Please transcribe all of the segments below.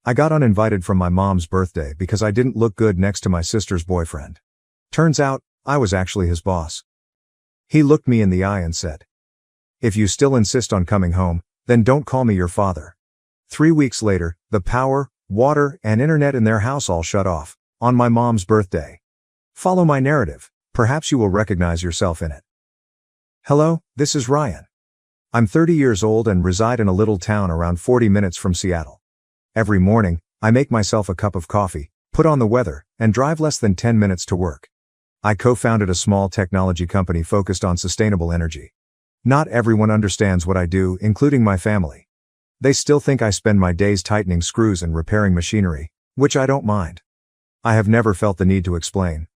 I got uninvited from my mom's birthday because I didn't look good next to my sister's boyfriend. Turns out, I was actually his boss. He looked me in the eye and said, "If you still insist on coming home, then don't call me your father." 3 weeks later, the power, water, and internet in their house all shut off, on my mom's birthday. Follow my narrative, perhaps you will recognize yourself in it. Hello, this is Ryan. I'm 30 years old and reside in a little town around 40 minutes from Seattle. Every morning, I make myself a cup of coffee, put on the weather, and drive less than 10 minutes to work. I co-founded a small technology company focused on sustainable energy. Not everyone understands what I do, including my family. They still think I spend my days tightening screws and repairing machinery, which I don't mind. I have never felt the need to explain.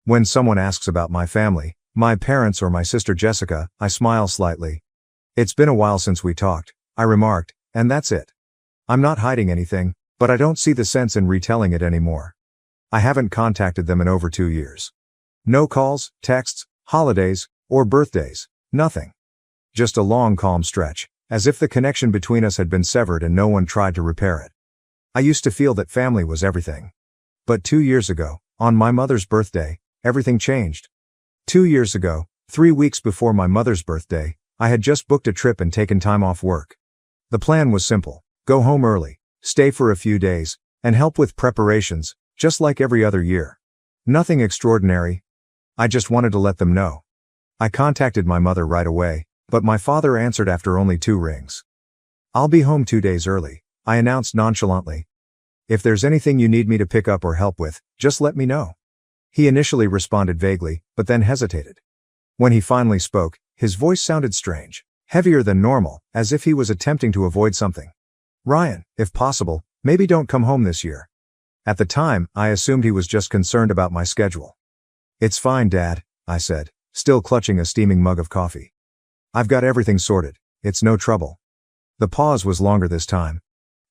When someone asks about my family, my parents or my sister Jessica, I smile slightly. "It's been a while since we talked," I remarked, and that's it. I'm not hiding anything, but I don't see the sense in retelling it anymore. I haven't contacted them in over 2 years. No calls, texts, holidays, or birthdays, nothing. Just a long calm stretch, as if the connection between us had been severed and no one tried to repair it. I used to feel that family was everything. But 2 years ago, on my mother's birthday, everything changed. 2 years ago, 3 weeks before my mother's birthday, I had just booked a trip and taken time off work. The plan was simple: go home early, stay for a few days, and help with preparations, just like every other year. Nothing extraordinary. I just wanted to let them know. I contacted my mother right away, but my father answered after only 2 rings. "I'll be home 2 days early," I announced nonchalantly. "If there's anything you need me to pick up or help with, just let me know." He initially responded vaguely, but then hesitated. When he finally spoke, his voice sounded strange, heavier than normal, as if he was attempting to avoid something. "Ryan, if possible, maybe don't come home this year." At the time, I assumed he was just concerned about my schedule. "It's fine, Dad," I said, still clutching a steaming mug of coffee. "I've got everything sorted, it's no trouble." The pause was longer this time.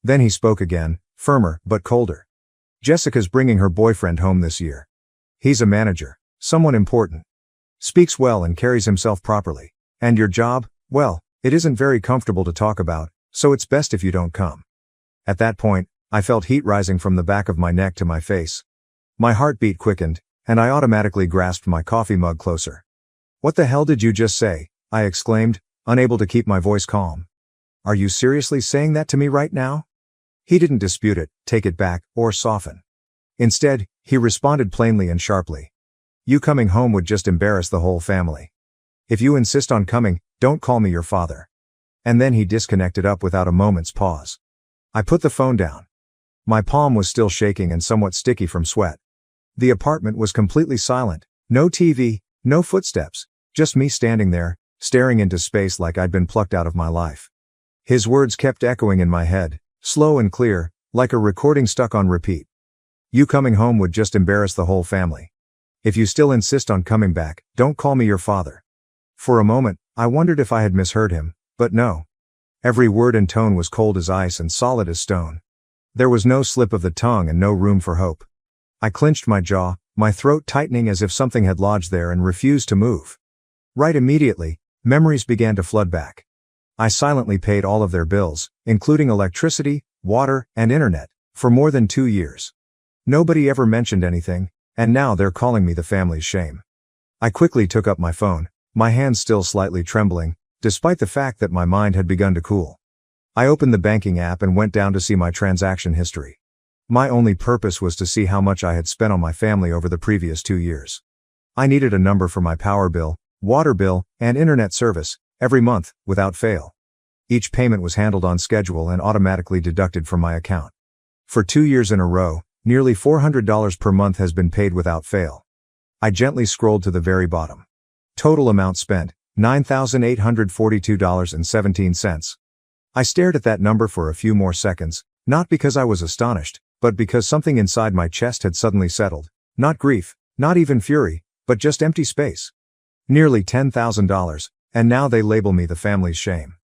Then he spoke again, firmer but colder. "Jessica's bringing her boyfriend home this year. He's a manager, someone important. Speaks well and carries himself properly. And your job, well, it isn't very comfortable to talk about, so it's best if you don't come." At that point, I felt heat rising from the back of my neck to my face. My heartbeat quickened, and I automatically grasped my coffee mug closer. "What the hell did you just say?" I exclaimed, unable to keep my voice calm. "Are you seriously saying that to me right now?" He didn't dispute it, take it back, or soften. Instead, he responded plainly and sharply. "You coming home would just embarrass the whole family. If you insist on coming, don't call me your father." And then he disconnected up without a moment's pause. I put the phone down. My palm was still shaking and somewhat sticky from sweat. The apartment was completely silent, no TV, no footsteps, just me standing there, staring into space like I'd been plucked out of my life. His words kept echoing in my head, slow and clear, like a recording stuck on repeat. "You coming home would just embarrass the whole family. If you still insist on coming back, don't call me your father." For a moment, I wondered if I had misheard him, but no. Every word and tone was cold as ice and solid as stone. There was no slip of the tongue and no room for hope. I clenched my jaw, my throat tightening as if something had lodged there and refused to move. Right immediately, memories began to flood back. I silently paid all of their bills, including electricity, water, and internet, for more than 2 years. Nobody ever mentioned anything, and now they're calling me the family's shame. I quickly took up my phone, my hands still slightly trembling, despite the fact that my mind had begun to cool. I opened the banking app and went down to see my transaction history. My only purpose was to see how much I had spent on my family over the previous 2 years. I needed a number for my power bill, water bill, and internet service, every month, without fail. Each payment was handled on schedule and automatically deducted from my account. For 2 years in a row, nearly $400 per month has been paid without fail. I gently scrolled to the very bottom. Total amount spent, $9,842.17. I stared at that number for a few more seconds, not because I was astonished, but because something inside my chest had suddenly settled. Not grief, not even fury, but just empty space. Nearly $10,000, and now they label me the family's shame.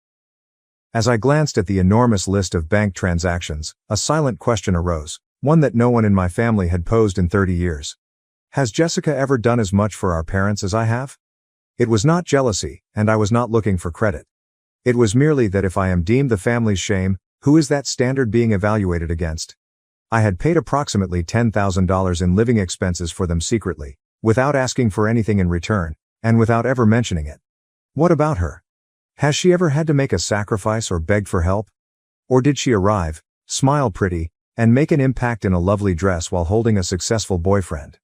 As I glanced at the enormous list of bank transactions, a silent question arose, one that no one in my family had posed in 30 years. Has Jessica ever done as much for our parents as I have? It was not jealousy, and I was not looking for credit. It was merely that if I am deemed the family's shame, who is that standard being evaluated against? I had paid approximately $10,000 in living expenses for them secretly, without asking for anything in return, and without ever mentioning it. What about her? Has she ever had to make a sacrifice or beg for help? Or did she arrive, smile pretty, and make an impact in a lovely dress while holding a successful boyfriend?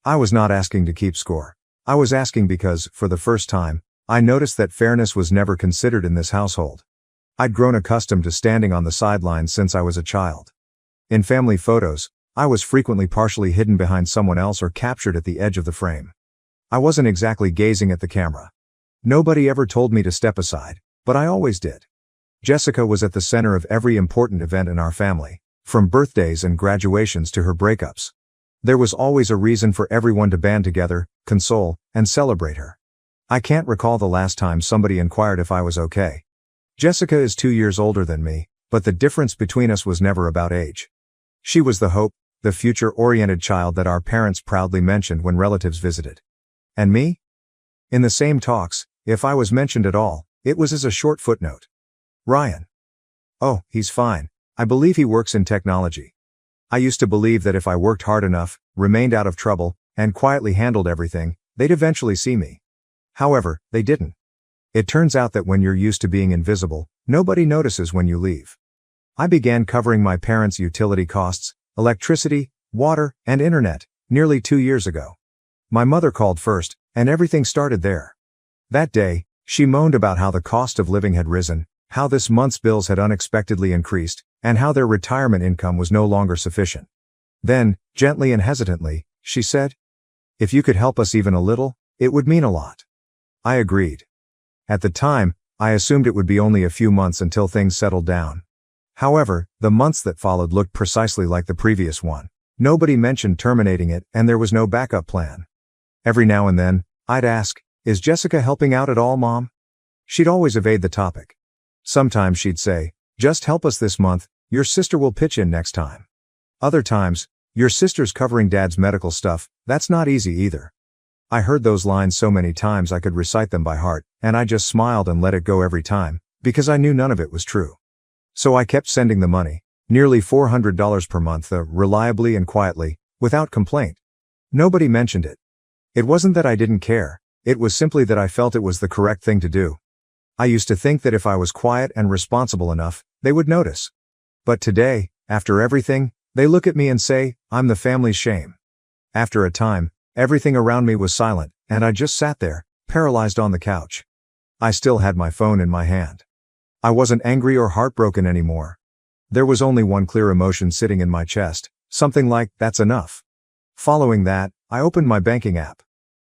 I was not asking to keep score. I was asking because, for the first time, I noticed that fairness was never considered in this household. I'd grown accustomed to standing on the sidelines since I was a child. In family photos, I was frequently partially hidden behind someone else or captured at the edge of the frame. I wasn't exactly gazing at the camera. Nobody ever told me to step aside, but I always did. Jessica was at the center of every important event in our family, from birthdays and graduations to her breakups. There was always a reason for everyone to band together, console, and celebrate her. I can't recall the last time somebody inquired if I was okay. Jessica is 2 years older than me, but the difference between us was never about age. She was the hope, the future-oriented child that our parents proudly mentioned when relatives visited. And me? In the same talks, if I was mentioned at all, it was as a short footnote. Ryan. Oh, he's fine. I believe he works in technology. I used to believe that if I worked hard enough, remained out of trouble, and quietly handled everything, they'd eventually see me. However, they didn't. It turns out that when you're used to being invisible, nobody notices when you leave. I began covering my parents' utility costs, electricity, water, and internet, nearly 2 years ago. My mother called first, and everything started there. That day, she moaned about how the cost of living had risen, how this month's bills had unexpectedly increased, and how their retirement income was no longer sufficient. Then, gently and hesitantly, she said, "If you could help us even a little, it would mean a lot." I agreed. At the time, I assumed it would be only a few months until things settled down. However, the months that followed looked precisely like the previous one. Nobody mentioned terminating it, and there was no backup plan. Every now and then, I'd ask, "Is Jessica helping out at all, Mom?" She'd always evade the topic. Sometimes she'd say, "Just help us this month, your sister will pitch in next time." Other times, "Your sister's covering Dad's medical stuff, that's not easy either." I heard those lines so many times I could recite them by heart, and I just smiled and let it go every time, because I knew none of it was true. So I kept sending the money, nearly $400 per month, reliably and quietly, without complaint. Nobody mentioned it. It wasn't that I didn't care, it was simply that I felt it was the correct thing to do. I used to think that if I was quiet and responsible enough, they would notice. But today, after everything, they look at me and say, I'm the family's shame. After a time, everything around me was silent, and I just sat there, paralyzed on the couch. I still had my phone in my hand. I wasn't angry or heartbroken anymore. There was only one clear emotion sitting in my chest, something like, that's enough. Following that, I opened my banking app.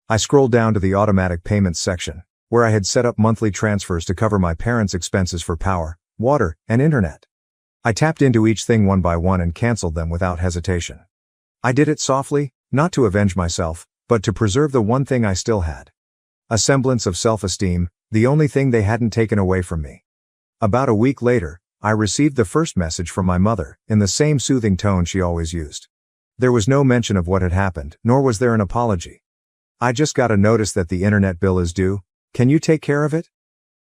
I scrolled down to the automatic payments section, where I had set up monthly transfers to cover my parents' expenses for power, water, and internet. I tapped into each thing one by one and canceled them without hesitation. I did it softly, not to avenge myself, but to preserve the one thing I still had. A semblance of self-esteem, the only thing they hadn't taken away from me. About a week later, I received the first message from my mother, in the same soothing tone she always used. There was no mention of what had happened, nor was there an apology. I just got a notice that the internet bill is due. Can you take care of it?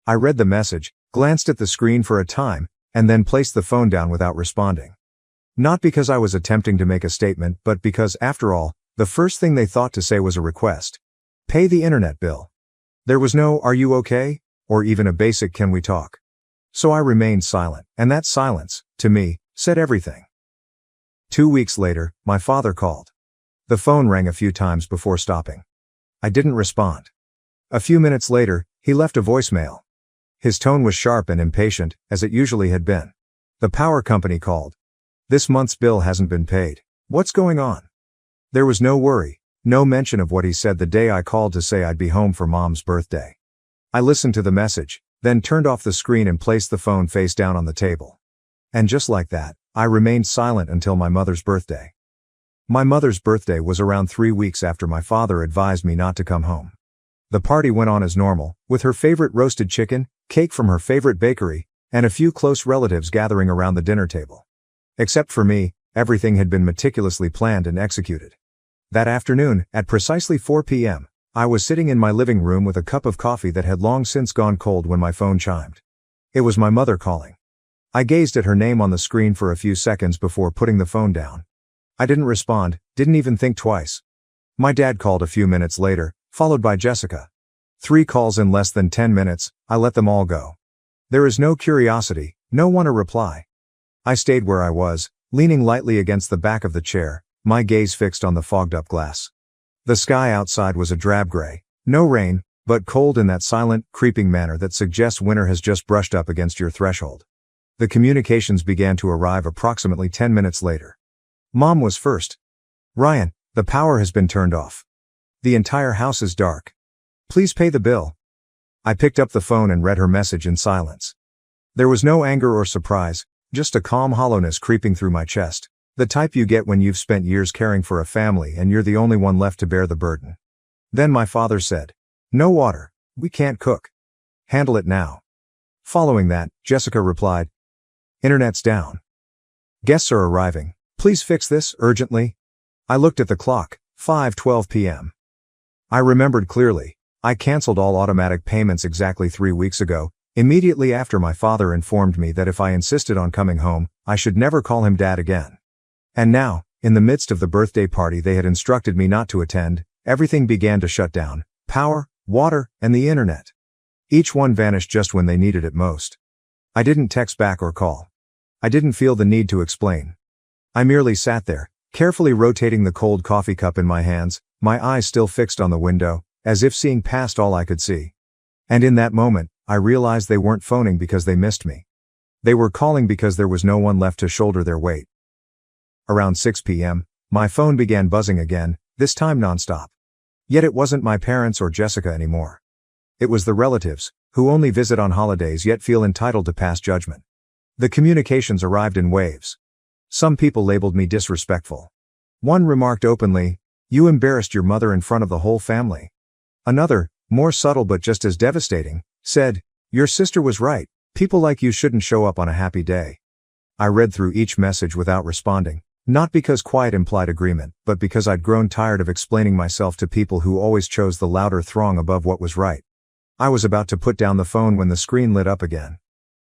I read the message, glanced at the screen for a time, and then placed the phone down without responding. Not because I was attempting to make a statement, but because, after all, the first thing they thought to say was a request. Pay the internet bill. There was no, are you okay? Or even a basic, can we talk? So I remained silent, and that silence, to me, said everything. 2 weeks later, my father called. The phone rang a few times before stopping. I didn't respond. A few minutes later, he left a voicemail. His tone was sharp and impatient, as it usually had been. The power company called. This month's bill hasn't been paid. What's going on? There was no worry, no mention of what he said the day I called to say I'd be home for Mom's birthday. I listened to the message, then turned off the screen and placed the phone face down on the table. And just like that, I remained silent until my mother's birthday. My mother's birthday was around 3 weeks after my father advised me not to come home. The party went on as normal, with her favorite roasted chicken, cake from her favorite bakery, and a few close relatives gathering around the dinner table. Except for me, everything had been meticulously planned and executed. That afternoon, at precisely 4 p.m., I was sitting in my living room with a cup of coffee that had long since gone cold when my phone chimed. It was my mother calling. I gazed at her name on the screen for a few seconds before putting the phone down. I didn't respond, didn't even think twice. My dad called a few minutes later, followed by Jessica. 3 calls in less than 10 minutes, I let them all go. There is no curiosity, no one to reply. I stayed where I was, leaning lightly against the back of the chair, my gaze fixed on the fogged-up glass. The sky outside was a drab gray, no rain, but cold in that silent, creeping manner that suggests winter has just brushed up against your threshold. The communications began to arrive approximately 10 minutes later. Mom was first. Ryan, the power has been turned off. The entire house is dark. Please pay the bill. I picked up the phone and read her message in silence. There was no anger or surprise, just a calm hollowness creeping through my chest, the type you get when you've spent years caring for a family and you're the only one left to bear the burden. Then my father said, "No water, we can't cook. Handle it now." Following that, Jessica replied, "Internet's down. Guests are arriving. Please fix this, urgently." I looked at the clock, 5:12 p.m. I remembered clearly, I canceled all automatic payments exactly 3 weeks ago, immediately after my father informed me that if I insisted on coming home, I should never call him Dad again. And now, in the midst of the birthday party they had instructed me not to attend, everything began to shut down: power, water, and the internet. Each one vanished just when they needed it most. I didn't text back or call. I didn't feel the need to explain. I merely sat there, carefully rotating the cold coffee cup in my hands, my eyes still fixed on the window, as if seeing past all I could see. And in that moment, I realized they weren't phoning because they missed me. They were calling because there was no one left to shoulder their weight. Around 6 p.m., my phone began buzzing again, this time nonstop. Yet it wasn't my parents or Jessica anymore. It was the relatives, who only visit on holidays yet feel entitled to pass judgment. The communications arrived in waves. Some people labeled me disrespectful. One remarked openly, "You embarrassed your mother in front of the whole family." Another, more subtle but just as devastating, said, "Your sister was right, people like you shouldn't show up on a happy day." I read through each message without responding, not because quiet implied agreement, but because I'd grown tired of explaining myself to people who always chose the louder throng above what was right. I was about to put down the phone when the screen lit up again.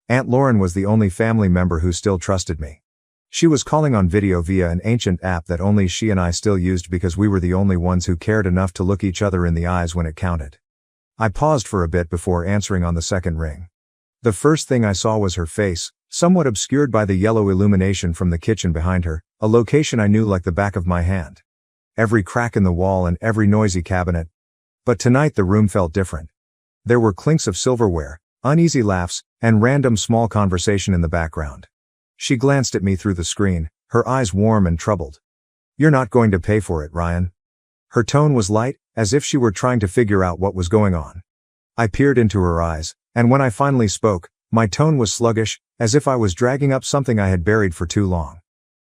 Aunt Lauren was the only family member who still trusted me. She was calling on video via an ancient app that only she and I still used because we were the only ones who cared enough to look each other in the eyes when it counted. I paused for a bit before answering on the second ring. The first thing I saw was her face, somewhat obscured by the yellow illumination from the kitchen behind her, a location I knew like the back of my hand. Every crack in the wall and every noisy cabinet. But tonight the room felt different. There were clinks of silverware, uneasy laughs, and random small conversation in the background. She glanced at me through the screen, her eyes warm and troubled. "You're not going to pay for it, Ryan." Her tone was light, as if she were trying to figure out what was going on. I peered into her eyes, and when I finally spoke, my tone was sluggish, as if I was dragging up something I had buried for too long.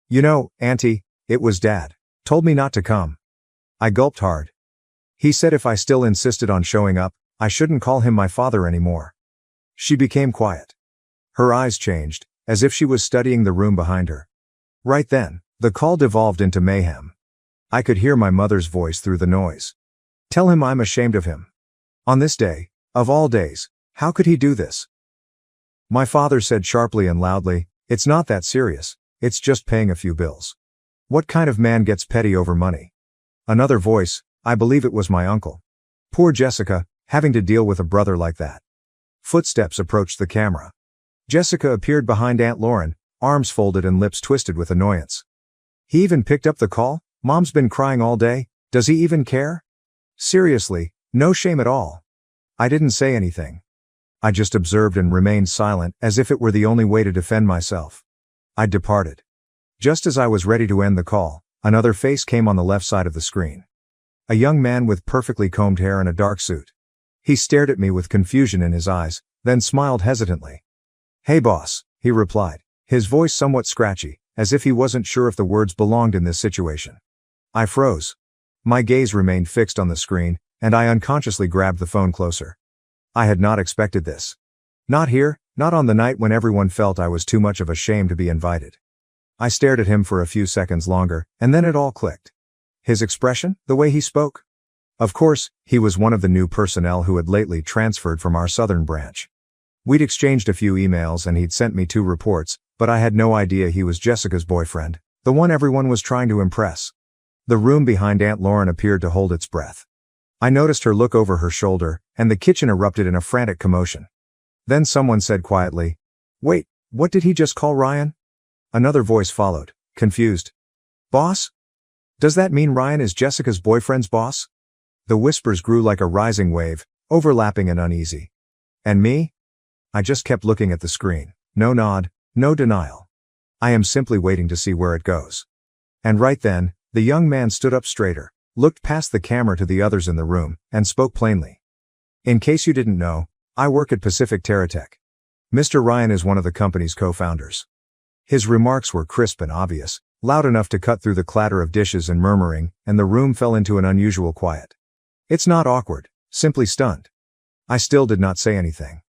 "You know, Auntie, it was Dad. Told me not to come." I gulped hard. "He said if I still insisted on showing up, I shouldn't call him my father anymore." She became quiet. Her eyes changed, as if she was studying the room behind her. Right then, the call devolved into mayhem. I could hear my mother's voice through the noise. "Tell him I'm ashamed of him. On this day, of all days, how could he do this?" My father said sharply and loudly, "It's not that serious, it's just paying a few bills. What kind of man gets petty over money?" Another voice, I believe it was my uncle. "Poor Jessica, having to deal with a brother like that." Footsteps approached the camera. Jessica appeared behind Aunt Lauren, arms folded and lips twisted with annoyance. "He even picked up the call? Mom's been crying all day, does he even care? Seriously, no shame at all." I didn't say anything. I just observed and remained silent, as if it were the only way to defend myself. I departed. Just as I was ready to end the call, another face came on the left side of the screen. A young man with perfectly combed hair and a dark suit. He stared at me with confusion in his eyes, then smiled hesitantly. "Hey boss," he replied, his voice somewhat scratchy, as if he wasn't sure if the words belonged in this situation. I froze. My gaze remained fixed on the screen, and I unconsciously grabbed the phone closer. I had not expected this. Not here, not on the night when everyone felt I was too much of a shame to be invited. I stared at him for a few seconds longer, and then it all clicked. His expression, the way he spoke. Of course, he was one of the new personnel who had lately transferred from our southern branch. We'd exchanged a few emails and he'd sent me 2 reports, but I had no idea he was Jessica's boyfriend, the one everyone was trying to impress. The room behind Aunt Lauren appeared to hold its breath. I noticed her look over her shoulder, and the kitchen erupted in a frantic commotion. Then someone said quietly, "Wait, what did he just call Ryan?" Another voice followed, confused. "Boss? Does that mean Ryan is Jessica's boyfriend's boss?" The whispers grew like a rising wave, overlapping and uneasy. And me? I just kept looking at the screen. No nod, no denial. I am simply waiting to see where it goes. And right then, the young man stood up straighter, looked past the camera to the others in the room, and spoke plainly. "In case you didn't know, I work at Pacific TerraTech. Mr. Ryan is one of the company's co-founders." His remarks were crisp and obvious, loud enough to cut through the clatter of dishes and murmuring, and the room fell into an unusual quiet. It's not awkward, simply stunned. I still did not say anything.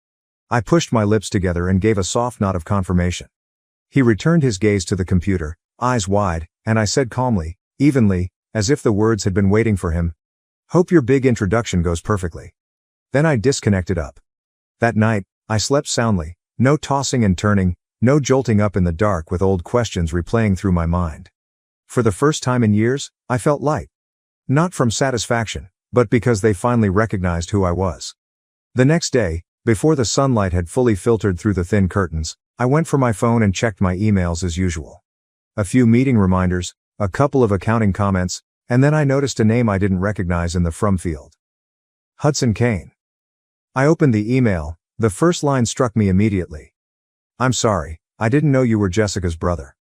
I pushed my lips together and gave a soft nod of confirmation. He returned his gaze to the computer, eyes wide, and I said calmly, evenly, as if the words had been waiting for him, "Hope your big introduction goes perfectly." Then I disconnected up. That night, I slept soundly, no tossing and turning, no jolting up in the dark with old questions replaying through my mind. For the first time in years, I felt light. Not from satisfaction, but because they finally recognized who I was. The next day, before the sunlight had fully filtered through the thin curtains, I went for my phone and checked my emails as usual. A few meeting reminders, a couple of accounting comments, and then I noticed a name I didn't recognize in the from field. Hudson Kane. I opened the email. The first line struck me immediately. "I'm sorry, I didn't know you were Jessica's brother.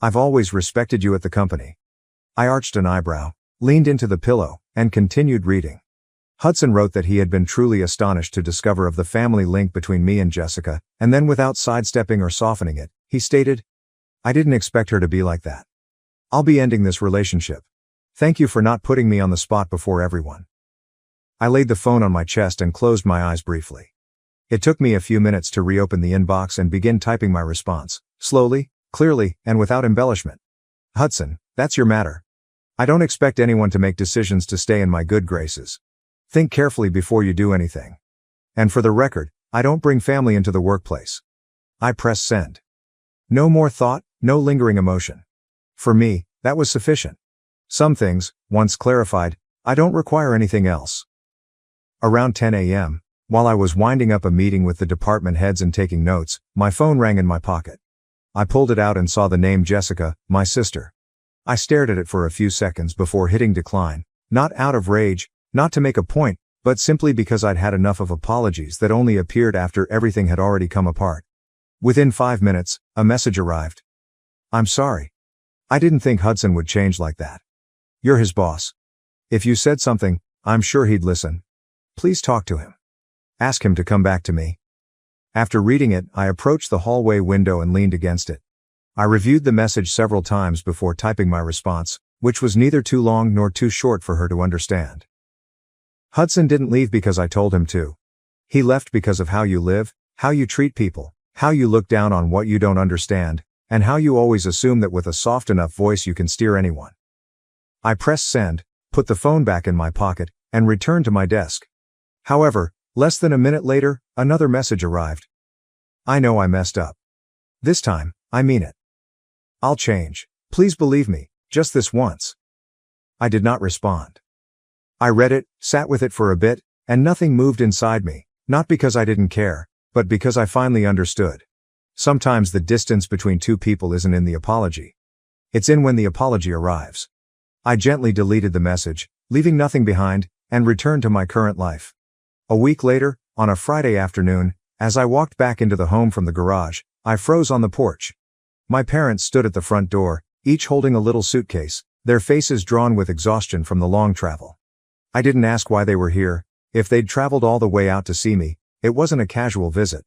I've always respected you at the company." I arched an eyebrow, leaned into the pillow, and continued reading. Hudson wrote that he had been truly astonished to discover of the family link between me and Jessica, and then without sidestepping or softening it, he stated, "I didn't expect her to be like that. I'll be ending this relationship. Thank you for not putting me on the spot before everyone." I laid the phone on my chest and closed my eyes briefly. It took me a few minutes to reopen the inbox and begin typing my response, slowly, clearly, and without embellishment. "Hudson, that's your matter. I don't expect anyone to make decisions to stay in my good graces. Think carefully before you do anything. And for the record, I don't bring family into the workplace." I pressed send. No more thought, no lingering emotion. For me, that was sufficient. Some things, once clarified, I don't require anything else. Around 10 a.m., while I was winding up a meeting with the department heads and taking notes, my phone rang in my pocket. I pulled it out and saw the name Jessica, my sister. I stared at it for a few seconds before hitting decline, not out of rage, not to make a point, but simply because I'd had enough of apologies that only appeared after everything had already come apart. Within 5 minutes, a message arrived. "I'm sorry. I didn't think Hudson would change like that. You're his boss. If you said something, I'm sure he'd listen. Please talk to him. Ask him to come back to me." After reading it, I approached the hallway window and leaned against it. I reviewed the message several times before typing my response, which was neither too long nor too short for her to understand. "Hudson didn't leave because I told him to. He left because of how you live, how you treat people, how you look down on what you don't understand, and how you always assume that with a soft enough voice you can steer anyone." I pressed send, put the phone back in my pocket, and returned to my desk. However, less than a minute later, another message arrived. "I know I messed up. This time, I mean it. I'll change. Please believe me, just this once." I did not respond. I read it, sat with it for a bit, and nothing moved inside me, not because I didn't care, but because I finally understood. Sometimes the distance between two people isn't in the apology. It's in when the apology arrives. I gently deleted the message, leaving nothing behind, and returned to my current life. A week later, on a Friday afternoon, as I walked back into the home from the garage, I froze on the porch. My parents stood at the front door, each holding a little suitcase, their faces drawn with exhaustion from the long travel. I didn't ask why they were here. If they'd traveled all the way out to see me, it wasn't a casual visit.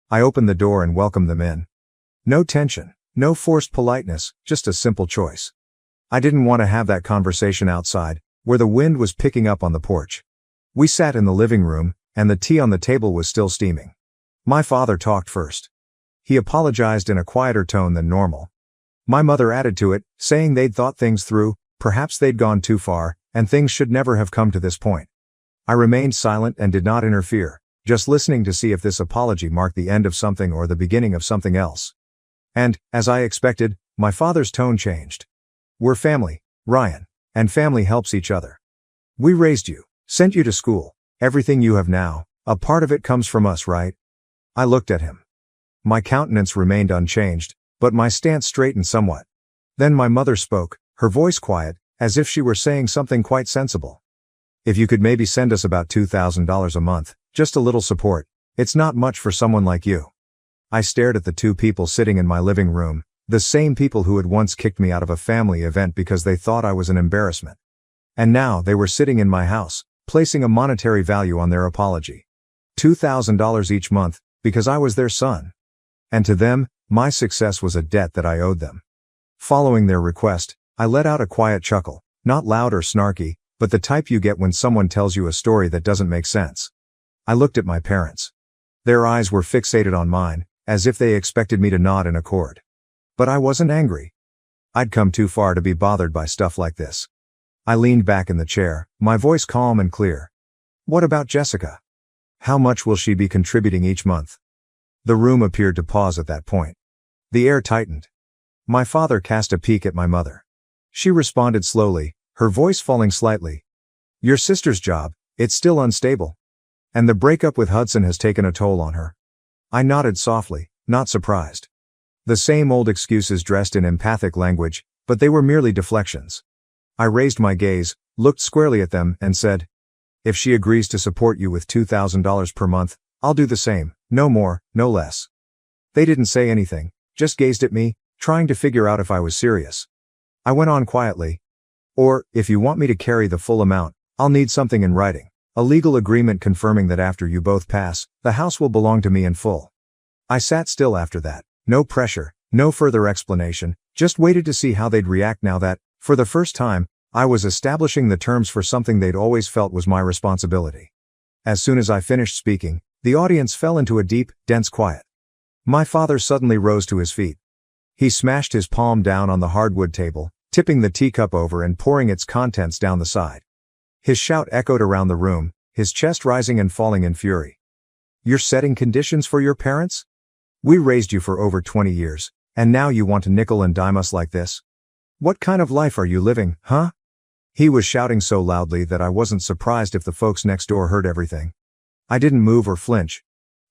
I opened the door and welcomed them in. No tension, no forced politeness, just a simple choice. I didn't want to have that conversation outside, where the wind was picking up on the porch. We sat in the living room, and the tea on the table was still steaming. My father talked first. He apologized in a quieter tone than normal. My mother added to it, saying they'd thought things through, perhaps they'd gone too far, and things should never have come to this point. I remained silent and did not interfere, just listening to see if this apology marked the end of something or the beginning of something else. And, as I expected, my father's tone changed. "We're family, Ryan, and family helps each other. We raised you, sent you to school, everything you have now, a part of it comes from us, right?" I looked at him. My countenance remained unchanged, but my stance straightened somewhat. Then my mother spoke, her voice quiet, as if she were saying something quite sensible. "If you could maybe send us about $2,000 a month, just a little support, it's not much for someone like you." I stared at the two people sitting in my living room, the same people who had once kicked me out of a family event because they thought I was an embarrassment. And now they were sitting in my house, placing a monetary value on their apology. $2,000 each month, because I was their son. And to them, my success was a debt that I owed them. Following their request, I let out a quiet chuckle, not loud or snarky, but the type you get when someone tells you a story that doesn't make sense. I looked at my parents. Their eyes were fixated on mine, as if they expected me to nod in accord. But I wasn't angry. I'd come too far to be bothered by stuff like this. I leaned back in the chair, my voice calm and clear. "What about Jessica? How much will she be contributing each month?" The room appeared to pause at that point. The air tightened. My father cast a peek at my mother. She responded slowly, her voice falling slightly. "Your sister's job, it's still unstable. And the breakup with Hudson has taken a toll on her." I nodded softly, not surprised. The same old excuses dressed in empathic language, but they were merely deflections. I raised my gaze, looked squarely at them, and said, "If she agrees to support you with $2,000 per month, I'll do the same, no more, no less." They didn't say anything, just gazed at me, trying to figure out if I was serious. I went on quietly. "Or, if you want me to carry the full amount, I'll need something in writing. A legal agreement confirming that after you both pass, the house will belong to me in full." I sat still after that, no pressure, no further explanation, just waited to see how they'd react now that, for the first time, I was establishing the terms for something they'd always felt was my responsibility. As soon as I finished speaking, the audience fell into a deep, dense quiet. My father suddenly rose to his feet. He smashed his palm down on the hardwood table, tipping the teacup over and pouring its contents down the side. His shout echoed around the room, his chest rising and falling in fury. "You're setting conditions for your parents? We raised you for over 20 years, and now you want to nickel and dime us like this? What kind of life are you living, huh?" He was shouting so loudly that I wasn't surprised if the folks next door heard everything. I didn't move or flinch.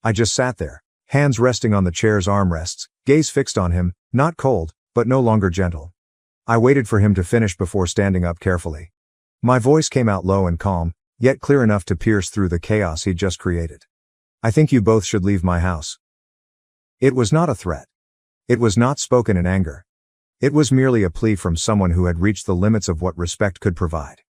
I just sat there, hands resting on the chair's armrests, gaze fixed on him, not cold, but no longer gentle. I waited for him to finish before standing up carefully. My voice came out low and calm, yet clear enough to pierce through the chaos he'd just created. "I think you both should leave my house." It was not a threat. It was not spoken in anger. It was merely a plea from someone who had reached the limits of what respect could provide.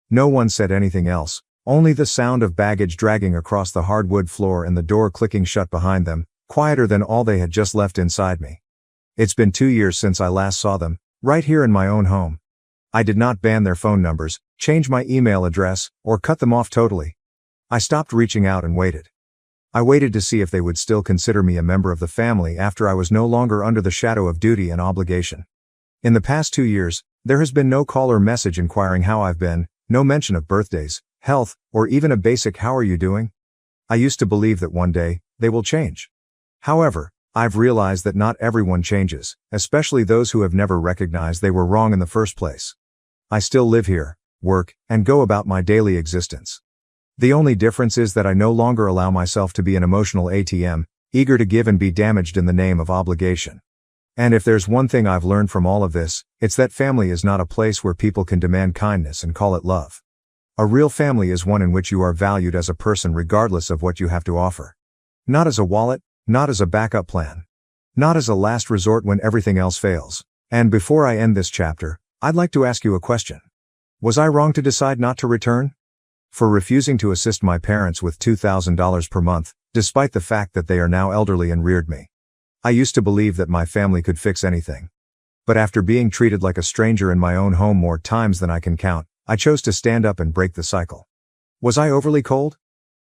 No one said anything else, only the sound of baggage dragging across the hardwood floor and the door clicking shut behind them, quieter than all they had just left inside me. It's been 2 years since I last saw them, right here in my own home. I did not ban their phone numbers, change my email address, or cut them off totally. I stopped reaching out and waited. I waited to see if they would still consider me a member of the family after I was no longer under the shadow of duty and obligation. In the past 2 years, there has been no call or message inquiring how I've been, no mention of birthdays, health, or even a basic "how are you doing?" I used to believe that one day, they will change. However, I've realized that not everyone changes, especially those who have never recognized they were wrong in the first place. I still live here, work, and go about my daily existence. The only difference is that I no longer allow myself to be an emotional ATM, eager to give and be damaged in the name of obligation. And if there's one thing I've learned from all of this, it's that family is not a place where people can demand kindness and call it love. A real family is one in which you are valued as a person regardless of what you have to offer. Not as a wallet, not as a backup plan. Not as a last resort when everything else fails. And before I end this chapter, I'd like to ask you a question. Was I wrong to decide not to return? For refusing to assist my parents with $2,000 per month, despite the fact that they are now elderly and reared me. I used to believe that my family could fix anything. But after being treated like a stranger in my own home more times than I can count, I chose to stand up and break the cycle. Was I overly cold?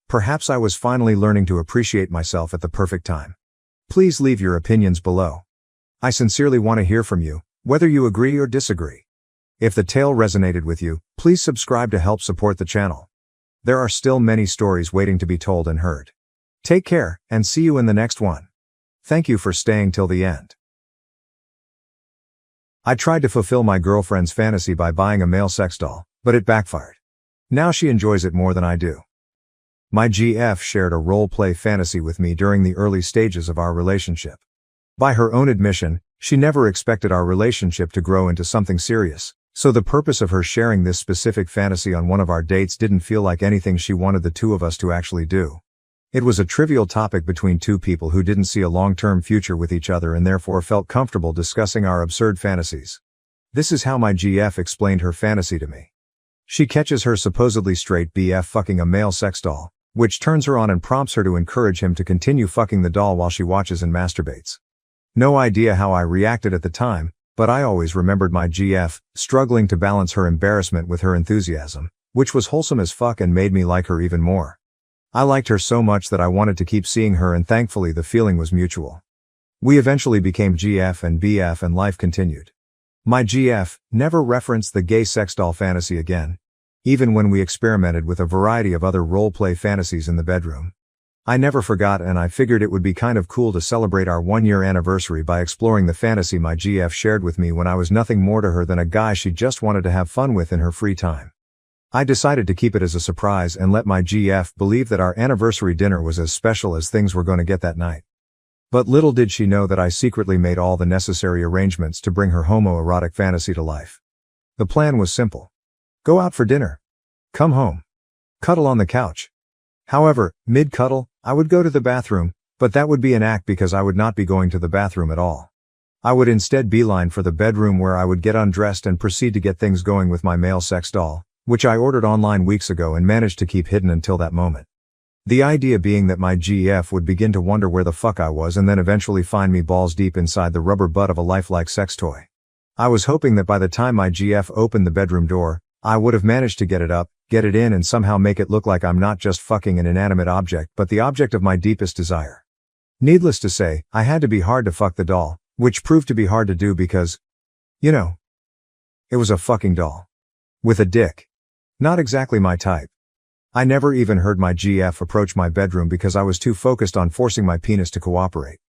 Perhaps I was finally learning to appreciate myself at the perfect time. Please leave your opinions below. I sincerely want to hear from you, whether you agree or disagree. If the tale resonated with you, please subscribe to help support the channel. There are still many stories waiting to be told and heard. Take care, and see you in the next one. Thank you for staying till the end. I tried to fulfill my girlfriend's fantasy by buying a male sex doll, but it backfired. Now she enjoys it more than I do. My GF shared a role-play fantasy with me during the early stages of our relationship. By her own admission, she never expected our relationship to grow into something serious, so the purpose of her sharing this specific fantasy on one of our dates didn't feel like anything she wanted the two of us to actually do. It was a trivial topic between two people who didn't see a long-term future with each other and therefore felt comfortable discussing our absurd fantasies. This is how my GF explained her fantasy to me. She catches her supposedly straight BF fucking a male sex doll, which turns her on and prompts her to encourage him to continue fucking the doll while she watches and masturbates. No idea how I reacted at the time, but I always remembered my GF struggling to balance her embarrassment with her enthusiasm, which was wholesome as fuck and made me like her even more. I liked her so much that I wanted to keep seeing her, and thankfully the feeling was mutual. We eventually became GF and BF and life continued. My GF never referenced the gay sex doll fantasy again, even when we experimented with a variety of other role-play fantasies in the bedroom. I never forgot, and I figured it would be kind of cool to celebrate our 1-year anniversary by exploring the fantasy my GF shared with me when I was nothing more to her than a guy she just wanted to have fun with in her free time. I decided to keep it as a surprise and let my GF believe that our anniversary dinner was as special as things were going to get that night. But little did she know that I secretly made all the necessary arrangements to bring her homoerotic fantasy to life. The plan was simple. Go out for dinner. Come home. Cuddle on the couch. However, mid-cuddle, I would go to the bathroom, but that would be an act because I would not be going to the bathroom at all. I would instead beeline for the bedroom where I would get undressed and proceed to get things going with my male sex doll, which I ordered online weeks ago and managed to keep hidden until that moment. The idea being that my GF would begin to wonder where the fuck I was and then eventually find me balls deep inside the rubber butt of a lifelike sex toy. I was hoping that by the time my GF opened the bedroom door, I would have managed to get it up, get it in, and somehow make it look like I'm not just fucking an inanimate object but the object of my deepest desire. Needless to say, I had to be hard to fuck the doll, which proved to be hard to do because, it was a fucking doll. With a dick. Not exactly my type. I never even heard my GF approach my bedroom because I was too focused on forcing my penis to cooperate.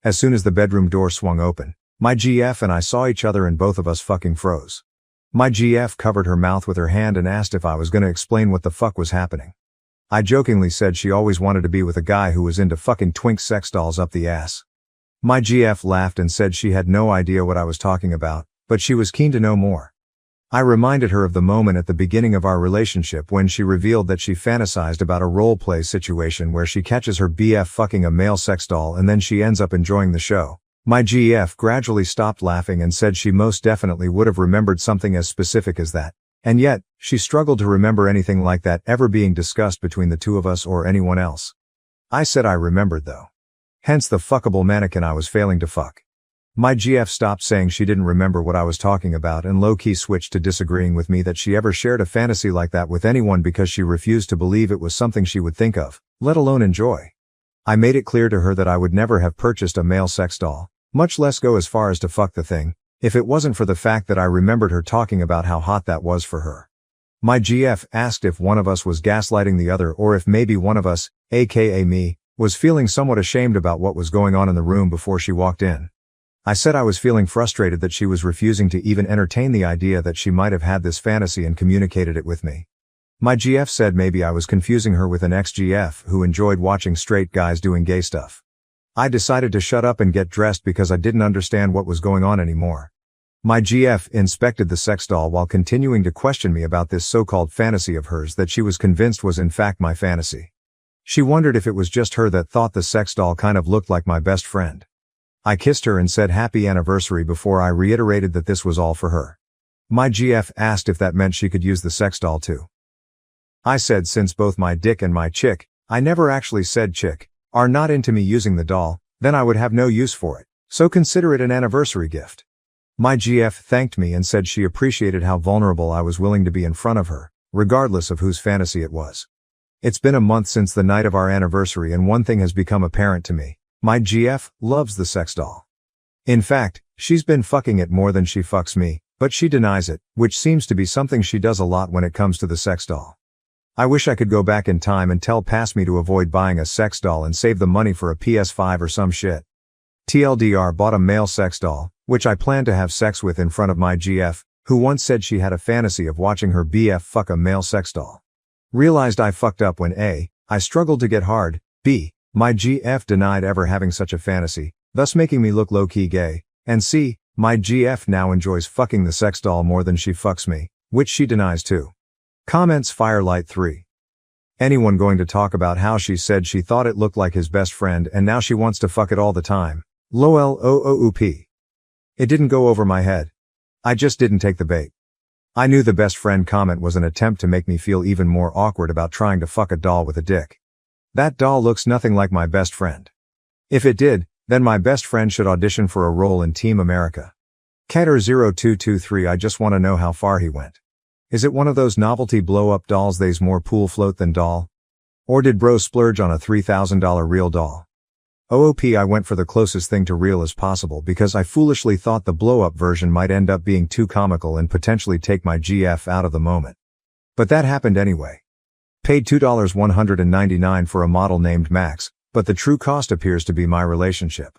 As soon as the bedroom door swung open, my GF and I saw each other and both of us fucking froze. My GF covered her mouth with her hand and asked if I was gonna explain what the fuck was happening. I jokingly said she always wanted to be with a guy who was into fucking twink sex dolls up the ass. My GF laughed and said she had no idea what I was talking about, but she was keen to know more. I reminded her of the moment at the beginning of our relationship when she revealed that she fantasized about a role-play situation where she catches her BF fucking a male sex doll and then she ends up enjoying the show. My GF gradually stopped laughing and said she most definitely would have remembered something as specific as that. And yet, she struggled to remember anything like that ever being discussed between the two of us or anyone else. I said I remembered though. Hence the fuckable mannequin I was failing to fuck. My GF stopped saying she didn't remember what I was talking about and low-key switched to disagreeing with me that she ever shared a fantasy like that with anyone because she refused to believe it was something she would think of, let alone enjoy. I made it clear to her that I would never have purchased a male sex doll, much less go as far as to fuck the thing, if it wasn't for the fact that I remembered her talking about how hot that was for her. My GF asked if one of us was gaslighting the other or if maybe one of us, aka me, was feeling somewhat ashamed about what was going on in the room before she walked in. I said I was feeling frustrated that she was refusing to even entertain the idea that she might have had this fantasy and communicated it with me. My GF said maybe I was confusing her with an ex-GF who enjoyed watching straight guys doing gay stuff. I decided to shut up and get dressed because I didn't understand what was going on anymore. My GF inspected the sex doll while continuing to question me about this so-called fantasy of hers that she was convinced was in fact my fantasy. She wondered if it was just her that thought the sex doll kind of looked like my best friend. I kissed her and said happy anniversary before I reiterated that this was all for her. My GF asked if that meant she could use the sex doll too. I said since both my dick and my chick, I never actually said chick, are not into me using the doll, then I would have no use for it, so consider it an anniversary gift. My GF thanked me and said she appreciated how vulnerable I was willing to be in front of her, regardless of whose fantasy it was. It's been a month since the night of our anniversary and one thing has become apparent to me. My GF loves the sex doll. In fact, she's been fucking it more than she fucks me, but she denies it, which seems to be something she does a lot when it comes to the sex doll. I wish I could go back in time and tell past me to avoid buying a sex doll and save the money for a PS5 or some shit. TLDR bought a male sex doll, which I planned to have sex with in front of my GF, who once said she had a fantasy of watching her BF fuck a male sex doll. Realized I fucked up when A, I struggled to get hard, B, my GF denied ever having such a fantasy, thus making me look low-key gay, and C, my GF now enjoys fucking the sex doll more than she fucks me, which she denies too. Comments Firelight 3. Anyone going to talk about how she said she thought it looked like his best friend and now she wants to fuck it all the time. LOL. It didn't go over my head. I just didn't take the bait. I knew the best friend comment was an attempt to make me feel even more awkward about trying to fuck a doll with a dick. That doll looks nothing like my best friend. If it did, then my best friend should audition for a role in Team America. Catter0223 I just want to know how far he went. Is it one of those novelty blow-up dolls they's more pool float than doll? Or did bro splurge on a $3,000 real doll? OOP I went for the closest thing to real as possible because I foolishly thought the blow-up version might end up being too comical and potentially take my GF out of the moment. But that happened anyway. Paid $2.199 for a model named Max, but the true cost appears to be my relationship.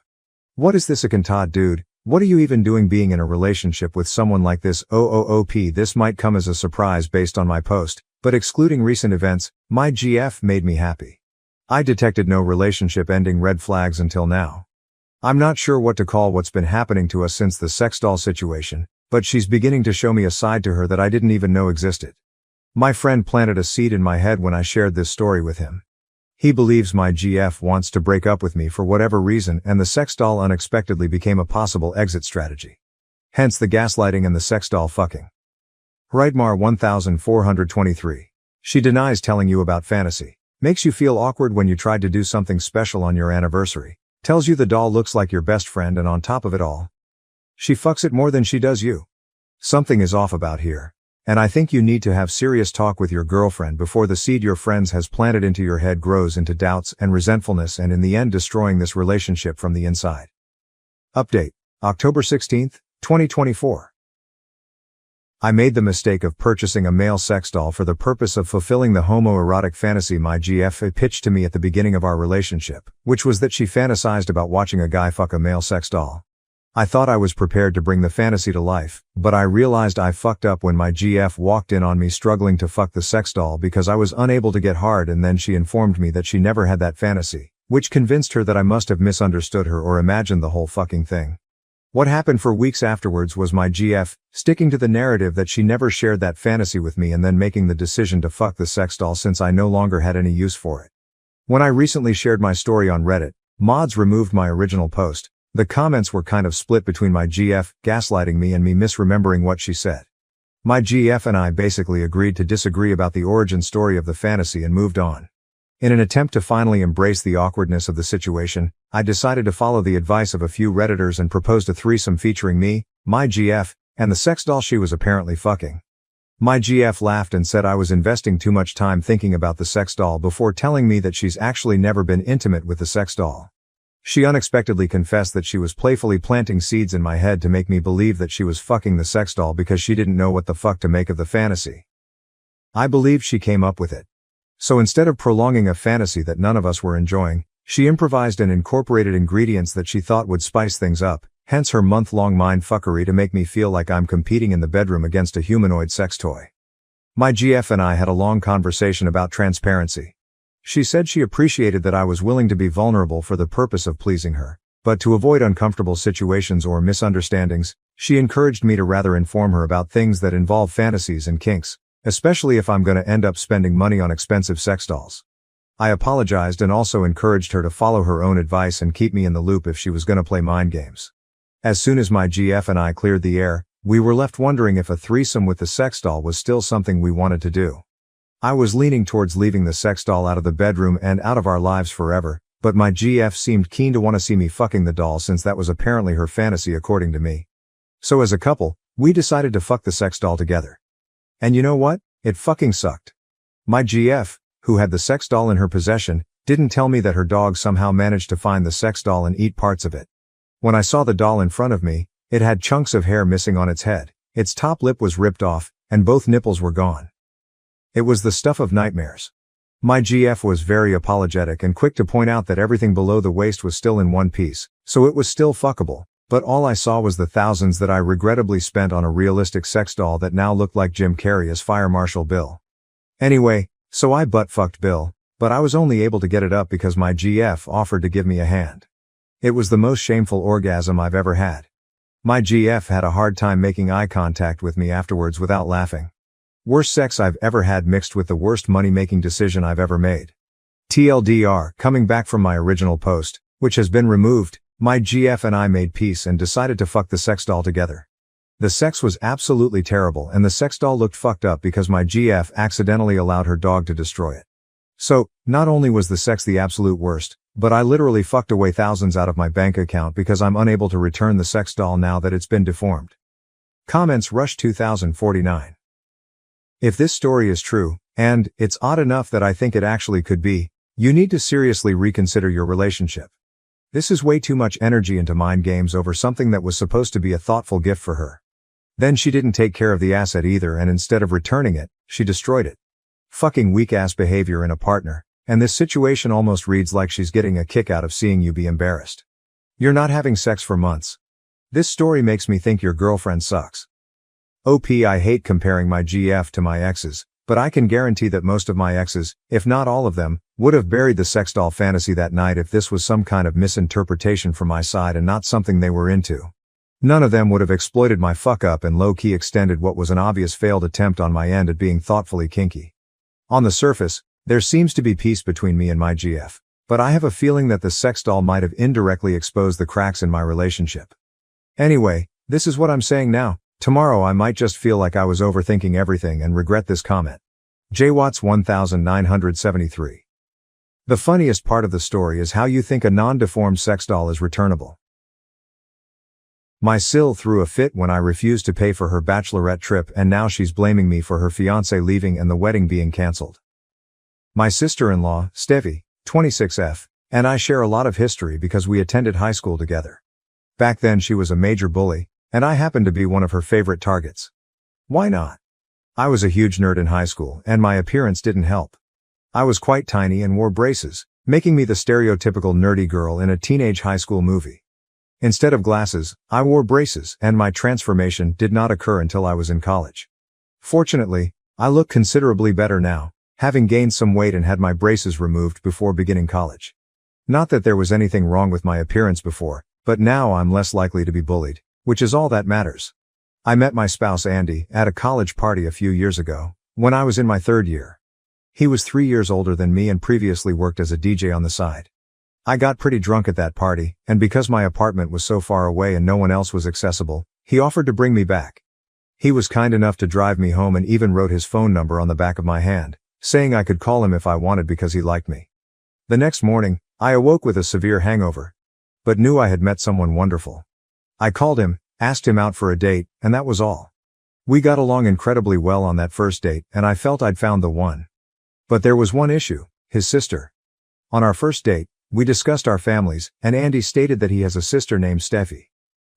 What is this a cantad dude? What are you even doing being in a relationship with someone like this? OOP This might come as a surprise based on my post, but excluding recent events, my GF made me happy. I detected no relationship ending red flags until now. I'm not sure what to call what's been happening to us since the sex doll situation, but she's beginning to show me a side to her that I didn't even know existed. My friend planted a seed in my head when I shared this story with him. He believes my GF wants to break up with me for whatever reason and the sex doll unexpectedly became a possible exit strategy. Hence the gaslighting and the sex doll fucking. Rightmar 1423. She denies telling you about fantasy. Makes you feel awkward when you tried to do something special on your anniversary. Tells you the doll looks like your best friend and on top of it all, she fucks it more than she does you. Something is off about here. And I think you need to have serious talk with your girlfriend before the seed your friends has planted into your head grows into doubts and resentfulness and in the end destroying this relationship from the inside. Update. October 16, 2024. I made the mistake of purchasing a male sex doll for the purpose of fulfilling the homoerotic fantasy my GF pitched to me at the beginning of our relationship, which was that she fantasized about watching a guy fuck a male sex doll. I thought I was prepared to bring the fantasy to life, but I realized I fucked up when my GF walked in on me struggling to fuck the sex doll because I was unable to get hard and then she informed me that she never had that fantasy, which convinced her that I must have misunderstood her or imagined the whole fucking thing. What happened for weeks afterwards was my GF sticking to the narrative that she never shared that fantasy with me and then making the decision to fuck the sex doll since I no longer had any use for it. When I recently shared my story on Reddit, mods removed my original post. The comments were kind of split between my GF gaslighting me and me misremembering what she said. My GF and I basically agreed to disagree about the origin story of the fantasy and moved on. In an attempt to finally embrace the awkwardness of the situation, I decided to follow the advice of a few Redditors and proposed a threesome featuring me, my GF, and the sex doll she was apparently fucking. My GF laughed and said I was investing too much time thinking about the sex doll before telling me that she's actually never been intimate with the sex doll. She unexpectedly confessed that she was playfully planting seeds in my head to make me believe that she was fucking the sex doll because she didn't know what the fuck to make of the fantasy. I believed she came up with it. So instead of prolonging a fantasy that none of us were enjoying, she improvised and incorporated ingredients that she thought would spice things up, hence her month-long mindfuckery to make me feel like I'm competing in the bedroom against a humanoid sex toy. My GF and I had a long conversation about transparency. She said she appreciated that I was willing to be vulnerable for the purpose of pleasing her, but to avoid uncomfortable situations or misunderstandings, she encouraged me to rather inform her about things that involve fantasies and kinks, especially if I'm gonna end up spending money on expensive sex dolls. I apologized and also encouraged her to follow her own advice and keep me in the loop if she was gonna play mind games. As soon as my GF and I cleared the air, we were left wondering if a threesome with the sex doll was still something we wanted to do. I was leaning towards leaving the sex doll out of the bedroom and out of our lives forever, but my GF seemed keen to want to see me fucking the doll since that was apparently her fantasy according to me. So as a couple, we decided to fuck the sex doll together. And you know what? It fucking sucked. My GF, who had the sex doll in her possession, didn't tell me that her dog somehow managed to find the sex doll and eat parts of it. When I saw the doll in front of me, it had chunks of hair missing on its head, its top lip was ripped off, and both nipples were gone. It was the stuff of nightmares. My GF was very apologetic and quick to point out that everything below the waist was still in one piece, so it was still fuckable, but all I saw was the thousands that I regrettably spent on a realistic sex doll that now looked like Jim Carrey as Fire Marshal Bill. Anyway, so I butt-fucked Bill, but I was only able to get it up because my GF offered to give me a hand. It was the most shameful orgasm I've ever had. My GF had a hard time making eye contact with me afterwards without laughing. Worst sex I've ever had mixed with the worst money-making decision I've ever made. TLDR, coming back from my original post, which has been removed, my GF and I made peace and decided to fuck the sex doll together. The sex was absolutely terrible and the sex doll looked fucked up because my GF accidentally allowed her dog to destroy it. So, not only was the sex the absolute worst, but I literally fucked away thousands out of my bank account because I'm unable to return the sex doll now that it's been deformed. Comments Rush 2049. If this story is true, and it's odd enough that I think it actually could be, you need to seriously reconsider your relationship. This is way too much energy into mind games over something that was supposed to be a thoughtful gift for her. Then she didn't take care of the asset either, and instead of returning it, she destroyed it. Fucking weak-ass behavior in a partner, and this situation almost reads like she's getting a kick out of seeing you be embarrassed. You're not having sex for months. This story makes me think your girlfriend sucks. OP, I hate comparing my GF to my exes, but I can guarantee that most of my exes, if not all of them, would have buried the sex doll fantasy that night if this was some kind of misinterpretation from my side and not something they were into. None of them would have exploited my fuck-up and low-key extended what was an obvious failed attempt on my end at being thoughtfully kinky. On the surface, there seems to be peace between me and my GF, but I have a feeling that the sex doll might have indirectly exposed the cracks in my relationship. Anyway, this is what I'm saying now. Tomorrow I might just feel like I was overthinking everything and regret this comment. JWatts 1973. The funniest part of the story is how you think a non-deformed sex doll is returnable. My sil threw a fit when I refused to pay for her bachelorette trip and now she's blaming me for her fiancé leaving and the wedding being cancelled. My sister-in-law, Steffi, 26F, and I share a lot of history because we attended high school together. Back then she was a major bully, and I happened to be one of her favorite targets. Why not? I was a huge nerd in high school and my appearance didn't help. I was quite tiny and wore braces, making me the stereotypical nerdy girl in a teenage high school movie. Instead of glasses, I wore braces, and my transformation did not occur until I was in college. Fortunately, I look considerably better now, having gained some weight and had my braces removed before beginning college. Not that there was anything wrong with my appearance before, but now I'm less likely to be bullied, which is all that matters. I met my spouse Andy at a college party a few years ago, when I was in my third year. He was 3 years older than me and previously worked as a DJ on the side. I got pretty drunk at that party, and because my apartment was so far away and no one else was accessible, he offered to bring me back. He was kind enough to drive me home and even wrote his phone number on the back of my hand, saying I could call him if I wanted because he liked me. The next morning, I awoke with a severe hangover, but knew I had met someone wonderful. I called him, asked him out for a date, and that was all. We got along incredibly well on that first date, and I felt I'd found the one. But there was one issue: his sister. On our first date, we discussed our families, and Andy stated that he has a sister named Steffi.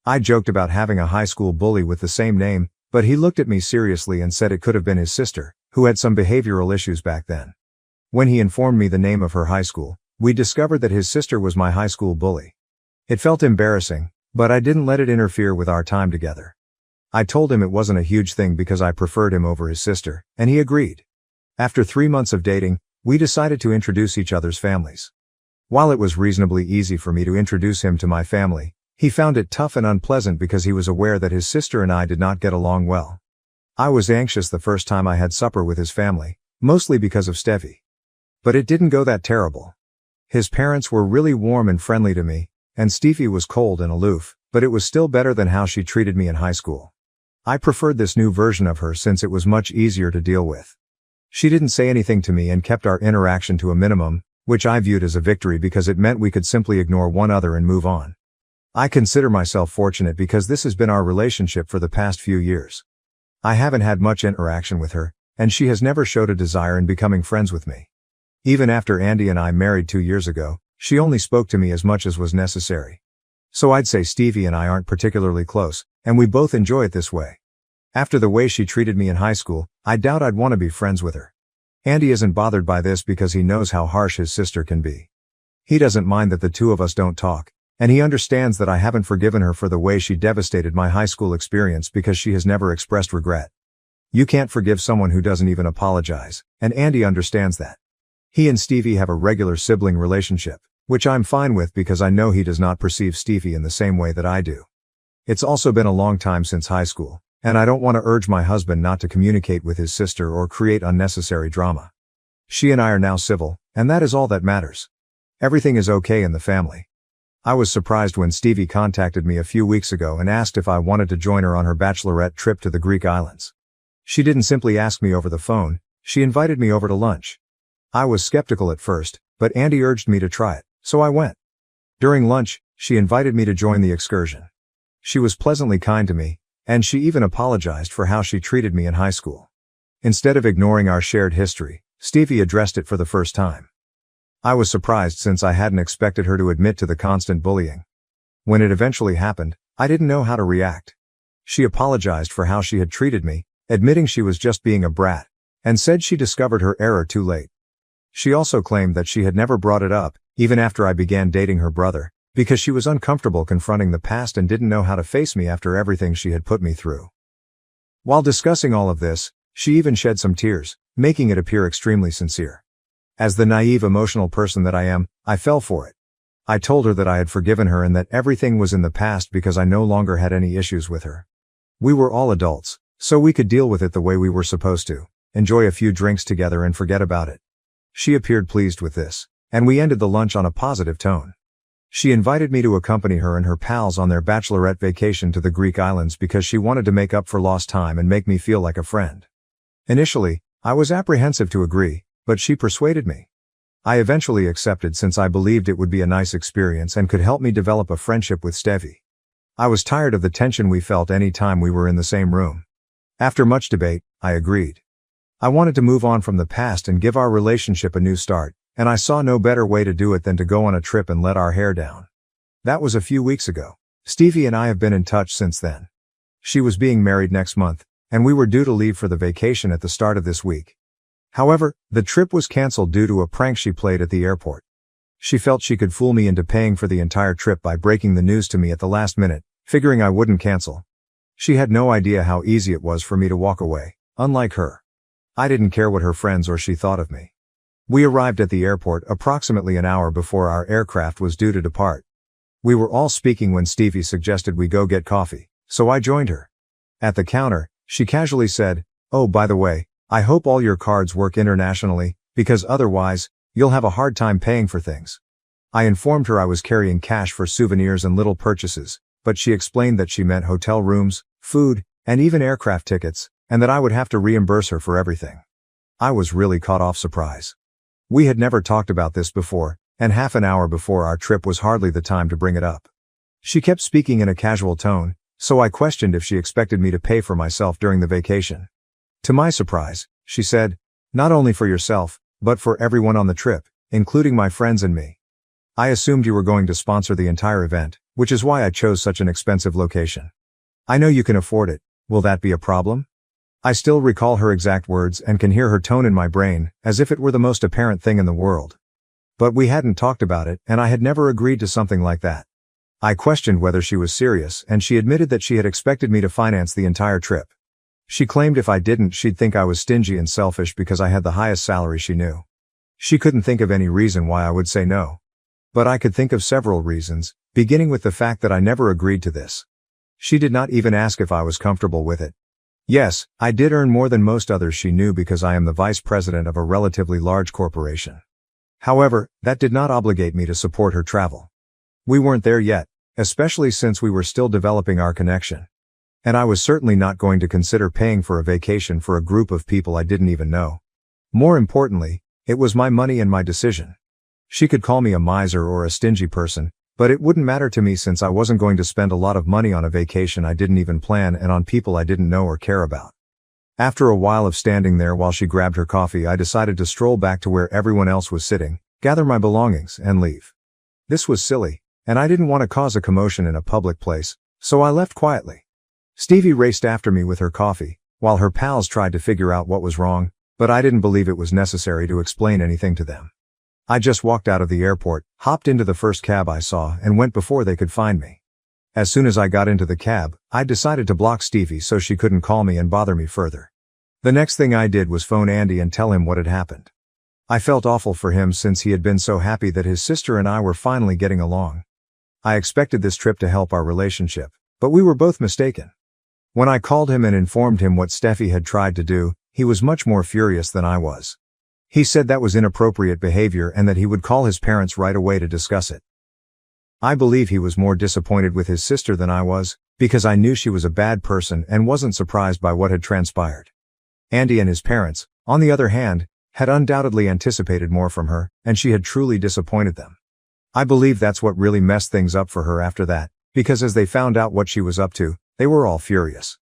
I joked about having a high school bully with the same name, but he looked at me seriously and said it could have been his sister, who had some behavioral issues back then. When he informed me the name of her high school, we discovered that his sister was my high school bully. It felt embarrassing, but I didn't let it interfere with our time together. I told him it wasn't a huge thing because I preferred him over his sister, and he agreed. After 3 months of dating, we decided to introduce each other's families. While it was reasonably easy for me to introduce him to my family, he found it tough and unpleasant because he was aware that his sister and I did not get along well. I was anxious the first time I had supper with his family, mostly because of Steffi. But it didn't go that terrible. His parents were really warm and friendly to me, and Steffi was cold and aloof, but it was still better than how she treated me in high school. I preferred this new version of her since it was much easier to deal with. She didn't say anything to me and kept our interaction to a minimum, which I viewed as a victory because it meant we could simply ignore one another and move on. I consider myself fortunate because this has been our relationship for the past few years. I haven't had much interaction with her, and she has never showed a desire in becoming friends with me. Even after Andy and I married 2 years ago, she only spoke to me as much as was necessary. So I'd say Stevie and I aren't particularly close, and we both enjoy it this way. After the way she treated me in high school, I doubt I'd want to be friends with her. Andy isn't bothered by this because he knows how harsh his sister can be. He doesn't mind that the two of us don't talk, and he understands that I haven't forgiven her for the way she devastated my high school experience because she has never expressed regret. You can't forgive someone who doesn't even apologize, and Andy understands that. He and Stevie have a regular sibling relationship, which I'm fine with because I know he does not perceive Stevie in the same way that I do. It's also been a long time since high school, and I don't want to urge my husband not to communicate with his sister or create unnecessary drama. She and I are now civil, and that is all that matters. Everything is okay in the family. I was surprised when Stevie contacted me a few weeks ago and asked if I wanted to join her on her bachelorette trip to the Greek islands. She didn't simply ask me over the phone, she invited me over to lunch. I was skeptical at first, but Andy urged me to try it, so I went. During lunch, she invited me to join the excursion. She was pleasantly kind to me, and she even apologized for how she treated me in high school. Instead of ignoring our shared history, Stevie addressed it for the first time. I was surprised since I hadn't expected her to admit to the constant bullying. When it eventually happened, I didn't know how to react. She apologized for how she had treated me, admitting she was just being a brat, and said she discovered her error too late. She also claimed that she had never brought it up, even after I began dating her brother, because she was uncomfortable confronting the past and didn't know how to face me after everything she had put me through. While discussing all of this, she even shed some tears, making it appear extremely sincere. As the naive emotional person that I am, I fell for it. I told her that I had forgiven her and that everything was in the past because I no longer had any issues with her. We were all adults, so we could deal with it the way we were supposed to, enjoy a few drinks together and forget about it. She appeared pleased with this, and we ended the lunch on a positive tone. She invited me to accompany her and her pals on their bachelorette vacation to the Greek islands because she wanted to make up for lost time and make me feel like a friend. Initially, I was apprehensive to agree, but she persuaded me. I eventually accepted since I believed it would be a nice experience and could help me develop a friendship with Stevie. I was tired of the tension we felt any time we were in the same room. After much debate, I agreed. I wanted to move on from the past and give our relationship a new start, and I saw no better way to do it than to go on a trip and let our hair down. That was a few weeks ago. Stevie and I have been in touch since then. She was being married next month, and we were due to leave for the vacation at the start of this week. However, the trip was canceled due to a prank she played at the airport. She felt she could fool me into paying for the entire trip by breaking the news to me at the last minute, figuring I wouldn't cancel. She had no idea how easy it was for me to walk away, unlike her. I didn't care what her friends or she thought of me. We arrived at the airport approximately an hour before our aircraft was due to depart. We were all speaking when Stevie suggested we go get coffee, so I joined her. At the counter, she casually said, "Oh, by the way, I hope all your cards work internationally, because otherwise, you'll have a hard time paying for things." I informed her I was carrying cash for souvenirs and little purchases, but she explained that she meant hotel rooms, food, and even aircraft tickets, and that I would have to reimburse her for everything. I was really caught off surprise. We had never talked about this before, and half an hour before our trip was hardly the time to bring it up. She kept speaking in a casual tone, so I questioned if she expected me to pay for myself during the vacation. To my surprise, she said, "Not only for yourself, but for everyone on the trip, including my friends and me. I assumed you were going to sponsor the entire event, which is why I chose such an expensive location. I know you can afford it. Will that be a problem?" I still recall her exact words and can hear her tone in my brain, as if it were the most apparent thing in the world. But we hadn't talked about it, and I had never agreed to something like that. I questioned whether she was serious, and she admitted that she had expected me to finance the entire trip. She claimed if I didn't, she'd think I was stingy and selfish because I had the highest salary she knew. She couldn't think of any reason why I would say no. But I could think of several reasons, beginning with the fact that I never agreed to this. She did not even ask if I was comfortable with it. Yes, I did earn more than most others she knew because I am the vice president of a relatively large corporation. However, that did not obligate me to support her travel. We weren't there yet, especially since we were still developing our connection. And I was certainly not going to consider paying for a vacation for a group of people I didn't even know. More importantly, it was my money and my decision. She could call me a miser or a stingy person, but it wouldn't matter to me since I wasn't going to spend a lot of money on a vacation I didn't even plan and on people I didn't know or care about. After a while of standing there while she grabbed her coffee, I decided to stroll back to where everyone else was sitting, gather my belongings, and leave. This was silly, and I didn't want to cause a commotion in a public place, so I left quietly. Stevie raced after me with her coffee, while her pals tried to figure out what was wrong, but I didn't believe it was necessary to explain anything to them. I just walked out of the airport, hopped into the first cab I saw, and went before they could find me. As soon as I got into the cab, I decided to block Stevie so she couldn't call me and bother me further. The next thing I did was phone Andy and tell him what had happened. I felt awful for him since he had been so happy that his sister and I were finally getting along. I expected this trip to help our relationship, but we were both mistaken. When I called him and informed him what Steffi had tried to do, he was much more furious than I was. He said that was inappropriate behavior and that he would call his parents right away to discuss it. I believe he was more disappointed with his sister than I was, because I knew she was a bad person and wasn't surprised by what had transpired. Andy and his parents, on the other hand, had undoubtedly anticipated more from her, and she had truly disappointed them. I believe that's what really messed things up for her after that, because as they found out what she was up to, they were all furious.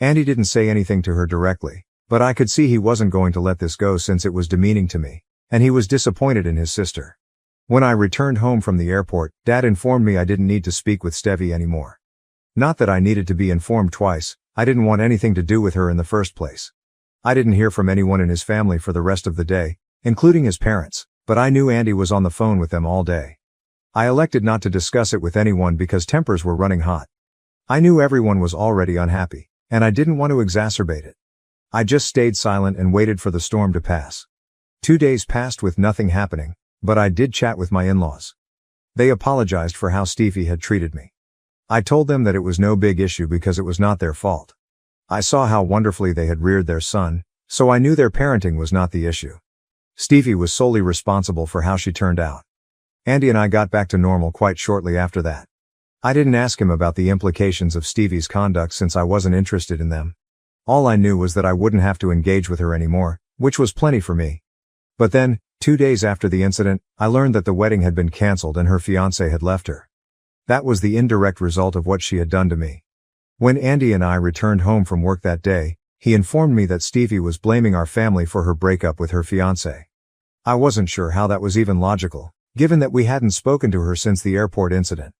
Andy didn't say anything to her directly, but I could see he wasn't going to let this go since it was demeaning to me, and he was disappointed in his sister. When I returned home from the airport, Dad informed me I didn't need to speak with Steffi anymore. Not that I needed to be informed twice, I didn't want anything to do with her in the first place. I didn't hear from anyone in his family for the rest of the day, including his parents, but I knew Andy was on the phone with them all day. I elected not to discuss it with anyone because tempers were running hot. I knew everyone was already unhappy, and I didn't want to exacerbate it. I just stayed silent and waited for the storm to pass. 2 days passed with nothing happening, but I did chat with my in-laws. They apologized for how Stevie had treated me. I told them that it was no big issue because it was not their fault. I saw how wonderfully they had reared their son, so I knew their parenting was not the issue. Stevie was solely responsible for how she turned out. Andy and I got back to normal quite shortly after that. I didn't ask him about the implications of Stevie's conduct since I wasn't interested in them. All I knew was that I wouldn't have to engage with her anymore, which was plenty for me. But then, 2 days after the incident, I learned that the wedding had been canceled and her fiancé had left her. That was the indirect result of what she had done to me. When Andy and I returned home from work that day, he informed me that Stevie was blaming our family for her breakup with her fiancé. I wasn't sure how that was even logical, given that we hadn't spoken to her since the airport incident.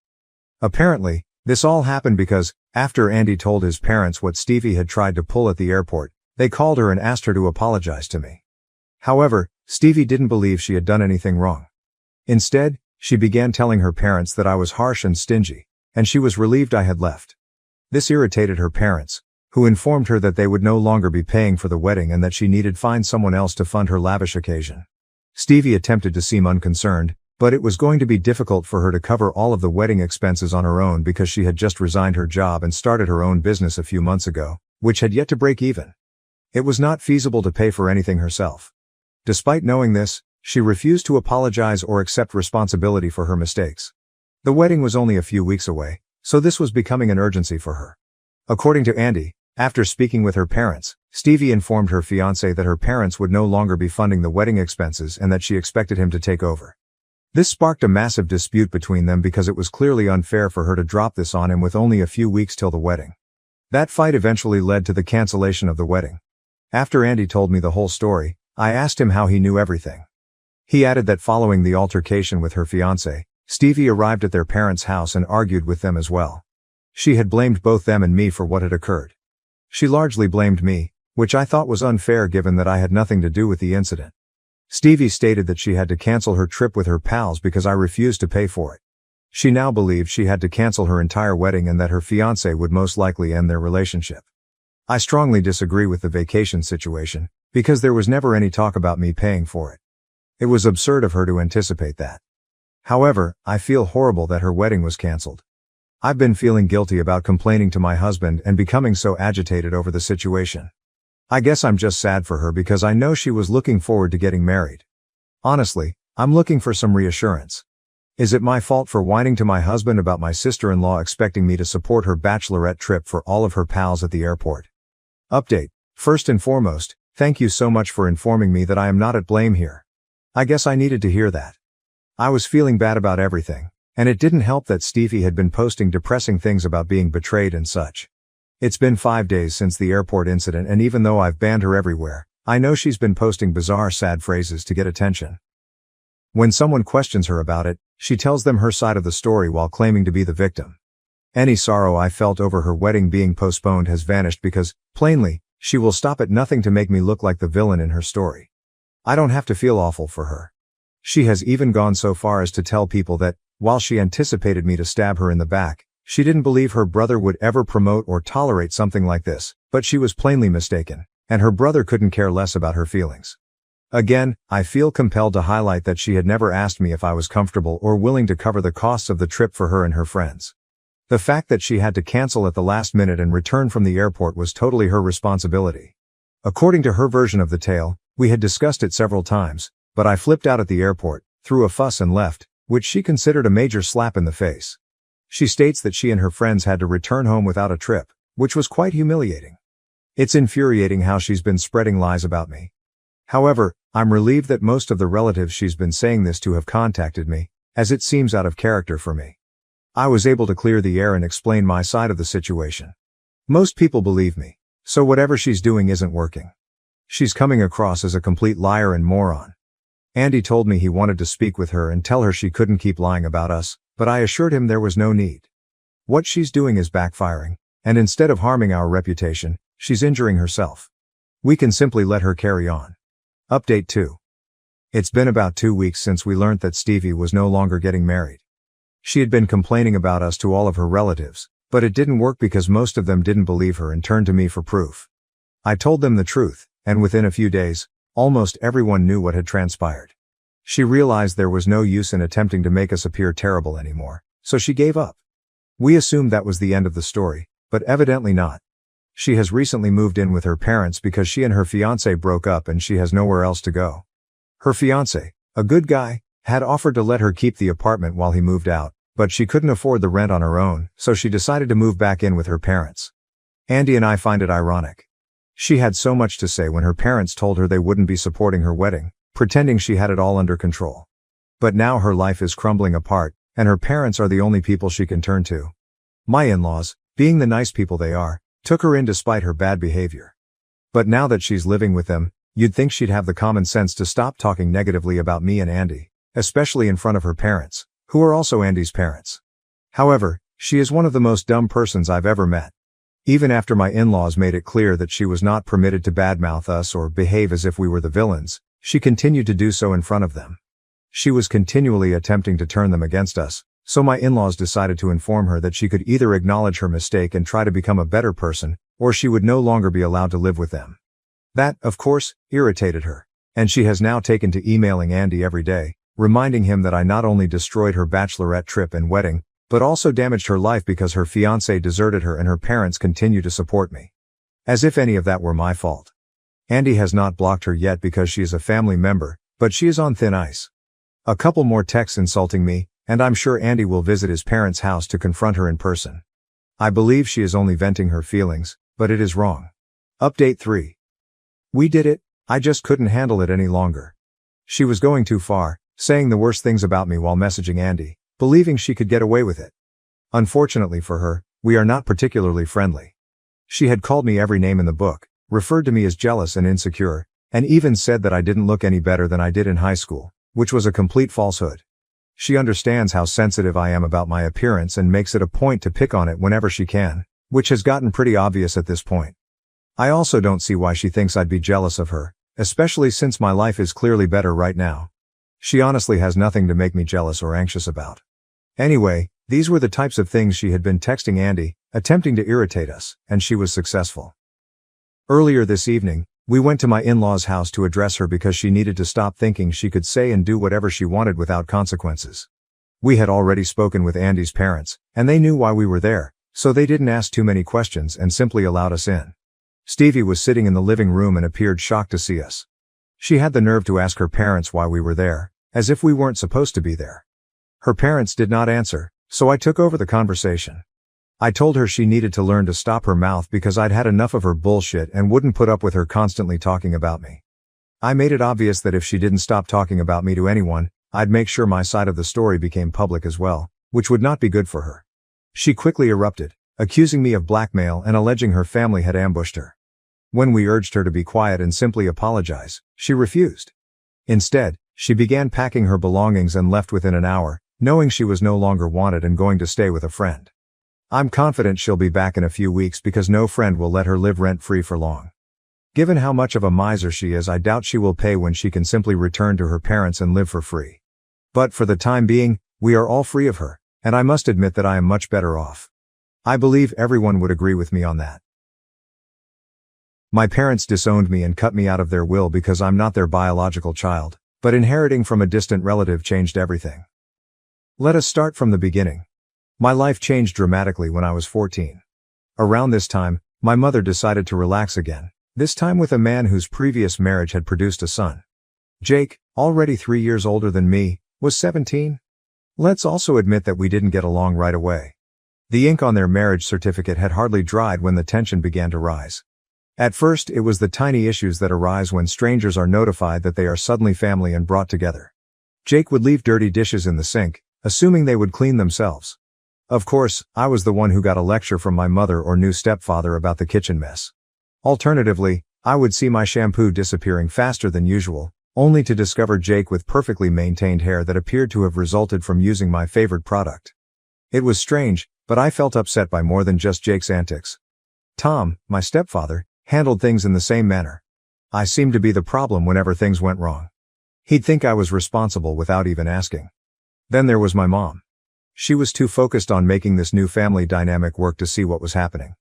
Apparently, this all happened because, after Andy told his parents what Stevie had tried to pull at the airport, they called her and asked her to apologize to me. However, Stevie didn't believe she had done anything wrong. Instead, she began telling her parents that I was harsh and stingy, and she was relieved I had left. This irritated her parents, who informed her that they would no longer be paying for the wedding and that she needed to find someone else to fund her lavish occasion. Stevie attempted to seem unconcerned, but it was going to be difficult for her to cover all of the wedding expenses on her own because she had just resigned her job and started her own business a few months ago, which had yet to break even. It was not feasible to pay for anything herself. Despite knowing this, she refused to apologize or accept responsibility for her mistakes. The wedding was only a few weeks away, so this was becoming an urgency for her. According to Andy, after speaking with her parents, Stevie informed her fiancé that her parents would no longer be funding the wedding expenses and that she expected him to take over. This sparked a massive dispute between them because it was clearly unfair for her to drop this on him with only a few weeks till the wedding. That fight eventually led to the cancellation of the wedding. After Andy told me the whole story, I asked him how he knew everything. He added that following the altercation with her fiancé, Stevie arrived at their parents' house and argued with them as well. She had blamed both them and me for what had occurred. She largely blamed me, which I thought was unfair given that I had nothing to do with the incident. Stevie stated that she had to cancel her trip with her pals because I refused to pay for it. She now believed she had to cancel her entire wedding and that her fiancé would most likely end their relationship. I strongly disagree with the vacation situation, because there was never any talk about me paying for it. It was absurd of her to anticipate that. However, I feel horrible that her wedding was canceled. I've been feeling guilty about complaining to my husband and becoming so agitated over the situation. I guess I'm just sad for her because I know she was looking forward to getting married. Honestly, I'm looking for some reassurance. Is it my fault for whining to my husband about my sister-in-law expecting me to support her bachelorette trip for all of her pals at the airport? Update. First and foremost, thank you so much for informing me that I am not at blame here. I guess I needed to hear that. I was feeling bad about everything, and it didn't help that Stevie had been posting depressing things about being betrayed and such. It's been 5 days since the airport incident, and even though I've banned her everywhere, I know she's been posting bizarre sad phrases to get attention. When someone questions her about it, she tells them her side of the story while claiming to be the victim. Any sorrow I felt over her wedding being postponed has vanished because, plainly, She will stop at nothing to make me look like the villain in her story. I don't have to feel awful for her. She has even gone so far as to tell people that, while she anticipated me to stab her in the back, she didn't believe her brother would ever promote or tolerate something like this, but she was plainly mistaken, and her brother couldn't care less about her feelings. Again, I feel compelled to highlight that she had never asked me if I was comfortable or willing to cover the costs of the trip for her and her friends. The fact that she had to cancel at the last minute and return from the airport was totally her responsibility. According to her version of the tale, we had discussed it several times, but I flipped out at the airport, threw a fuss and left, which she considered a major slap in the face. She states that she and her friends had to return home without a trip, which was quite humiliating. It's infuriating how she's been spreading lies about me. However, I'm relieved that most of the relatives she's been saying this to have contacted me, as it seems out of character for me. I was able to clear the air and explain my side of the situation. Most people believe me, so whatever she's doing isn't working. She's coming across as a complete liar and moron. Andy told me he wanted to speak with her and tell her she couldn't keep lying about us, but I assured him there was no need. What she's doing is backfiring, and instead of harming our reputation, she's injuring herself. We can simply let her carry on. Update 2. It's been about 2 weeks since we learned that Stevie was no longer getting married. She had been complaining about us to all of her relatives, but it didn't work because most of them didn't believe her and turned to me for proof. I told them the truth, and within a few days, almost everyone knew what had transpired. She realized there was no use in attempting to make us appear terrible anymore, so she gave up. We assumed that was the end of the story, but evidently not. She has recently moved in with her parents because she and her fiancé broke up and she has nowhere else to go. Her fiancé, a good guy, had offered to let her keep the apartment while he moved out, but she couldn't afford the rent on her own, so she decided to move back in with her parents. Andy and I find it ironic. She had so much to say when her parents told her they wouldn't be supporting her wedding, pretending she had it all under control. But now her life is crumbling apart, and her parents are the only people she can turn to. My in-laws, being the nice people they are, took her in despite her bad behavior. But now that she's living with them, you'd think she'd have the common sense to stop talking negatively about me and Andy, especially in front of her parents, who are also Andy's parents. However, she is one of the most dumb persons I've ever met. Even after my in-laws made it clear that she was not permitted to badmouth us or behave as if we were the villains, she continued to do so in front of them. She was continually attempting to turn them against us, so my in-laws decided to inform her that she could either acknowledge her mistake and try to become a better person, or she would no longer be allowed to live with them. That, of course, irritated her, and she has now taken to emailing Andy every day, reminding him that I not only destroyed her bachelorette trip and wedding, but also damaged her life because her fiancé deserted her and her parents continue to support me. As if any of that were my fault. Andy has not blocked her yet because she is a family member, but she is on thin ice. A couple more texts insulting me, and I'm sure Andy will visit his parents' house to confront her in person. I believe she is only venting her feelings, but it is wrong. Update 3. We did it, I just couldn't handle it any longer. She was going too far, saying the worst things about me while messaging Andy, believing she could get away with it. Unfortunately for her, we are not particularly friendly. She had called me every name in the book, referred to me as jealous and insecure, and even said that I didn't look any better than I did in high school, which was a complete falsehood. She understands how sensitive I am about my appearance and makes it a point to pick on it whenever she can, which has gotten pretty obvious at this point. I also don't see why she thinks I'd be jealous of her, especially since my life is clearly better right now. She honestly has nothing to make me jealous or anxious about. Anyway, these were the types of things she had been texting Andy, attempting to irritate us, and she was successful. Earlier this evening, we went to my in-laws' house to address her because she needed to stop thinking she could say and do whatever she wanted without consequences. We had already spoken with Andy's parents, and they knew why we were there, so they didn't ask too many questions and simply allowed us in. Stevie was sitting in the living room and appeared shocked to see us. She had the nerve to ask her parents why we were there, as if we weren't supposed to be there. Her parents did not answer, so I took over the conversation. I told her she needed to learn to stop her mouth because I'd had enough of her bullshit and wouldn't put up with her constantly talking about me. I made it obvious that if she didn't stop talking about me to anyone, I'd make sure my side of the story became public as well, which would not be good for her. She quickly erupted, accusing me of blackmail and alleging her family had ambushed her. When we urged her to be quiet and simply apologize, she refused. Instead, she began packing her belongings and left within an hour, knowing she was no longer wanted and going to stay with a friend. I'm confident she'll be back in a few weeks because no friend will let her live rent-free for long. Given how much of a miser she is, I doubt she will pay when she can simply return to her parents and live for free. But for the time being, we are all free of her, and I must admit that I am much better off. I believe everyone would agree with me on that. My parents disowned me and cut me out of their will because I'm not their biological child, but inheriting from a distant relative changed everything. Let us start from the beginning. My life changed dramatically when I was 14. Around this time, my mother decided to relax again, this time with a man whose previous marriage had produced a son. Jake, already 3 years older than me, was 17. Let's also admit that we didn't get along right away. The ink on their marriage certificate had hardly dried when the tension began to rise. At first, it was the tiny issues that arise when strangers are notified that they are suddenly family and brought together. Jake would leave dirty dishes in the sink, assuming they would clean themselves. Of course, I was the one who got a lecture from my mother or new stepfather about the kitchen mess. Alternatively, I would see my shampoo disappearing faster than usual, only to discover Jake with perfectly maintained hair that appeared to have resulted from using my favorite product. It was strange, but I felt upset by more than just Jake's antics. Tom, my stepfather, handled things in the same manner. I seemed to be the problem whenever things went wrong. He'd think I was responsible without even asking. Then there was my mom. She was too focused on making this new family dynamic work to see what was happening.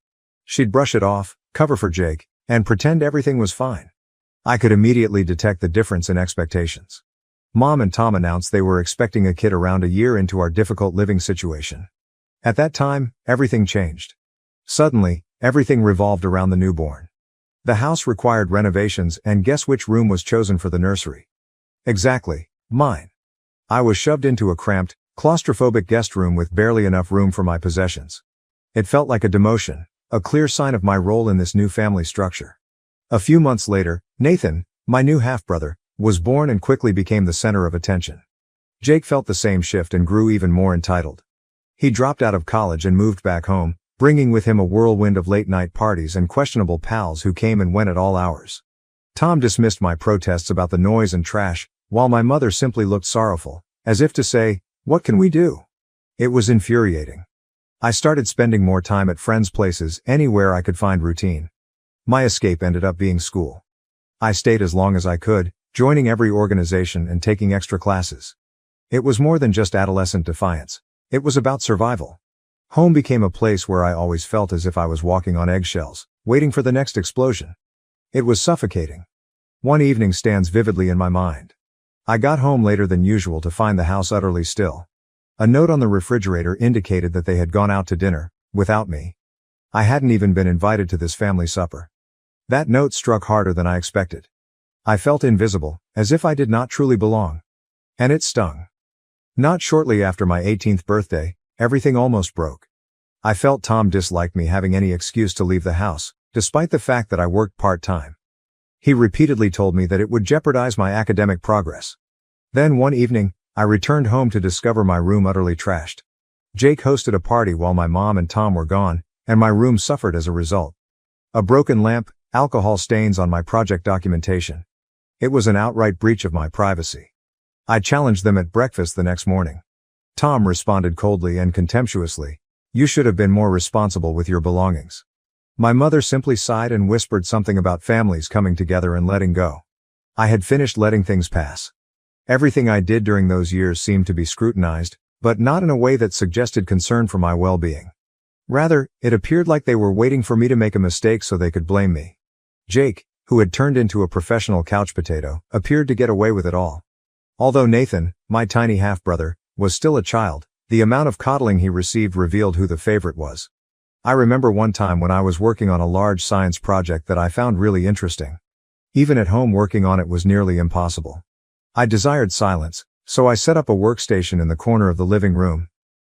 She'd brush it off, cover for Jake, and pretend everything was fine. I could immediately detect the difference in expectations. Mom and Tom announced they were expecting a kid around a year into our difficult living situation. At that time, everything changed. Suddenly, everything revolved around the newborn. The house required renovations, and guess which room was chosen for the nursery? Exactly, mine. I was shoved into a cramped, claustrophobic guest room with barely enough room for my possessions. It felt like a demotion, a clear sign of my role in this new family structure. A few months later, Nathan, my new half-brother, was born and quickly became the center of attention. Jake felt the same shift and grew even more entitled. He dropped out of college and moved back home, bringing with him a whirlwind of late-night parties and questionable pals who came and went at all hours. Tom dismissed my protests about the noise and trash, while my mother simply looked sorrowful, as if to say, "What can we do?" It was infuriating. I started spending more time at friends' places, anywhere I could find routine. My escape ended up being school. I stayed as long as I could, joining every organization and taking extra classes. It was more than just adolescent defiance. It was about survival. Home became a place where I always felt as if I was walking on eggshells, waiting for the next explosion. It was suffocating. One evening stands vividly in my mind. I got home later than usual to find the house utterly still. A note on the refrigerator indicated that they had gone out to dinner, without me. I hadn't even been invited to this family supper. That note struck harder than I expected. I felt invisible, as if I did not truly belong. And it stung. Not shortly after my 18th birthday, everything almost broke. I felt Tom disliked me having any excuse to leave the house, despite the fact that I worked part-time. He repeatedly told me that it would jeopardize my academic progress. Then one evening, I returned home to discover my room utterly trashed. Jake hosted a party while my mom and Tom were gone, and my room suffered as a result. A broken lamp, alcohol stains on my project documentation. It was an outright breach of my privacy. I challenged them at breakfast the next morning. Tom responded coldly and contemptuously, "You should have been more responsible with your belongings." My mother simply sighed and whispered something about families coming together and letting go. I had finished letting things pass. Everything I did during those years seemed to be scrutinized, but not in a way that suggested concern for my well-being. Rather, it appeared like they were waiting for me to make a mistake so they could blame me. Jake, who had turned into a professional couch potato, appeared to get away with it all. Although Nathan, my tiny half-brother, was still a child, the amount of coddling he received revealed who the favorite was. I remember one time when I was working on a large science project that I found really interesting. Even at home, working on it was nearly impossible. I desired silence, so I set up a workstation in the corner of the living room.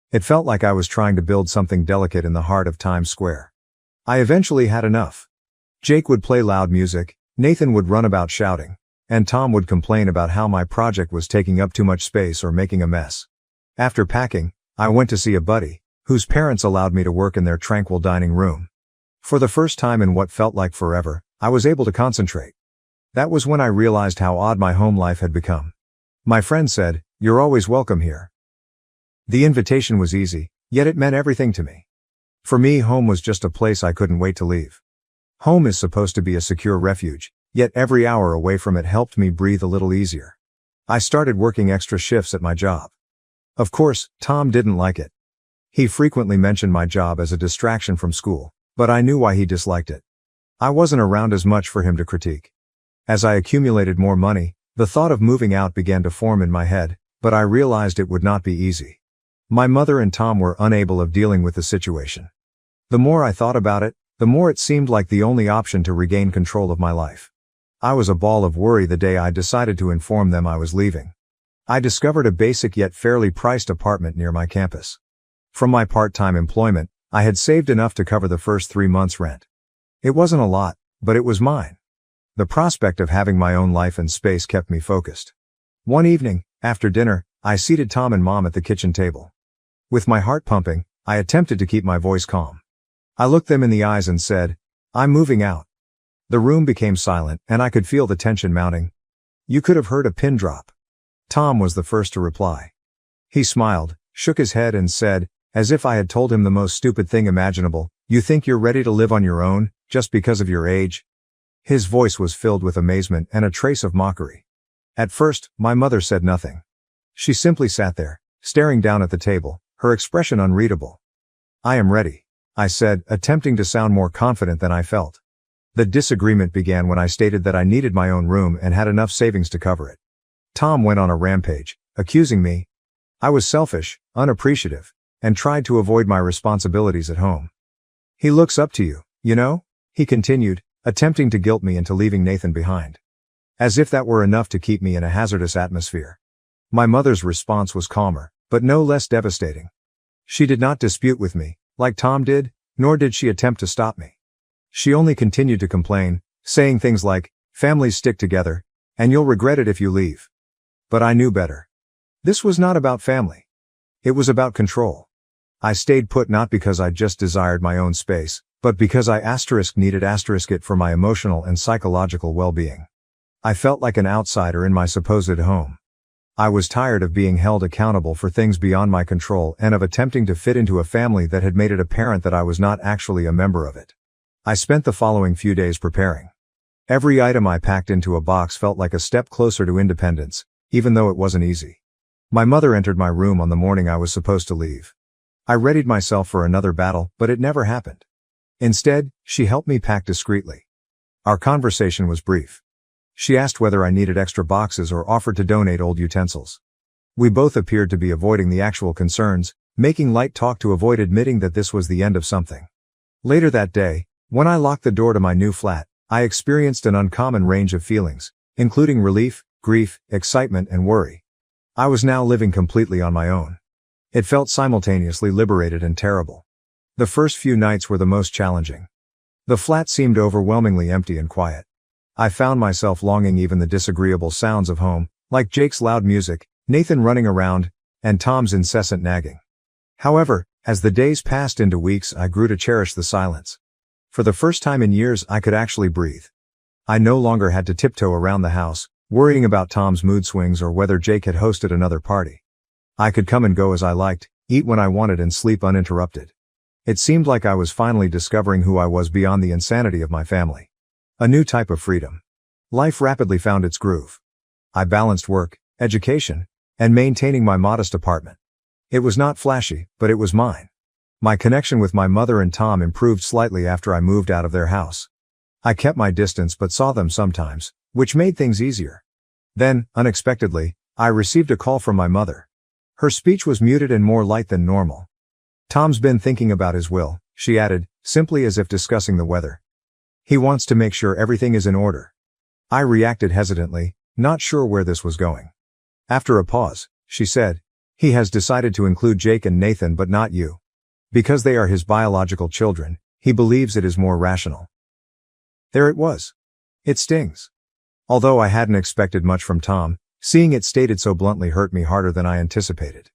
It felt like I was trying to build something delicate in the heart of Times Square. I eventually had enough. Jake would play loud music, Nathan would run about shouting, and Tom would complain about how my project was taking up too much space or making a mess. After packing, I went to see a buddy, whose parents allowed me to work in their tranquil dining room. For the first time in what felt like forever, I was able to concentrate. That was when I realized how odd my home life had become. My friend said, "You're always welcome here." The invitation was easy, yet it meant everything to me. For me, home was just a place I couldn't wait to leave. Home is supposed to be a secure refuge, yet every hour away from it helped me breathe a little easier. I started working extra shifts at my job. Of course, Tom didn't like it. He frequently mentioned my job as a distraction from school, but I knew why he disliked it. I wasn't around as much for him to critique. As I accumulated more money, the thought of moving out began to form in my head, but I realized it would not be easy. My mother and Tom were unable of dealing with the situation. The more I thought about it, the more it seemed like the only option to regain control of my life. I was a ball of worry the day I decided to inform them I was leaving. I discovered a basic yet fairly priced apartment near my campus. From my part-time employment, I had saved enough to cover the first 3 months' rent. It wasn't a lot, but it was mine. The prospect of having my own life and space kept me focused. One evening, after dinner, I seated Tom and Mom at the kitchen table. With my heart pumping, I attempted to keep my voice calm. I looked them in the eyes and said, "I'm moving out." The room became silent, and I could feel the tension mounting. You could have heard a pin drop. Tom was the first to reply. He smiled, shook his head and said, as if I had told him the most stupid thing imaginable, "You think you're ready to live on your own, just because of your age?" His voice was filled with amazement and a trace of mockery. At first, my mother said nothing. She simply sat there, staring down at the table, her expression unreadable. "I am ready," I said, attempting to sound more confident than I felt. The disagreement began when I stated that I needed my own room and had enough savings to cover it. Tom went on a rampage, accusing me. I was selfish, unappreciative, and tried to avoid my responsibilities at home. "He looks up to you, you know?" he continued, attempting to guilt me into leaving Nathan behind. As if that were enough to keep me in a hazardous atmosphere. My mother's response was calmer, but no less devastating. She did not dispute with me, like Tom did, nor did she attempt to stop me. She only continued to complain, saying things like, "Families stick together, and you'll regret it if you leave." But I knew better. This was not about family. It was about control. I stayed put not because I just desired my own space, but because I needed it for my emotional and psychological well-being. I felt like an outsider in my supposed home. I was tired of being held accountable for things beyond my control and of attempting to fit into a family that had made it apparent that I was not actually a member of it. I spent the following few days preparing. Every item I packed into a box felt like a step closer to independence, even though it wasn't easy. My mother entered my room on the morning I was supposed to leave. I readied myself for another battle, but it never happened. Instead, she helped me pack discreetly. Our conversation was brief. She asked whether I needed extra boxes or offered to donate old utensils. We both appeared to be avoiding the actual concerns, making light talk to avoid admitting that this was the end of something. Later that day, when I locked the door to my new flat, I experienced an uncommon range of feelings, including relief, grief, excitement, and worry. I was now living completely on my own. It felt simultaneously liberated and terrible. The first few nights were the most challenging. The flat seemed overwhelmingly empty and quiet. I found myself longing even the disagreeable sounds of home, like Jake's loud music, Nathan running around, and Tom's incessant nagging. However, as the days passed into weeks, I grew to cherish the silence. For the first time in years, I could actually breathe. I no longer had to tiptoe around the house, worrying about Tom's mood swings or whether Jake had hosted another party. I could come and go as I liked, eat when I wanted and sleep uninterrupted. It seemed like I was finally discovering who I was beyond the insanity of my family. A new type of freedom. Life rapidly found its groove. I balanced work, education, and maintaining my modest apartment. It was not flashy, but it was mine. My connection with my mother and Tom improved slightly after I moved out of their house. I kept my distance but saw them sometimes, which made things easier. Then, unexpectedly, I received a call from my mother. Her speech was muted and more light than normal. "Tom's been thinking about his will," she added, simply as if discussing the weather. "He wants to make sure everything is in order." I reacted hesitantly, not sure where this was going. After a pause, she said, "He has decided to include Jake and Nathan but not you. Because they are his biological children, he believes it is more rational." There it was. It stings. Although I hadn't expected much from Tom, seeing it stated so bluntly hurt me harder than I anticipated.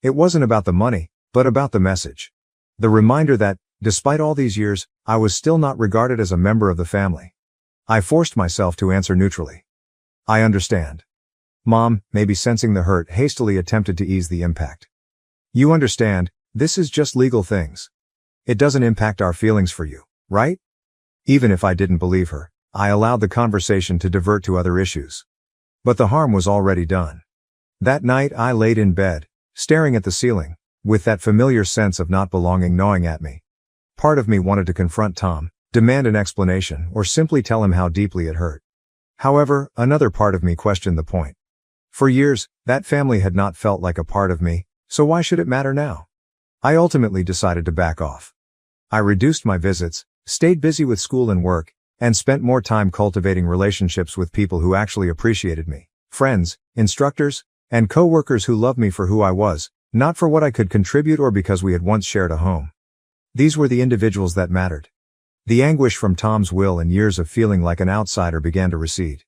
It wasn't about the money, but about the message. The reminder that, despite all these years, I was still not regarded as a member of the family. I forced myself to answer neutrally. "I understand." Mom, maybe sensing the hurt, hastily attempted to ease the impact. "You understand, this is just legal things. It doesn't impact our feelings for you, right?" Even if I didn't believe her, I allowed the conversation to divert to other issues. But the harm was already done. That night I laid in bed, staring at the ceiling, with that familiar sense of not belonging gnawing at me. Part of me wanted to confront Tom, demand an explanation, or simply tell him how deeply it hurt. However, another part of me questioned the point. For years, that family had not felt like a part of me, so why should it matter now? I ultimately decided to back off. I reduced my visits, stayed busy with school and work, and spent more time cultivating relationships with people who actually appreciated me. Friends, instructors, and co-workers who loved me for who I was, not for what I could contribute or because we had once shared a home. These were the individuals that mattered. The anguish from Tom's will and years of feeling like an outsider began to recede.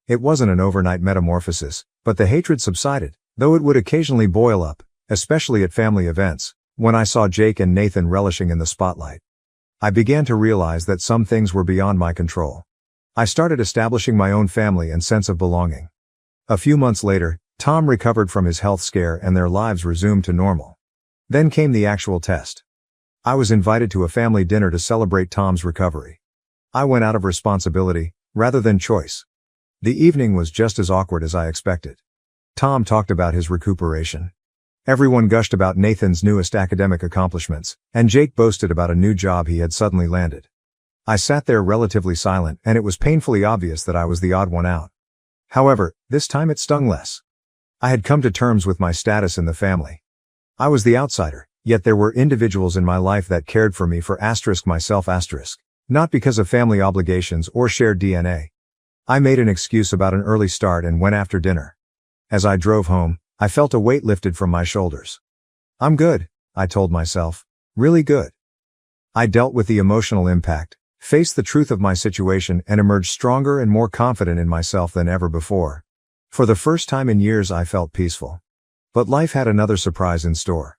It wasn't an overnight metamorphosis, but the hatred subsided, though it would occasionally boil up, especially at family events, when I saw Jake and Nathan relishing in the spotlight. I began to realize that some things were beyond my control. I started establishing my own family and sense of belonging. A few months later, Tom recovered from his health scare and their lives resumed to normal. Then came the actual test. I was invited to a family dinner to celebrate Tom's recovery. I went out of responsibility, rather than choice. The evening was just as awkward as I expected. Tom talked about his recuperation. Everyone gushed about Nathan's newest academic accomplishments, and Jake boasted about a new job he had suddenly landed. I sat there relatively silent, and it was painfully obvious that I was the odd one out. However, this time it stung less. I had come to terms with my status in the family. I was the outsider, yet there were individuals in my life that cared for me for myself, not because of family obligations or shared DNA. I made an excuse about an early start and went after dinner. As I drove home, I felt a weight lifted from my shoulders. I'm good, I told myself. Really good. I dealt with the emotional impact, faced the truth of my situation, and emerged stronger and more confident in myself than ever before. For the first time in years I felt peaceful. But life had another surprise in store.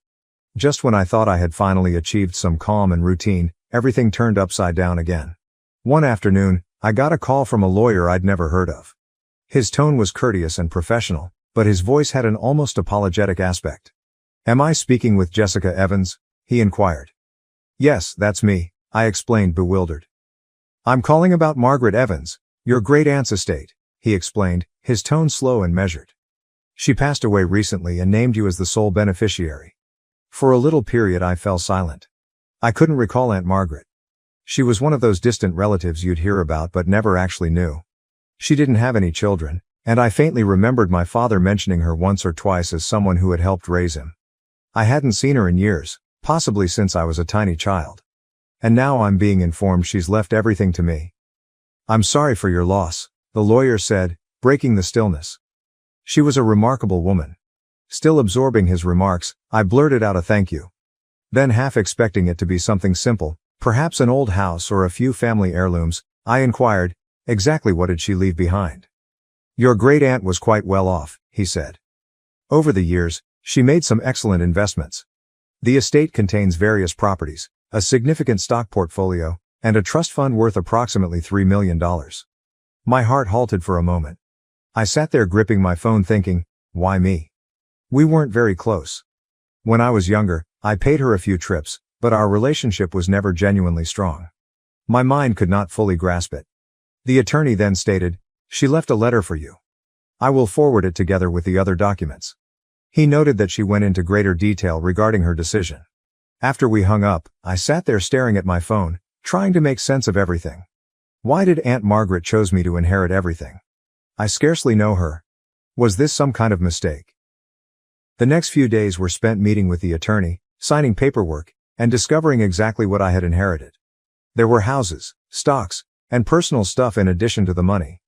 Just when I thought I had finally achieved some calm and routine, everything turned upside down again. One afternoon, I got a call from a lawyer I'd never heard of. His tone was courteous and professional, but his voice had an almost apologetic aspect. "Am I speaking with Jessica Evans?" he inquired. "Yes, that's me," I explained, bewildered. "I'm calling about Margaret Evans, your great-aunt's estate," he explained, his tone slow and measured. "She passed away recently and named you as the sole beneficiary." For a little period I fell silent. I couldn't recall Aunt Margaret. She was one of those distant relatives you'd hear about but never actually knew. She didn't have any children, and I faintly remembered my father mentioning her once or twice as someone who had helped raise him. I hadn't seen her in years, possibly since I was a tiny child. And now I'm being informed she's left everything to me. "I'm sorry for your loss," the lawyer said, breaking the stillness. She was a remarkable woman. Still absorbing his remarks, I blurted out a thank you. Then, half expecting it to be something simple, perhaps an old house or a few family heirlooms, I inquired, "Exactly what did she leave behind?" "Your great-aunt was quite well off," he said. "Over the years, she made some excellent investments. The estate contains various properties, a significant stock portfolio, and a trust fund worth approximately $3 million. My heart halted for a moment. I sat there gripping my phone thinking, why me? We weren't very close. When I was younger, I paid her a few trips, but our relationship was never genuinely strong. My mind could not fully grasp it. The attorney then stated, "She left a letter for you. I will forward it together with the other documents." He noted that she went into greater detail regarding her decision. After we hung up, I sat there staring at my phone, trying to make sense of everything. Why did Aunt Margaret chose me to inherit everything? I scarcely know her. Was this some kind of mistake? The next few days were spent meeting with the attorney, signing paperwork, and discovering exactly what I had inherited. There were houses, stocks, and personal stuff in addition to the money.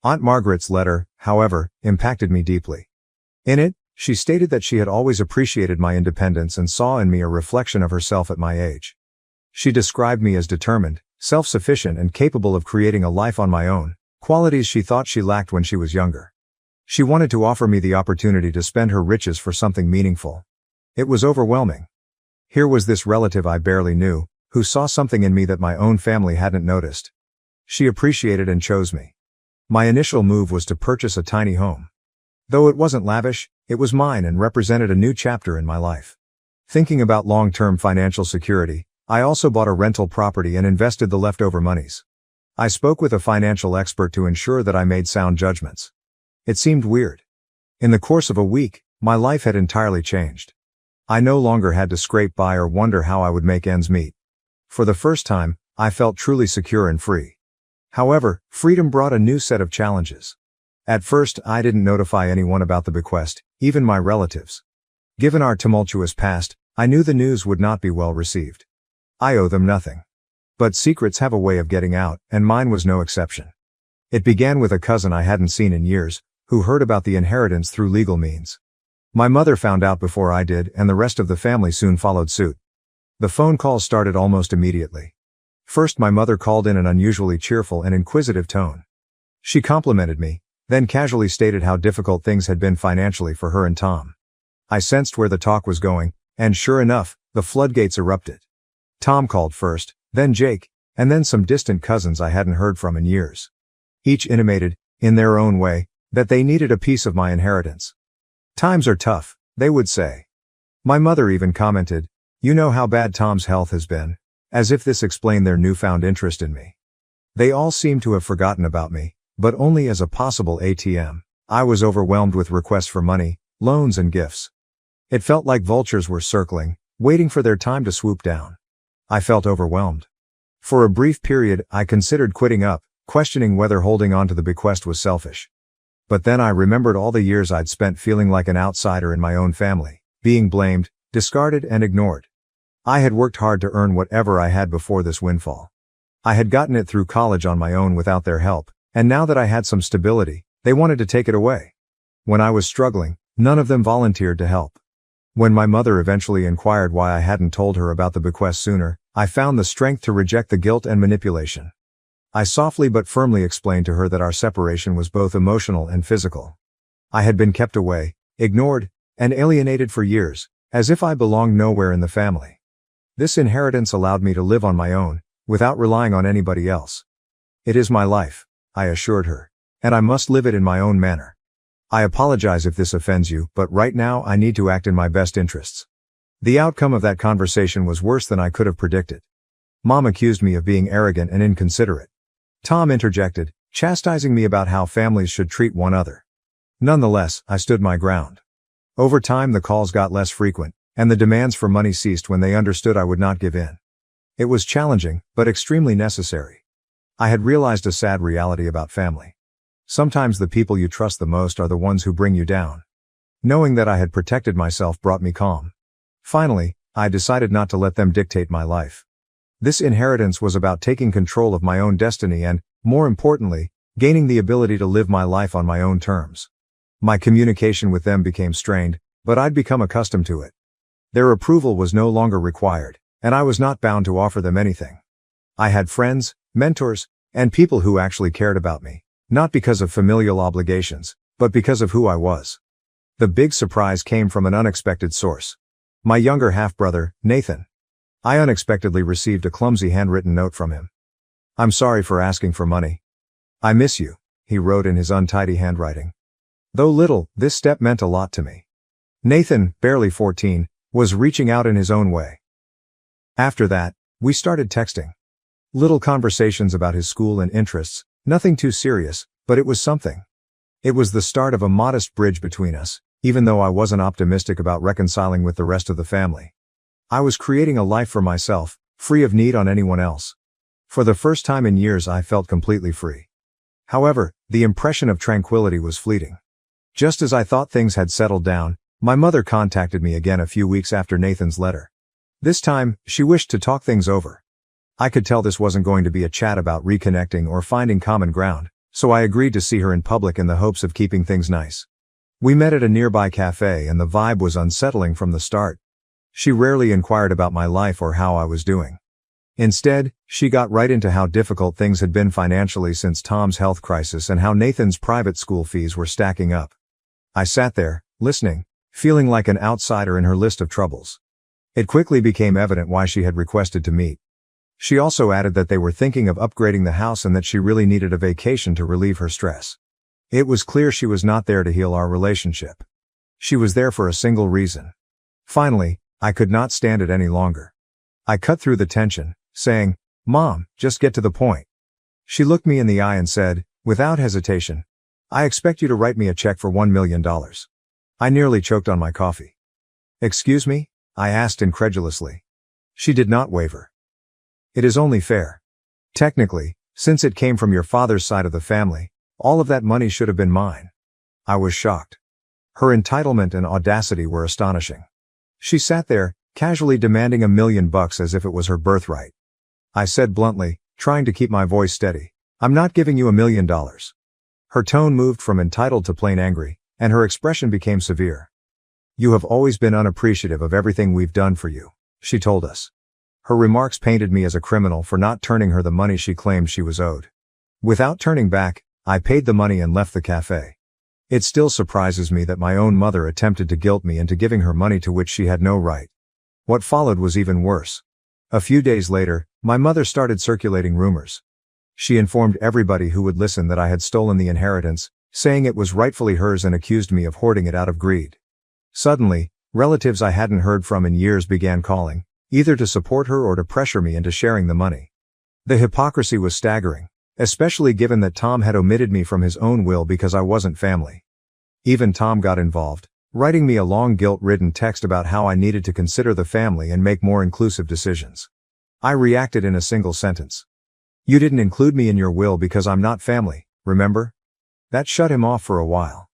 Aunt Margaret's letter, however, impacted me deeply. In it, she stated that she had always appreciated my independence and saw in me a reflection of herself at my age. She described me as determined, self-sufficient, and capable of creating a life on my own, qualities she thought she lacked when she was younger. She wanted to offer me the opportunity to spend her riches for something meaningful. It was overwhelming. Here was this relative I barely knew, who saw something in me that my own family hadn't noticed. She appreciated and chose me. My initial move was to purchase a tiny home. Though it wasn't lavish, it was mine and represented a new chapter in my life. Thinking about long-term financial security, I also bought a rental property and invested the leftover monies. I spoke with a financial expert to ensure that I made sound judgments. It seemed weird. In the course of a week, my life had entirely changed. I no longer had to scrape by or wonder how I would make ends meet. For the first time, I felt truly secure and free. However, freedom brought a new set of challenges. At first, I didn't notify anyone about the bequest, even my relatives. Given our tumultuous past, I knew the news would not be well received. I owe them nothing. But secrets have a way of getting out, and mine was no exception. It began with a cousin I hadn't seen in years, who heard about the inheritance through legal means. My mother found out before I did, and the rest of the family soon followed suit. The phone calls started almost immediately. First, my mother called in an unusually cheerful and inquisitive tone. She complimented me, then casually stated how difficult things had been financially for her and Tom. I sensed where the talk was going, and sure enough, the floodgates erupted. Tom called first, then Jake, and then some distant cousins I hadn't heard from in years. Each intimated, in their own way, that they needed a piece of my inheritance. Times are tough, they would say. My mother even commented, "You know how bad Tom's health has been," as if this explained their newfound interest in me. They all seemed to have forgotten about me, but only as a possible ATM. I was overwhelmed with requests for money, loans and gifts. It felt like vultures were circling, waiting for their time to swoop down. I felt overwhelmed. For a brief period, I considered quitting up, questioning whether holding on to the bequest was selfish. But then I remembered all the years I'd spent feeling like an outsider in my own family, being blamed, discarded and ignored. I had worked hard to earn whatever I had before this windfall. I had gotten it through college on my own without their help, and now that I had some stability, they wanted to take it away. When I was struggling, none of them volunteered to help. When my mother eventually inquired why I hadn't told her about the bequest sooner, I found the strength to reject the guilt and manipulation. I softly but firmly explained to her that our separation was both emotional and physical. I had been kept away, ignored, and alienated for years, as if I belonged nowhere in the family. This inheritance allowed me to live on my own, without relying on anybody else. It is my life, I assured her, and I must live it in my own manner. I apologize if this offends you, but right now I need to act in my best interests. The outcome of that conversation was worse than I could have predicted. Mom accused me of being arrogant and inconsiderate. Tom interjected, chastising me about how families should treat one another. Nonetheless, I stood my ground. Over time the calls got less frequent, and the demands for money ceased when they understood I would not give in. It was challenging, but extremely necessary. I had realized a sad reality about family. Sometimes the people you trust the most are the ones who bring you down. Knowing that I had protected myself brought me calm. Finally, I decided not to let them dictate my life. This inheritance was about taking control of my own destiny and, more importantly, gaining the ability to live my life on my own terms. My communication with them became strained, but I'd become accustomed to it. Their approval was no longer required, and I was not bound to offer them anything. I had friends, mentors, and people who actually cared about me. Not because of familial obligations, but because of who I was. The big surprise came from an unexpected source. My younger half-brother, Nathan. I unexpectedly received a clumsy handwritten note from him. "I'm sorry for asking for money. I miss you," he wrote in his untidy handwriting. Though little, this step meant a lot to me. Nathan, barely 14, was reaching out in his own way. After that, we started texting. Little conversations about his school and interests. Nothing too serious, but it was something. It was the start of a modest bridge between us, even though I wasn't optimistic about reconciling with the rest of the family. I was creating a life for myself, free of need on anyone else. For the first time in years I felt completely free. However, the impression of tranquility was fleeting. Just as I thought things had settled down, my mother contacted me again a few weeks after Nathan's letter. This time, she wished to talk things over. I could tell this wasn't going to be a chat about reconnecting or finding common ground, so I agreed to see her in public in the hopes of keeping things nice. We met at a nearby cafe and the vibe was unsettling from the start. She rarely inquired about my life or how I was doing. Instead, she got right into how difficult things had been financially since Tom's health crisis and how Nathan's private school fees were stacking up. I sat there, listening, feeling like an outsider in her list of troubles. It quickly became evident why she had requested to meet. She also added that they were thinking of upgrading the house and that she really needed a vacation to relieve her stress. It was clear she was not there to heal our relationship. She was there for a single reason. Finally, I could not stand it any longer. I cut through the tension, saying, "Mom, just get to the point." She looked me in the eye and said, without hesitation, "I expect you to write me a check for $1 million. I nearly choked on my coffee. "Excuse me?" I asked incredulously. She did not waver. "It is only fair. Technically, since it came from your father's side of the family, all of that money should have been mine." I was shocked. Her entitlement and audacity were astonishing. She sat there, casually demanding $1 million as if it was her birthright. I said bluntly, trying to keep my voice steady, "I'm not giving you $1 million. Her tone moved from entitled to plain angry, and her expression became severe. "You have always been unappreciative of everything we've done for you," she told us. Her remarks painted me as a criminal for not turning her the money she claimed she was owed. Without turning back, I paid the money and left the cafe. It still surprises me that my own mother attempted to guilt me into giving her money to which she had no right. What followed was even worse. A few days later, my mother started circulating rumors. She informed everybody who would listen that I had stolen the inheritance, saying it was rightfully hers, and accused me of hoarding it out of greed. Suddenly, relatives I hadn't heard from in years began calling, either to support her or to pressure me into sharing the money. The hypocrisy was staggering, especially given that Tom had omitted me from his own will because I wasn't family. Even Tom got involved, writing me a long guilt-ridden text about how I needed to consider the family and make more inclusive decisions. I reacted in a single sentence. "You didn't include me in your will because I'm not family, remember?" That shut him off for a while.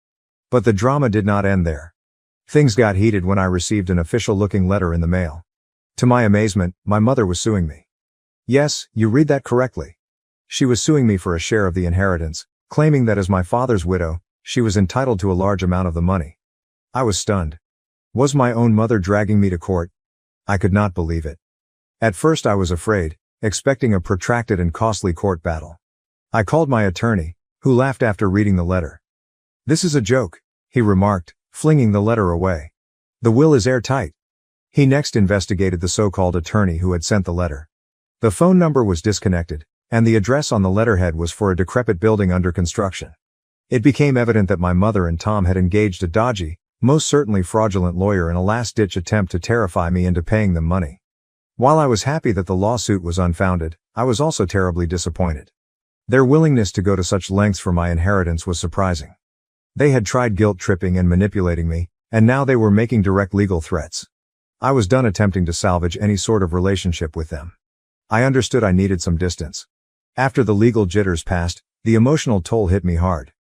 But the drama did not end there. Things got heated when I received an official-looking letter in the mail. To my amazement, my mother was suing me. Yes, you read that correctly. She was suing me for a share of the inheritance, claiming that as my father's widow, she was entitled to a large amount of the money. I was stunned. Was my own mother dragging me to court? I could not believe it. At first I was afraid, expecting a protracted and costly court battle. I called my attorney, who laughed after reading the letter. "This is a joke," he remarked, flinging the letter away. "The will is airtight." He next investigated the so-called attorney who had sent the letter. The phone number was disconnected, and the address on the letterhead was for a decrepit building under construction. It became evident that my mother and Tom had engaged a dodgy, most certainly fraudulent lawyer in a last-ditch attempt to terrify me into paying them money. While I was happy that the lawsuit was unfounded, I was also terribly disappointed. Their willingness to go to such lengths for my inheritance was surprising. They had tried guilt-tripping and manipulating me, and now they were making direct legal threats. I was done attempting to salvage any sort of relationship with them. I understood I needed some distance. After the legal jitters passed, the emotional toll hit me hard.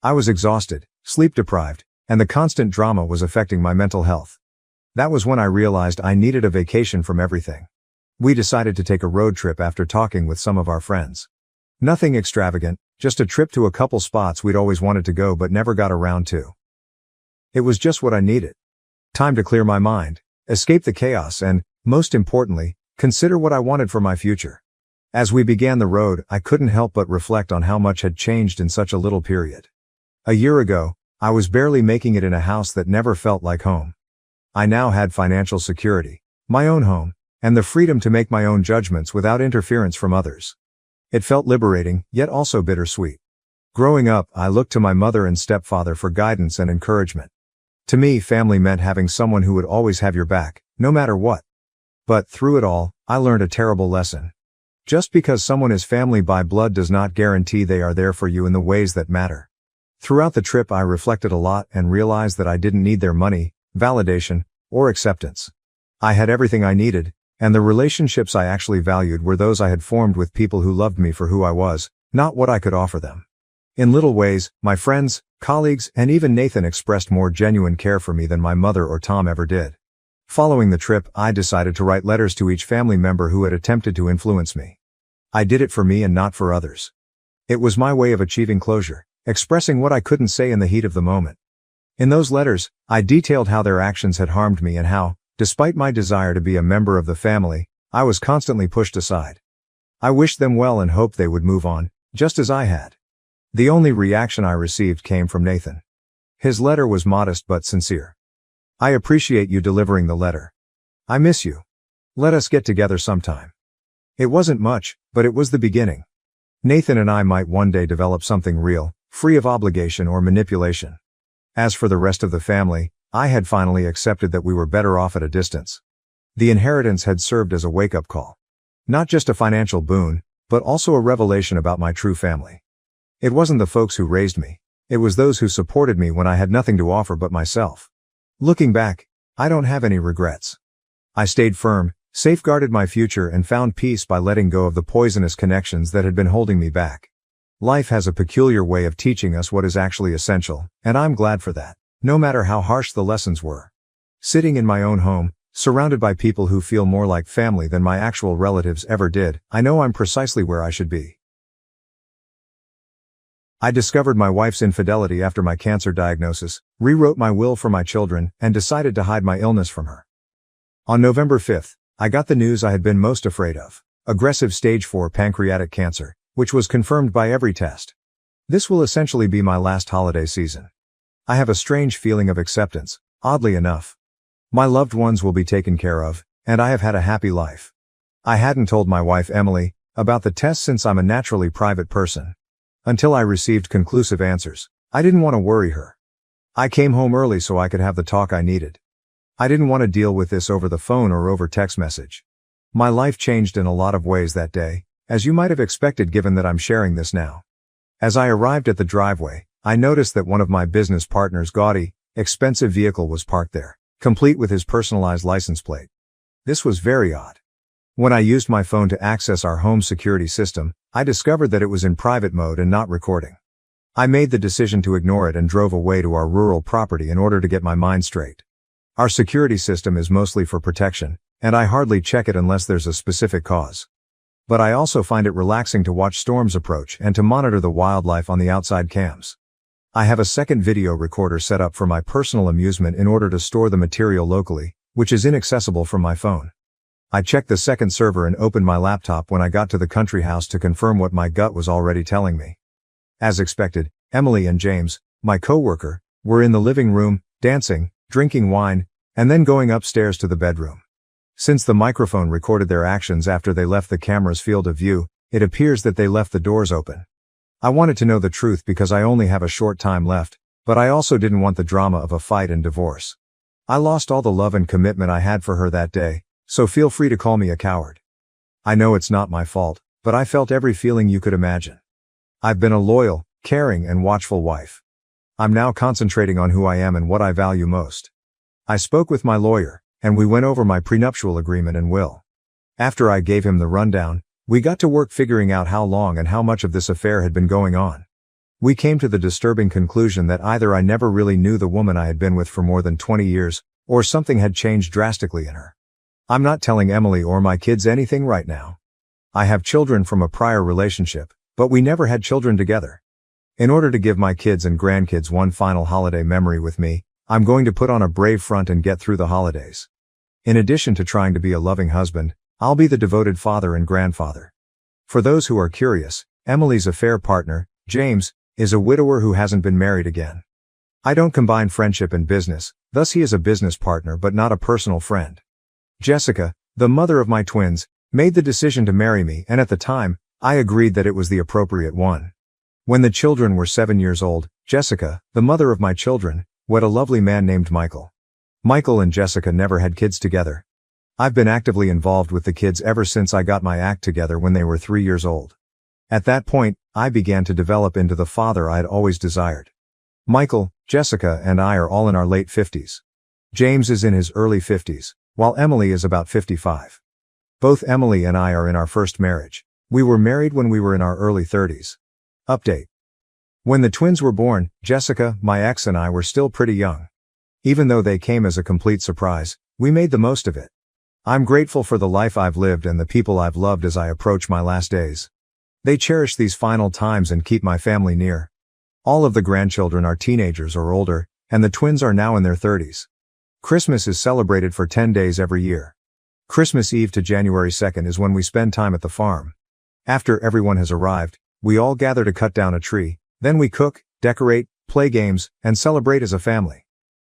I was exhausted, sleep-deprived, and the constant drama was affecting my mental health. That was when I realized I needed a vacation from everything. We decided to take a road trip after talking with some of our friends. Nothing extravagant, just a trip to a couple spots we'd always wanted to go but never got around to. It was just what I needed. Time to clear my mind, escape the chaos, and, most importantly, consider what I wanted for my future. As we began the road, I couldn't help but reflect on how much had changed in such a little period. A year ago, I was barely making it in a house that never felt like home. I now had financial security, my own home, and the freedom to make my own judgments without interference from others. It felt liberating, yet also bittersweet. Growing up, I looked to my mother and stepfather for guidance and encouragement. To me, family meant having someone who would always have your back, no matter what. But through it all, I learned a terrible lesson. Just because someone is family by blood does not guarantee they are there for you in the ways that matter. Throughout the trip, I reflected a lot and realized that I didn't need their money, validation, or acceptance. I had everything I needed, and the relationships I actually valued were those I had formed with people who loved me for who I was, not what I could offer them. In little ways, my friends, colleagues, and even Nathan expressed more genuine care for me than my mother or Tom ever did. Following the trip, I decided to write letters to each family member who had attempted to influence me. I did it for me and not for others. It was my way of achieving closure, expressing what I couldn't say in the heat of the moment. In those letters, I detailed how their actions had harmed me and how, despite my desire to be a member of the family, I was constantly pushed aside. I wished them well and hoped they would move on, just as I had. The only reaction I received came from Nathan. His letter was modest but sincere. "I appreciate you delivering the letter. I miss you. Let us get together sometime." It wasn't much, but it was the beginning. Nathan and I might one day develop something real, free of obligation or manipulation. As for the rest of the family, I had finally accepted that we were better off at a distance. The inheritance had served as a wake-up call. Not just a financial boon, but also a revelation about my true family. It wasn't the folks who raised me. It was those who supported me when I had nothing to offer but myself. Looking back, I don't have any regrets. I stayed firm, safeguarded my future, and found peace by letting go of the poisonous connections that had been holding me back. Life has a peculiar way of teaching us what is actually essential, and I'm glad for that, no matter how harsh the lessons were. Sitting in my own home, surrounded by people who feel more like family than my actual relatives ever did, I know I'm precisely where I should be. I discovered my wife's infidelity after my cancer diagnosis, rewrote my will for my children, and decided to hide my illness from her. On November 5th, I got the news I had been most afraid of: aggressive stage 4 pancreatic cancer, which was confirmed by every test. This will essentially be my last holiday season. I have a strange feeling of acceptance, oddly enough. My loved ones will be taken care of, and I have had a happy life. I hadn't told my wife Emily about the test since I'm a naturally private person. Until I received conclusive answers, I didn't want to worry her. I came home early so I could have the talk I needed. I didn't want to deal with this over the phone or over text message. My life changed in a lot of ways that day, as you might have expected given that I'm sharing this now. As I arrived at the driveway, I noticed that one of my business partner's gaudy, expensive vehicle was parked there, complete with his personalized license plate. This was very odd. When I used my phone to access our home security system, I discovered that it was in private mode and not recording. I made the decision to ignore it and drove away to our rural property in order to get my mind straight. Our security system is mostly for protection, and I hardly check it unless there's a specific cause. But I also find it relaxing to watch storms approach and to monitor the wildlife on the outside cams. I have a second video recorder set up for my personal amusement in order to store the material locally, which is inaccessible from my phone. I checked the second server and opened my laptop when I got to the country house to confirm what my gut was already telling me. As expected, Emily and James, my coworker, were in the living room, dancing, drinking wine, and then going upstairs to the bedroom. Since the microphone recorded their actions after they left the camera's field of view, it appears that they left the doors open. I wanted to know the truth because I only have a short time left, but I also didn't want the drama of a fight and divorce. I lost all the love and commitment I had for her that day, so feel free to call me a coward. I know it's not my fault, but I felt every feeling you could imagine. I've been a loyal, caring, and watchful wife. I'm now concentrating on who I am and what I value most. I spoke with my lawyer, and we went over my prenuptial agreement and will. After I gave him the rundown, we got to work figuring out how long and how much of this affair had been going on. We came to the disturbing conclusion that either I never really knew the woman I had been with for more than 20 years, or something had changed drastically in her. I'm not telling Emily or my kids anything right now. I have children from a prior relationship, but we never had children together. In order to give my kids and grandkids one final holiday memory with me, I'm going to put on a brave front and get through the holidays. In addition to trying to be a loving husband, I'll be the devoted father and grandfather. For those who are curious, Emily's affair partner, James, is a widower who hasn't been married again. I don't combine friendship and business, thus he is a business partner but not a personal friend. Jessica, the mother of my twins, made the decision to marry me, and at the time, I agreed that it was the appropriate one. When the children were 7 years old, Jessica, the mother of my children, wed a lovely man named Michael. Michael and Jessica never had kids together. I've been actively involved with the kids ever since I got my act together when they were 3 years old. At that point, I began to develop into the father I had always desired. Michael, Jessica, and I are all in our late 50s. James is in his early 50s, while Emily is about 55. Both Emily and I are in our first marriage. We were married when we were in our early 30s. Update. When the twins were born, Jessica, my ex, and I were still pretty young. Even though they came as a complete surprise, we made the most of it. I'm grateful for the life I've lived and the people I've loved as I approach my last days. They cherish these final times and keep my family near. All of the grandchildren are teenagers or older, and the twins are now in their 30s. Christmas is celebrated for 10 days every year. Christmas Eve to January 2nd is when we spend time at the farm. After everyone has arrived, we all gather to cut down a tree, then we cook, decorate, play games, and celebrate as a family.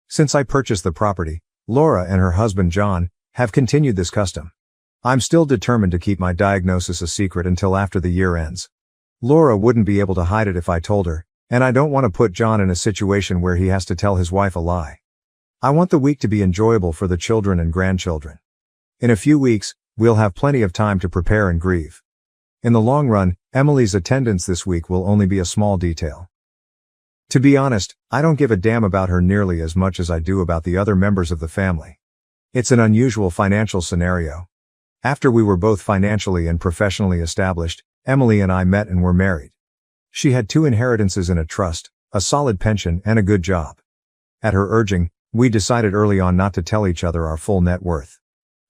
Since I purchased the property, Laura and her husband John have continued this custom. I'm still determined to keep my diagnosis a secret until after the year ends. Laura wouldn't be able to hide it if I told her, and I don't want to put John in a situation where he has to tell his wife a lie. I want the week to be enjoyable for the children and grandchildren. In a few weeks, we'll have plenty of time to prepare and grieve. In the long run, Emily's attendance this week will only be a small detail. To be honest, I don't give a damn about her nearly as much as I do about the other members of the family. It's an unusual financial scenario. After we were both financially and professionally established, Emily and I met and were married. She had 2 inheritances in a trust, a solid pension, and a good job. At her urging, we decided early on not to tell each other our full net worth.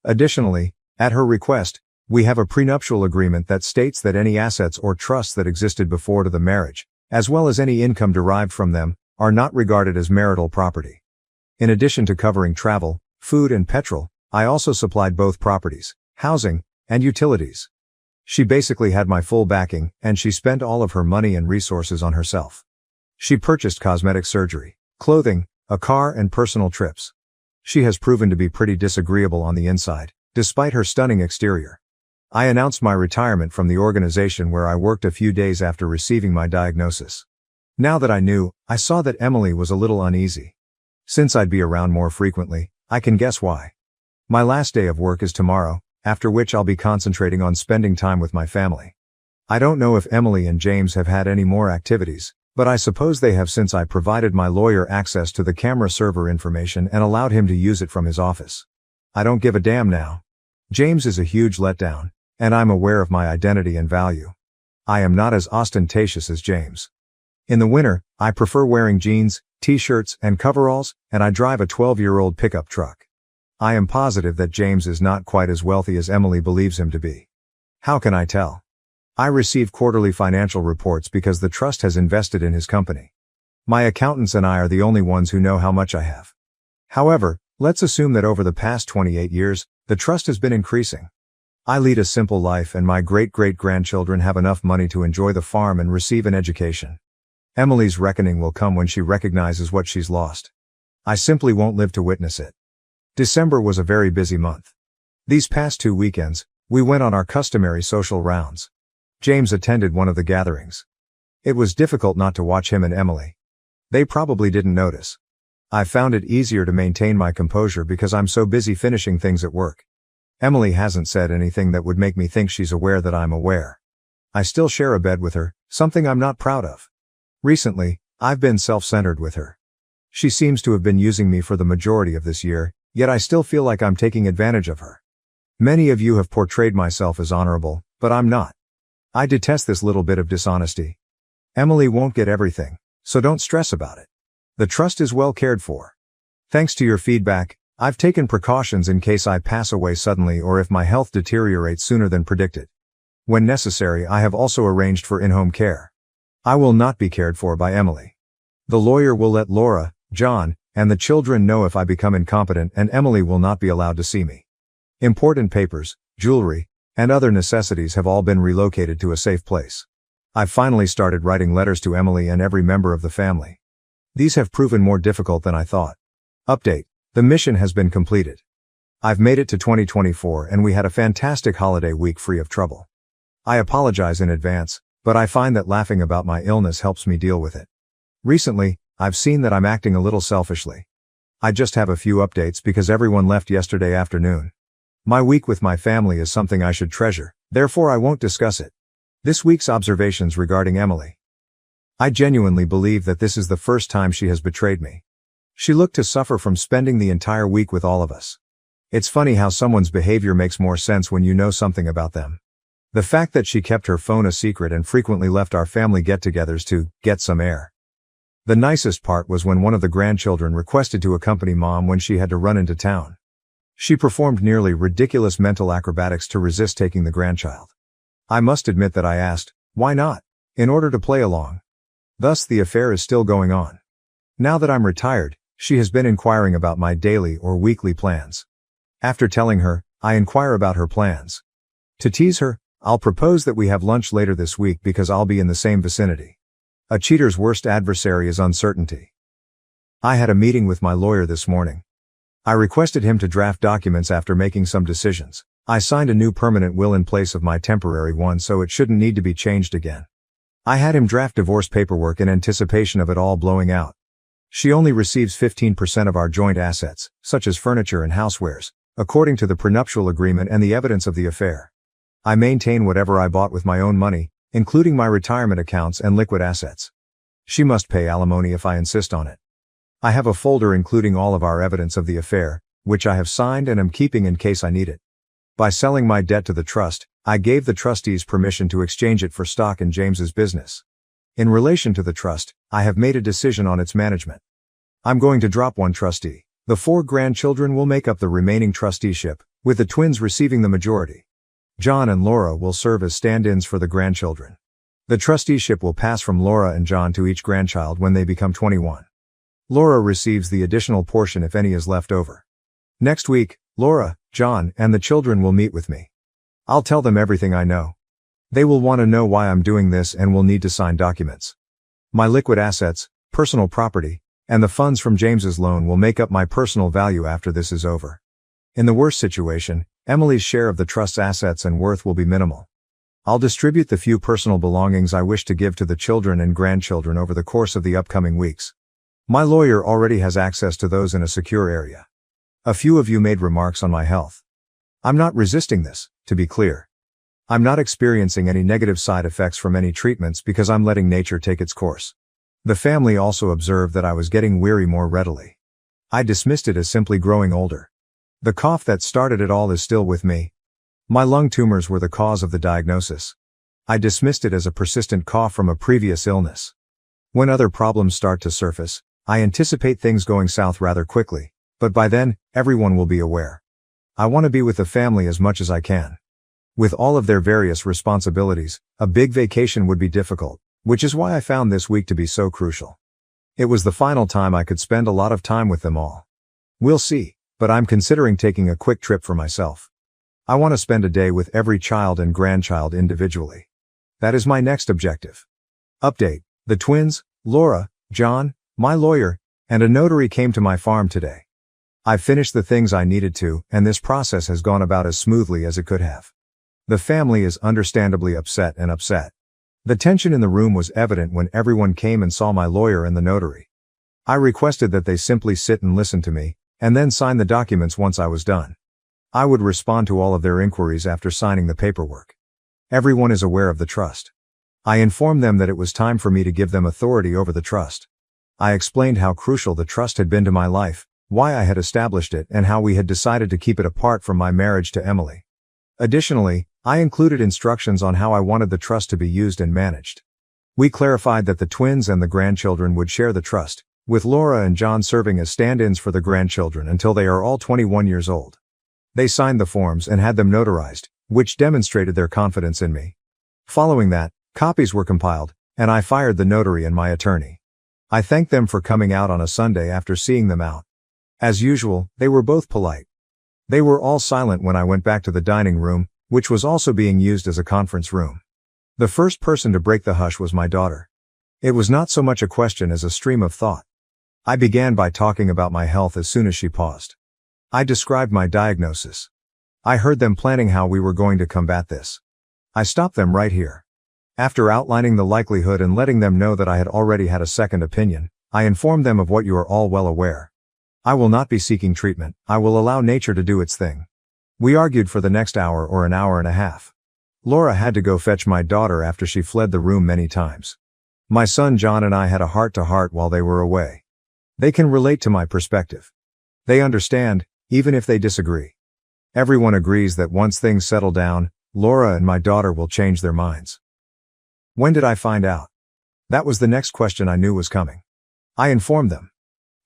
Additionally, at her request, we have a prenuptial agreement that states that any assets or trusts that existed before to the marriage, as well as any income derived from them, are not regarded as marital property. In addition to covering travel, food and petrol, I also supplied both properties, housing, and utilities. She basically had my full backing, and she spent all of her money and resources on herself. She purchased cosmetic surgery, clothing, a car, and personal trips. She has proven to be pretty disagreeable on the inside, despite her stunning exterior. I announced my retirement from the organization where I worked a few days after receiving my diagnosis. Now that I knew, I saw that Emily was a little uneasy. Since I'd be around more frequently, I can guess why. My last day of work is tomorrow, after which I'll be concentrating on spending time with my family. I don't know if Emily and James have had any more activities, but I suppose they have since I provided my lawyer access to the camera server information and allowed him to use it from his office. I don't give a damn now. James is a huge letdown, and I'm aware of my identity and value. I am not as ostentatious as James. In the winter, I prefer wearing jeans, t-shirts, and coveralls, and I drive a 12-year-old pickup truck. I am positive that James is not quite as wealthy as Emily believes him to be. How can I tell? I receive quarterly financial reports because the trust has invested in his company. My accountants and I are the only ones who know how much I have. However, let's assume that over the past 28 years, the trust has been increasing. I lead a simple life and my great-great-grandchildren have enough money to enjoy the farm and receive an education. Emily's reckoning will come when she recognizes what she's lost. I simply won't live to witness it. December was a very busy month. These past 2 weekends, we went on our customary social rounds. James attended one of the gatherings. It was difficult not to watch him and Emily. They probably didn't notice. I found it easier to maintain my composure because I'm so busy finishing things at work. Emily hasn't said anything that would make me think she's aware that I'm aware. I still share a bed with her, something I'm not proud of. Recently, I've been self-centered with her. She seems to have been using me for the majority of this year, yet I still feel like I'm taking advantage of her. Many of you have portrayed myself as honorable, but I'm not. I detest this little bit of dishonesty. Emily won't get everything, so don't stress about it. The trust is well cared for. Thanks to your feedback, I've taken precautions in case I pass away suddenly or if my health deteriorates sooner than predicted. When necessary, I have also arranged for in-home care. I will not be cared for by Emily. The lawyer will let Laura, John, and the children know if I become incompetent, and Emily will not be allowed to see me. Important papers, jewelry, and other necessities have all been relocated to a safe place. I've finally started writing letters to Emily and every member of the family. These have proven more difficult than I thought. Update: the mission has been completed. I've made it to 2024 and we had a fantastic holiday week free of trouble. I apologize in advance, but I find that laughing about my illness helps me deal with it. Recently, I've seen that I'm acting a little selfishly. I just have a few updates because everyone left yesterday afternoon. My week with my family is something I should treasure, therefore I won't discuss it. This week's observations regarding Emily. I genuinely believe that this is the first time she has betrayed me. She looked to suffer from spending the entire week with all of us. It's funny how someone's behavior makes more sense when you know something about them. The fact that she kept her phone a secret and frequently left our family get-togethers to get some air. The nicest part was when one of the grandchildren requested to accompany Mom when she had to run into town. She performed nearly ridiculous mental acrobatics to resist taking the grandchild. I must admit that I asked, why not? In order to play along. Thus the affair is still going on. Now that I'm retired, she has been inquiring about my daily or weekly plans. After telling her, I inquire about her plans. To tease her, I'll propose that we have lunch later this week because I'll be in the same vicinity. A cheater's worst adversary is uncertainty. I had a meeting with my lawyer this morning. I requested him to draft documents after making some decisions. I signed a new permanent will in place of my temporary one so it shouldn't need to be changed again. I had him draft divorce paperwork in anticipation of it all blowing out. She only receives 15% of our joint assets, such as furniture and housewares, according to the prenuptial agreement and the evidence of the affair. I maintain whatever I bought with my own money, including my retirement accounts and liquid assets. She must pay alimony if I insist on it. I have a folder including all of our evidence of the affair, which I have signed and am keeping in case I need it. By selling my debt to the trust, I gave the trustees permission to exchange it for stock in James's business. In relation to the trust, I have made a decision on its management. I'm going to drop one trustee. The 4 grandchildren will make up the remaining trusteeship, with the twins receiving the majority. John and Laura will serve as stand-ins for the grandchildren. The trusteeship will pass from Laura and John to each grandchild when they become 21. Laura receives the additional portion if any is left over. Next week, Laura, John, and the children will meet with me. I'll tell them everything I know. They will want to know why I'm doing this and will need to sign documents. My liquid assets, personal property, and the funds from James's loan will make up my personal value after this is over. In the worst situation, Emily's share of the trust's assets and worth will be minimal. I'll distribute the few personal belongings I wish to give to the children and grandchildren over the course of the upcoming weeks. My lawyer already has access to those in a secure area. A few of you made remarks on my health. I'm not resisting this, to be clear. I'm not experiencing any negative side effects from any treatments because I'm letting nature take its course. The family also observed that I was getting weary more readily. I dismissed it as simply growing older. The cough that started it all is still with me. My lung tumors were the cause of the diagnosis. I dismissed it as a persistent cough from a previous illness. When other problems start to surface, I anticipate things going south rather quickly, but by then, everyone will be aware. I want to be with the family as much as I can. With all of their various responsibilities, a big vacation would be difficult, which is why I found this week to be so crucial. It was the final time I could spend a lot of time with them all. We'll see, but I'm considering taking a quick trip for myself. I want to spend a day with every child and grandchild individually. That is my next objective. Update: the twins, Laura, John, my lawyer, and a notary came to my farm today. I finished the things I needed to, and this process has gone about as smoothly as it could have. The family is understandably upset. The tension in the room was evident when everyone came and saw my lawyer and the notary. I requested that they simply sit and listen to me, and then sign the documents once I was done. I would respond to all of their inquiries after signing the paperwork. Everyone is aware of the trust. I informed them that it was time for me to give them authority over the trust. I explained how crucial the trust had been to my life, why I had established it, and how we had decided to keep it apart from my marriage to Emily. Additionally, I included instructions on how I wanted the trust to be used and managed. We clarified that the twins and the grandchildren would share the trust, with Laura and John serving as stand-ins for the grandchildren until they are all 21 years old. They signed the forms and had them notarized, which demonstrated their confidence in me. Following that, copies were compiled, and I fired the notary and my attorney. I thanked them for coming out on a Sunday after seeing them out. As usual, they were both polite. They were all silent when I went back to the dining room, which was also being used as a conference room. The first person to break the hush was my daughter. It was not so much a question as a stream of thought. I began by talking about my health as soon as she paused. I described my diagnosis. I heard them planning how we were going to combat this. I stopped them right here. After outlining the likelihood and letting them know that I had already had a second opinion, I informed them of what you are all well aware. I will not be seeking treatment. I will allow nature to do its thing. We argued for the next hour or an hour and a half. Laura had to go fetch my daughter after she fled the room many times. My son John and I had a heart-to-heart while they were away. They can relate to my perspective. They understand, even if they disagree. Everyone agrees that once things settle down, Laura and my daughter will change their minds. When did I find out? That was the next question I knew was coming. I informed them.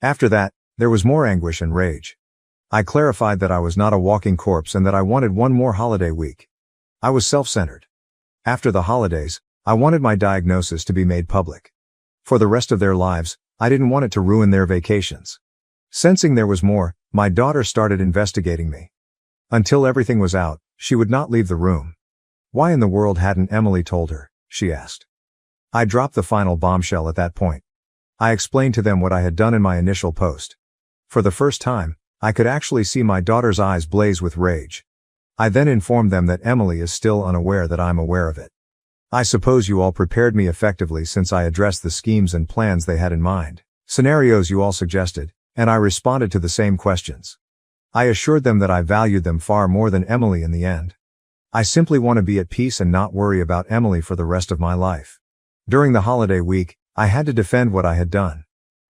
After that, there was more anguish and rage. I clarified that I was not a walking corpse and that I wanted one more holiday week. I was self-centered. After the holidays, I wanted my diagnosis to be made public. For the rest of their lives, I didn't want it to ruin their vacations. Sensing there was more, my daughter started investigating me. Until everything was out, she would not leave the room. Why in the world hadn't Emily told her, she asked. I dropped the final bombshell at that point. I explained to them what I had done in my initial post. For the first time, I could actually see my daughter's eyes blaze with rage. I then informed them that Emily is still unaware that I'm aware of it. I suppose you all prepared me effectively since I addressed the schemes and plans they had in mind, scenarios you all suggested, and I responded to the same questions. I assured them that I valued them far more than Emily in the end. I simply want to be at peace and not worry about Emily for the rest of my life. During the holiday week, I had to defend what I had done.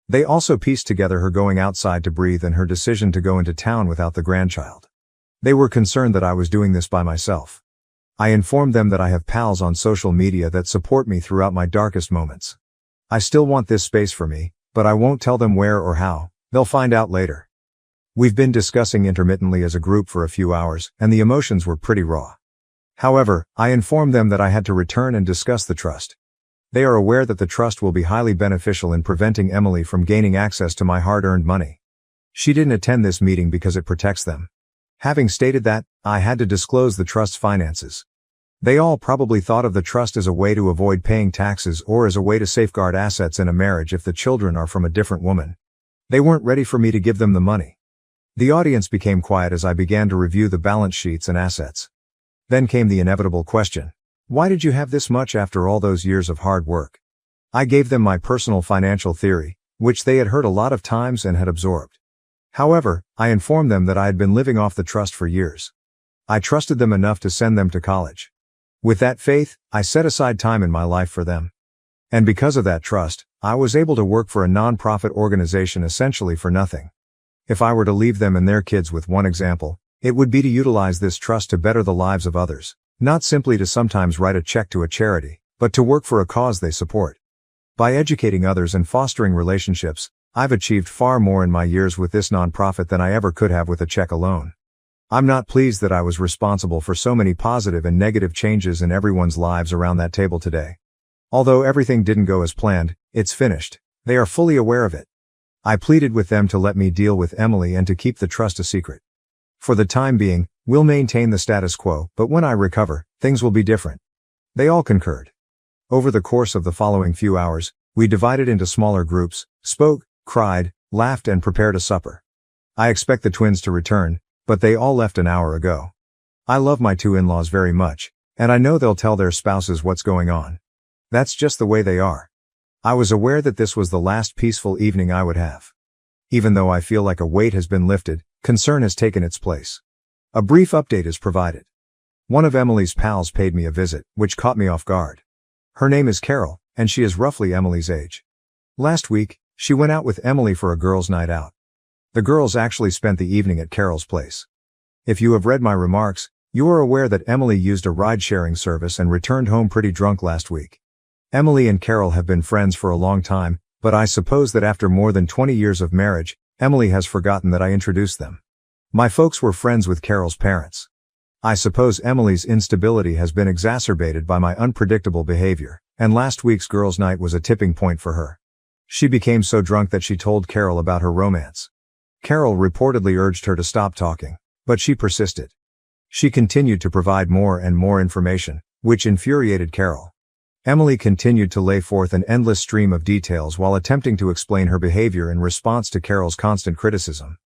They also pieced together her going outside to breathe and her decision to go into town without the grandchild. They were concerned that I was doing this by myself. I informed them that I have pals on social media that support me throughout my darkest moments. I still want this space for me, but I won't tell them where or how. They'll find out later. We've been discussing intermittently as a group for a few hours, and the emotions were pretty raw. However, I informed them that I had to return and discuss the trust. They are aware that the trust will be highly beneficial in preventing Emily from gaining access to my hard-earned money. She didn't attend this meeting because it protects them. Having stated that, I had to disclose the trust's finances. They all probably thought of the trust as a way to avoid paying taxes or as a way to safeguard assets in a marriage if the children are from a different woman. They weren't ready for me to give them the money. The audience became quiet as I began to review the balance sheets and assets. Then came the inevitable question. Why did you have this much after all those years of hard work? I gave them my personal financial theory, which they had heard a lot of times and had absorbed. However, I informed them that I had been living off the trust for years. I trusted them enough to send them to college. With that faith, I set aside time in my life for them. And because of that trust, I was able to work for a non-profit organization essentially for nothing. If I were to leave them and their kids with one example, it would be to utilize this trust to better the lives of others, not simply to sometimes write a check to a charity, but to work for a cause they support. By educating others and fostering relationships, I've achieved far more in my years with this nonprofit than I ever could have with a check alone. I'm not pleased that I was responsible for so many positive and negative changes in everyone's lives around that table today. Although everything didn't go as planned, it's finished. They are fully aware of it. I pleaded with them to let me deal with Emily and to keep the trust a secret. For the time being, we'll maintain the status quo, but when I recover, things will be different. They all concurred. Over the course of the following few hours, we divided into smaller groups, spoke, cried, laughed, and prepared a supper. I expect the twins to return, but they all left an hour ago. I love my two in-laws very much, and I know they'll tell their spouses what's going on. That's just the way they are. I was aware that this was the last peaceful evening I would have. Even though I feel like a weight has been lifted, concern has taken its place. A brief update is provided. One of Emily's pals paid me a visit, which caught me off guard. Her name is Carol, and she is roughly Emily's age. Last week, she went out with Emily for a girls' night out. The girls actually spent the evening at Carol's place. If you have read my remarks, you are aware that Emily used a ride-sharing service and returned home pretty drunk last week. Emily and Carol have been friends for a long time, but I suppose that after more than 20 years of marriage, Emily has forgotten that I introduced them. My folks were friends with Carol's parents. I suppose Emily's instability has been exacerbated by my unpredictable behavior, and last week's girls' night was a tipping point for her. She became so drunk that she told Carol about her romance. Carol reportedly urged her to stop talking, but she persisted. She continued to provide more and more information, which infuriated Carol. Emily continued to lay forth an endless stream of details while attempting to explain her behavior in response to Carol's constant criticism.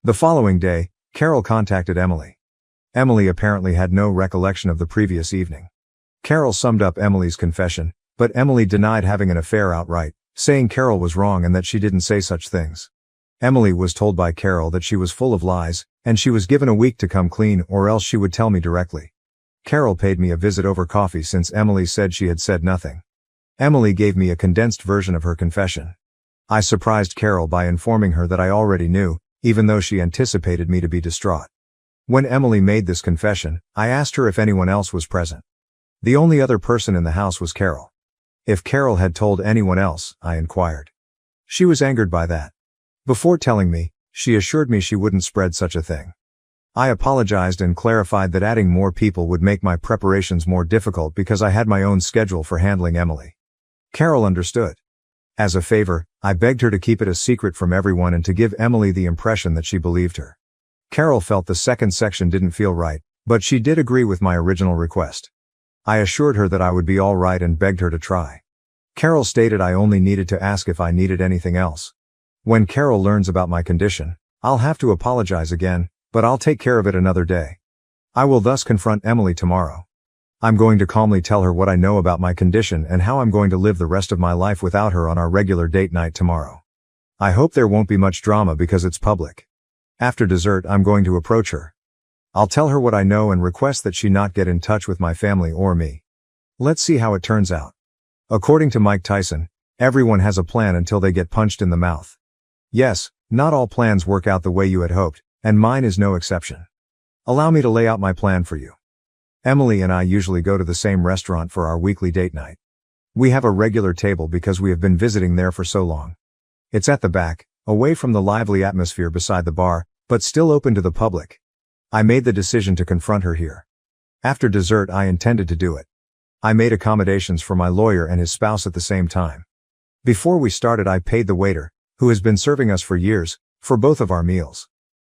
The following day, Carol contacted Emily. Emily apparently had no recollection of the previous evening. Carol summed up Emily's confession, but Emily denied having an affair outright, saying Carol was wrong and that she didn't say such things. Emily was told by Carol that she was full of lies, and she was given a week to come clean or else she would tell me directly. Carol paid me a visit over coffee since Emily said she had said nothing. Emily gave me a condensed version of her confession. I surprised Carol by informing her that I already knew, even though she anticipated me to be distraught. When Emily made this confession, I asked her if anyone else was present. The only other person in the house was Carol. If Carol had told anyone else, I inquired. She was angered by that. Before telling me, she assured me she wouldn't spread such a thing. I apologized and clarified that adding more people would make my preparations more difficult because I had my own schedule for handling Emily. Carol understood. As a favor, I begged her to keep it a secret from everyone and to give Emily the impression that she believed her. Carol felt the second section didn't feel right, but she did agree with my original request. I assured her that I would be all right and begged her to try. Carol stated I only needed to ask if I needed anything else. When Carol learns about my condition, I'll have to apologize again, but I'll take care of it another day. I will thus confront Emily tomorrow. I'm going to calmly tell her what I know about my condition and how I'm going to live the rest of my life without her on our regular date night tomorrow. I hope there won't be much drama because it's public. After dessert, I'm going to approach her. I'll tell her what I know and request that she not get in touch with my family or me. Let's see how it turns out. According to Mike Tyson, everyone has a plan until they get punched in the mouth. Yes, not all plans work out the way you had hoped, and mine is no exception. Allow me to lay out my plan for you. Emily and I usually go to the same restaurant for our weekly date night. We have a regular table because we have been visiting there for so long. It's at the back, away from the lively atmosphere beside the bar, but still open to the public. I made the decision to confront her here. After dessert, I intended to do it. I made accommodations for my lawyer and his spouse at the same time. Before we started, I paid the waiter, who has been serving us for years, for both of our meals.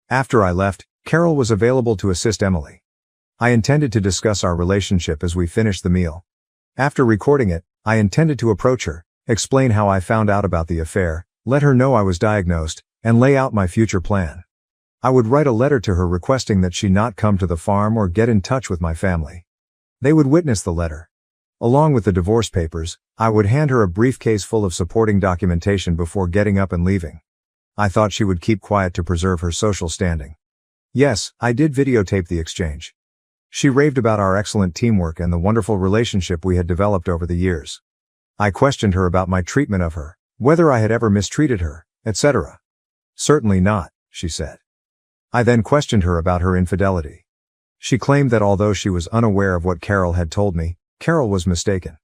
After I left, Carol was available to assist Emily. I intended to discuss our relationship as we finished the meal. After recording it, I intended to approach her, explain how I found out about the affair, let her know I was diagnosed, and lay out my future plan. I would write a letter to her requesting that she not come to the farm or get in touch with my family. They would witness the letter. Along with the divorce papers, I would hand her a briefcase full of supporting documentation before getting up and leaving. I thought she would keep quiet to preserve her social standing. Yes, I did videotape the exchange. She raved about our excellent teamwork and the wonderful relationship we had developed over the years. I questioned her about my treatment of her, whether I had ever mistreated her, etc. Certainly not, she said. I then questioned her about her infidelity. She claimed that although she was unaware of what Carol had told me, Carol was mistaken.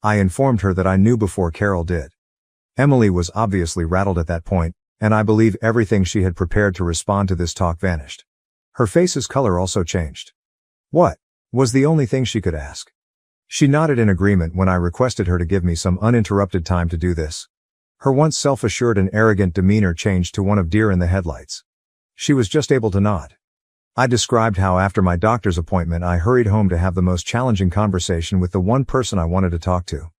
I informed her that I knew before Carol did. Emily was obviously rattled at that point, and I believe everything she had prepared to respond to this talk vanished. Her face's color also changed. What? Was the only thing she could ask. She nodded in agreement when I requested her to give me some uninterrupted time to do this. Her once self-assured and arrogant demeanor changed to one of deer in the headlights. She was just able to nod. I described how after my doctor's appointment I hurried home to have the most challenging conversation with the one person I wanted to talk to.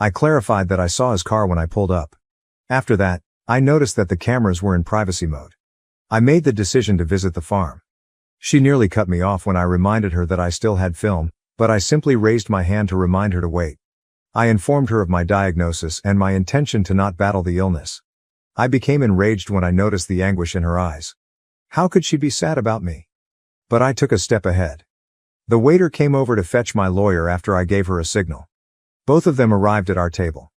I clarified that I saw his car when I pulled up. After that, I noticed that the cameras were in privacy mode. I made the decision to visit the farm. She nearly cut me off when I reminded her that I still had film, but I simply raised my hand to remind her to wait. I informed her of my diagnosis and my intention to not battle the illness. I became enraged when I noticed the anguish in her eyes. How could she be sad about me? But I took a step ahead. The waiter came over to fetch my lawyer after I gave her a signal. Both of them arrived at our table.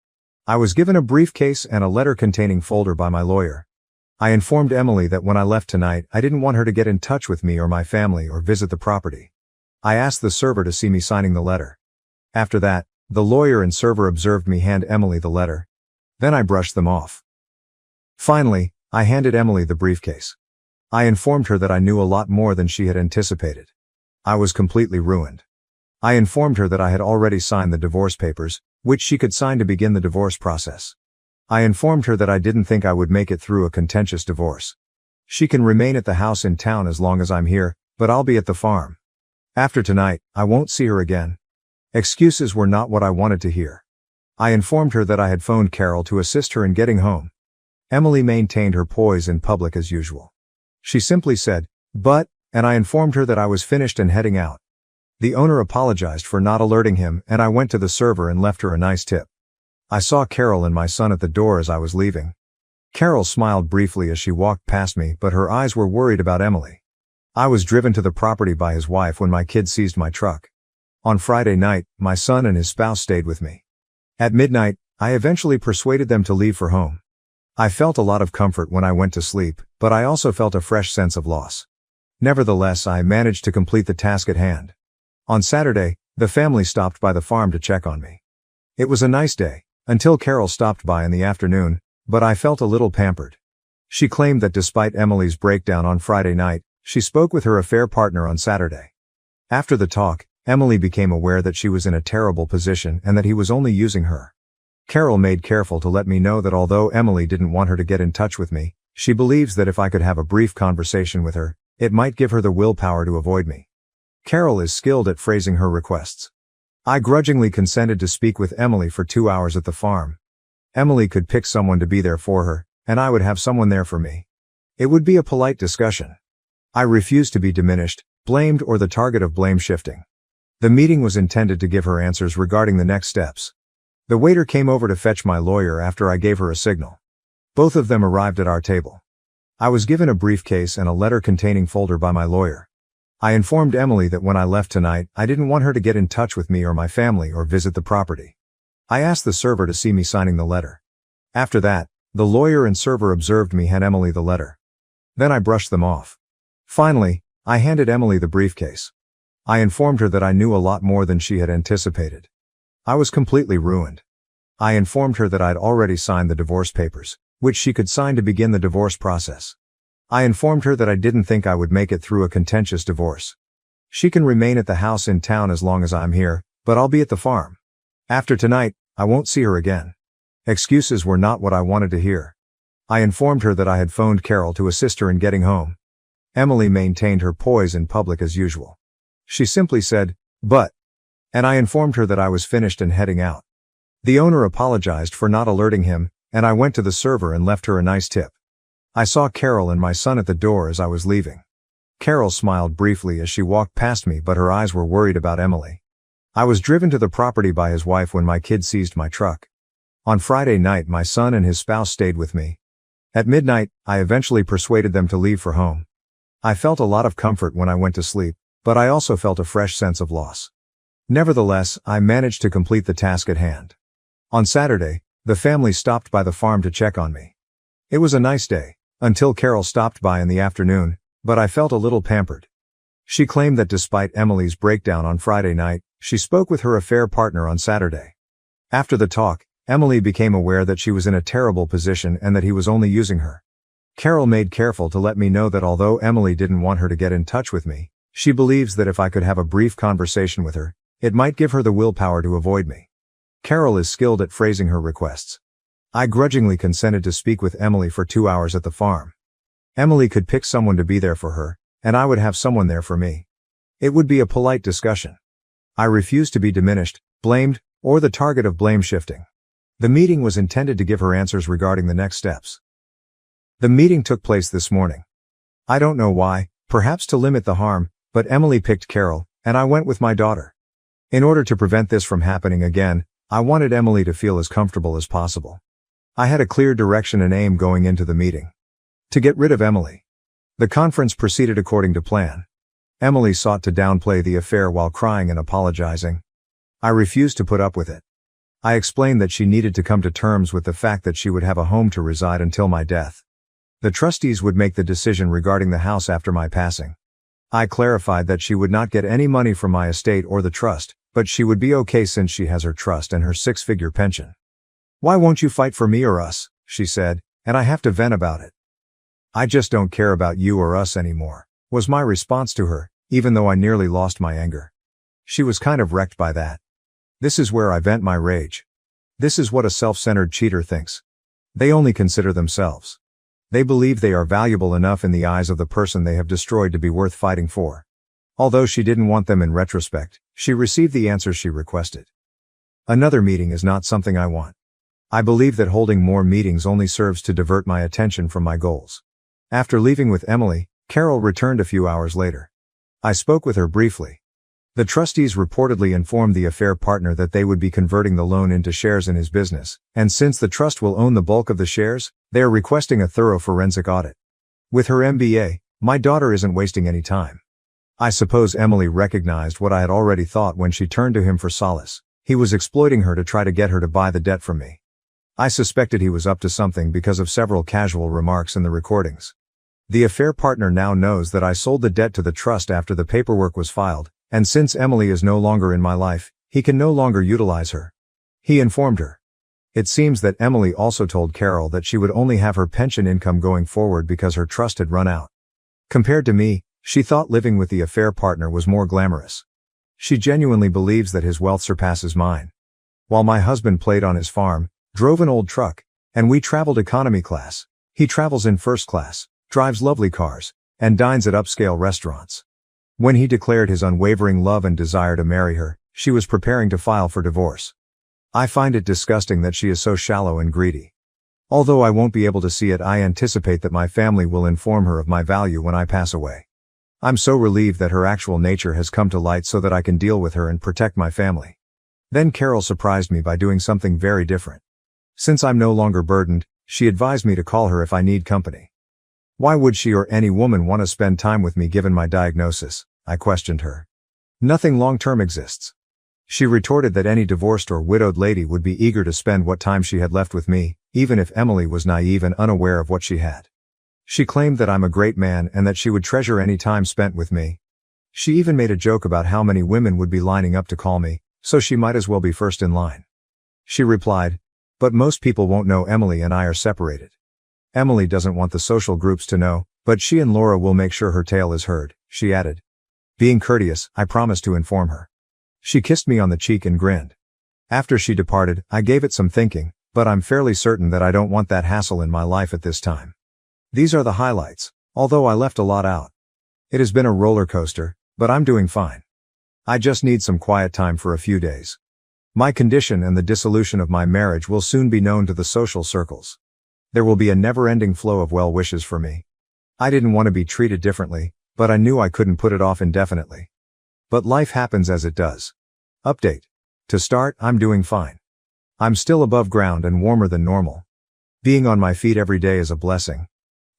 I was given a briefcase and a letter containing folder by my lawyer. I informed Emily that when I left tonight, I didn't want her to get in touch with me or my family or visit the property. I asked the server to see me signing the letter. After that, the lawyer and server observed me hand Emily the letter. Then I brushed them off. Finally, I handed Emily the briefcase. I informed her that I knew a lot more than she had anticipated. I was completely ruined. I informed her that I had already signed the divorce papers, which she could sign to begin the divorce process. I informed her that I didn't think I would make it through a contentious divorce. She can remain at the house in town as long as I'm here, but I'll be at the farm. After tonight, I won't see her again. Excuses were not what I wanted to hear. I informed her that I had phoned Carol to assist her in getting home. Emily maintained her poise in public as usual. She simply said, "But," and I informed her that I was finished and heading out. The owner apologized for not alerting him, and I went to the server and left her a nice tip. I saw Carol and my son at the door as I was leaving. Carol smiled briefly as she walked past me, but her eyes were worried about Emily. I was driven to the property by his wife when my kids seized my truck. On Friday night, my son and his spouse stayed with me. At midnight, I eventually persuaded them to leave for home. I felt a lot of comfort when I went to sleep, but I also felt a fresh sense of loss. Nevertheless, I managed to complete the task at hand. On Saturday, the family stopped by the farm to check on me. It was a nice day, until Carol stopped by in the afternoon, but I felt a little pampered. She claimed that despite Emily's breakdown on Friday night, she spoke with her affair partner on Saturday. After the talk, Emily became aware that she was in a terrible position and that he was only using her. Carol made careful to let me know that although Emily didn't want her to get in touch with me, she believes that if I could have a brief conversation with her, it might give her the willpower to avoid me. Carol is skilled at phrasing her requests. I grudgingly consented to speak with Emily for 2 hours at the farm. Emily could pick someone to be there for her, and I would have someone there for me. It would be a polite discussion. I refused to be diminished, blamed, or the target of blame shifting. The meeting was intended to give her answers regarding the next steps. The waiter came over to fetch my lawyer after I gave her a signal. Both of them arrived at our table. I was given a briefcase and a letter containing folder by my lawyer. I informed Emily that when I left tonight, I didn't want her to get in touch with me or my family or visit the property. I asked the server to see me signing the letter. After that, the lawyer and server observed me hand Emily the letter. Then I brushed them off. Finally, I handed Emily the briefcase. I informed her that I knew a lot more than she had anticipated. I was completely ruined. I informed her that I'd already signed the divorce papers, which she could sign to begin the divorce process. I informed her that I didn't think I would make it through a contentious divorce. She can remain at the house in town as long as I'm here, but I'll be at the farm. After tonight, I won't see her again. Excuses were not what I wanted to hear. I informed her that I had phoned Carol to assist her in getting home. Emily maintained her poise in public as usual. She simply said, "But," and I informed her that I was finished and heading out. The owner apologized for not alerting him, and I went to the server and left her a nice tip. I saw Carol and my son at the door as I was leaving. Carol smiled briefly as she walked past me, but her eyes were worried about Emily. I was driven to the property by his wife when my kid seized my truck. On Friday night, my son and his spouse stayed with me. At midnight, I eventually persuaded them to leave for home. I felt a lot of comfort when I went to sleep, but I also felt a fresh sense of loss. Nevertheless, I managed to complete the task at hand. On Saturday, the family stopped by the farm to check on me. It was a nice day, until Carol stopped by in the afternoon, but I felt a little pampered. She claimed that despite Emily's breakdown on Friday night, she spoke with her affair partner on Saturday. After the talk, Emily became aware that she was in a terrible position and that he was only using her. Carol made careful to let me know that although Emily didn't want her to get in touch with me, she believes that if I could have a brief conversation with her, it might give her the willpower to avoid me. Carol is skilled at phrasing her requests. I grudgingly consented to speak with Emily for 2 hours at the farm. Emily could pick someone to be there for her, and I would have someone there for me. It would be a polite discussion. I refused to be diminished, blamed, or the target of blame shifting. The meeting was intended to give her answers regarding the next steps. The meeting took place this morning. I don't know why, perhaps to limit the harm, but Emily picked Carol, and I went with my daughter. In order to prevent this from happening again, I wanted Emily to feel as comfortable as possible. I had a clear direction and aim going into the meeting. To get rid of Emily. The conference proceeded according to plan. Emily sought to downplay the affair while crying and apologizing. I refused to put up with it. I explained that she needed to come to terms with the fact that she would have a home to reside until my death. The trustees would make the decision regarding the house after my passing. I clarified that she would not get any money from my estate or the trust, but she would be okay since she has her trust and her 6-figure pension. "Why won't you fight for me or us?" she said, and I have to vent about it. "I just don't care about you or us anymore," was my response to her, even though I nearly lost my anger. She was kind of wrecked by that. This is where I vent my rage. This is what a self-centered cheater thinks. They only consider themselves. They believe they are valuable enough in the eyes of the person they have destroyed to be worth fighting for. Although she didn't want them in retrospect, she received the answers she requested. Another meeting is not something I want. I believe that holding more meetings only serves to divert my attention from my goals. After leaving with Emily, Carol returned a few hours later. I spoke with her briefly. The trustees reportedly informed the affair partner that they would be converting the loan into shares in his business, and since the trust will own the bulk of the shares, they are requesting a thorough forensic audit. With her MBA, my daughter isn't wasting any time. I suppose Emily recognized what I had already thought when she turned to him for solace. He was exploiting her to try to get her to buy the debt from me. I suspected he was up to something because of several casual remarks in the recordings. The affair partner now knows that I sold the debt to the trust after the paperwork was filed, and since Emily is no longer in my life, he can no longer utilize her. He informed her. It seems that Emily also told Carol that she would only have her pension income going forward because her trust had run out. Compared to me, she thought living with the affair partner was more glamorous. She genuinely believes that his wealth surpasses mine. While my husband played on his farm, drove an old truck, and we traveled economy class, he travels in first class, drives lovely cars, and dines at upscale restaurants. When he declared his unwavering love and desire to marry her, she was preparing to file for divorce. I find it disgusting that she is so shallow and greedy. Although I won't be able to see it, I anticipate that my family will inform her of my value when I pass away. I'm so relieved that her actual nature has come to light so that I can deal with her and protect my family. Then Carol surprised me by doing something very different. Since I'm no longer burdened, she advised me to call her if I need company. Why would she or any woman want to spend time with me given my diagnosis? I questioned her. Nothing long-term exists. She retorted that any divorced or widowed lady would be eager to spend what time she had left with me, even if Emily was naive and unaware of what she had. She claimed that I'm a great man and that she would treasure any time spent with me. She even made a joke about how many women would be lining up to call me, so she might as well be first in line. She replied, "But most people won't know Emily and I are separated. Emily doesn't want the social groups to know, but she and Laura will make sure her tale is heard," she added. Being courteous, I promised to inform her. She kissed me on the cheek and grinned. After she departed, I gave it some thinking, but I'm fairly certain that I don't want that hassle in my life at this time. These are the highlights, although I left a lot out. It has been a roller coaster, but I'm doing fine. I just need some quiet time for a few days. My condition and the dissolution of my marriage will soon be known to the social circles. There will be a never-ending flow of well wishes for me. I didn't want to be treated differently, but I knew I couldn't put it off indefinitely. But life happens as it does. Update. To start, I'm doing fine. I'm still above ground and warmer than normal. Being on my feet every day is a blessing.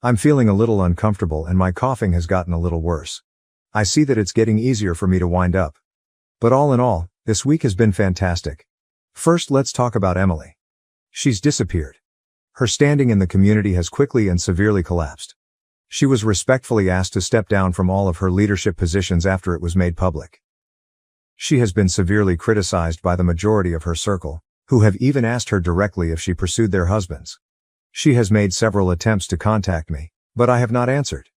I'm feeling a little uncomfortable and my coughing has gotten a little worse. I see that it's getting easier for me to wind up. But all in all, this week has been fantastic. First, let's talk about Emily. She's disappeared. Her standing in the community has quickly and severely collapsed. She was respectfully asked to step down from all of her leadership positions after it was made public. She has been severely criticized by the majority of her circle, who have even asked her directly if she pursued their husbands. She has made several attempts to contact me, but I have not answered.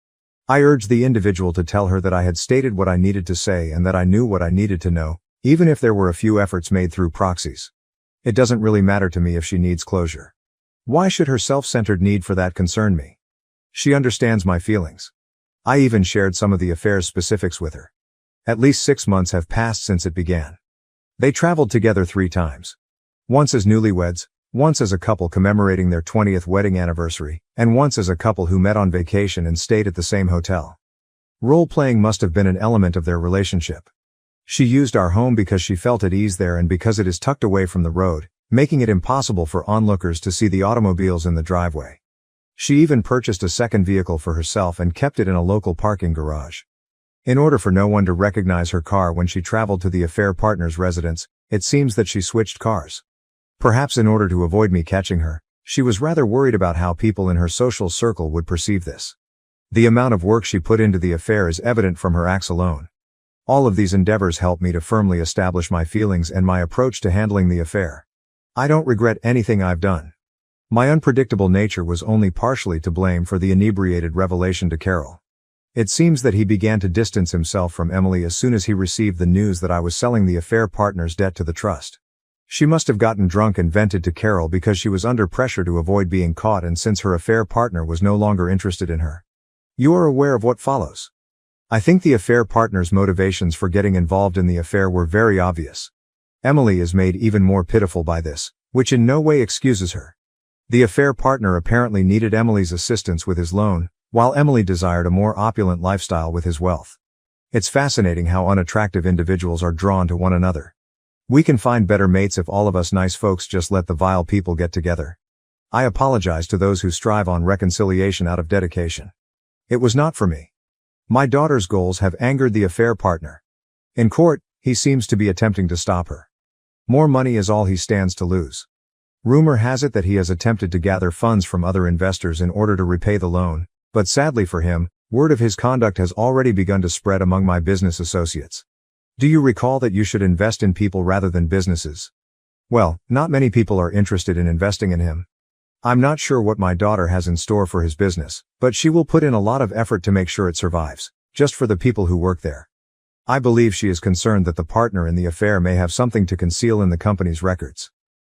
I urged the individual to tell her that I had stated what I needed to say and that I knew what I needed to know, even if there were a few efforts made through proxies. It doesn't really matter to me if she needs closure. Why should her self-centered need for that concern me? She understands my feelings. I even shared some of the affair's specifics with her. At least 6 months have passed since it began. They traveled together 3 times. Once as newlyweds, once as a couple commemorating their 20th wedding anniversary, and once as a couple who met on vacation and stayed at the same hotel. Role-playing must have been an element of their relationship. She used our home because she felt at ease there and because it is tucked away from the road, making it impossible for onlookers to see the automobiles in the driveway. She even purchased a second vehicle for herself and kept it in a local parking garage. In order for no one to recognize her car when she traveled to the affair partner's residence, it seems that she switched cars. Perhaps in order to avoid me catching her, she was rather worried about how people in her social circle would perceive this. The amount of work she put into the affair is evident from her acts alone. All of these endeavors help me to firmly establish my feelings and my approach to handling the affair. I don't regret anything I've done. My unpredictable nature was only partially to blame for the inebriated revelation to Carol. It seems that he began to distance himself from Emily as soon as he received the news that I was selling the affair partner's debt to the trust. She must have gotten drunk and vented to Carol because she was under pressure to avoid being caught and since her affair partner was no longer interested in her. You are aware of what follows. I think the affair partner's motivations for getting involved in the affair were very obvious. Emily is made even more pitiful by this, which in no way excuses her. The affair partner apparently needed Emily's assistance with his loan, while Emily desired a more opulent lifestyle with his wealth. It's fascinating how unattractive individuals are drawn to one another. We can find better mates if all of us nice folks just let the vile people get together. I apologize to those who strive on reconciliation out of dedication. It was not for me. My daughter's goals have angered the affair partner. In court, he seems to be attempting to stop her. More money is all he stands to lose. Rumor has it that he has attempted to gather funds from other investors in order to repay the loan, but sadly for him, word of his conduct has already begun to spread among my business associates. Do you recall that you should invest in people rather than businesses? Well, not many people are interested in investing in him. I'm not sure what my daughter has in store for his business, but she will put in a lot of effort to make sure it survives, just for the people who work there. I believe she is concerned that the partner in the affair may have something to conceal in the company's records.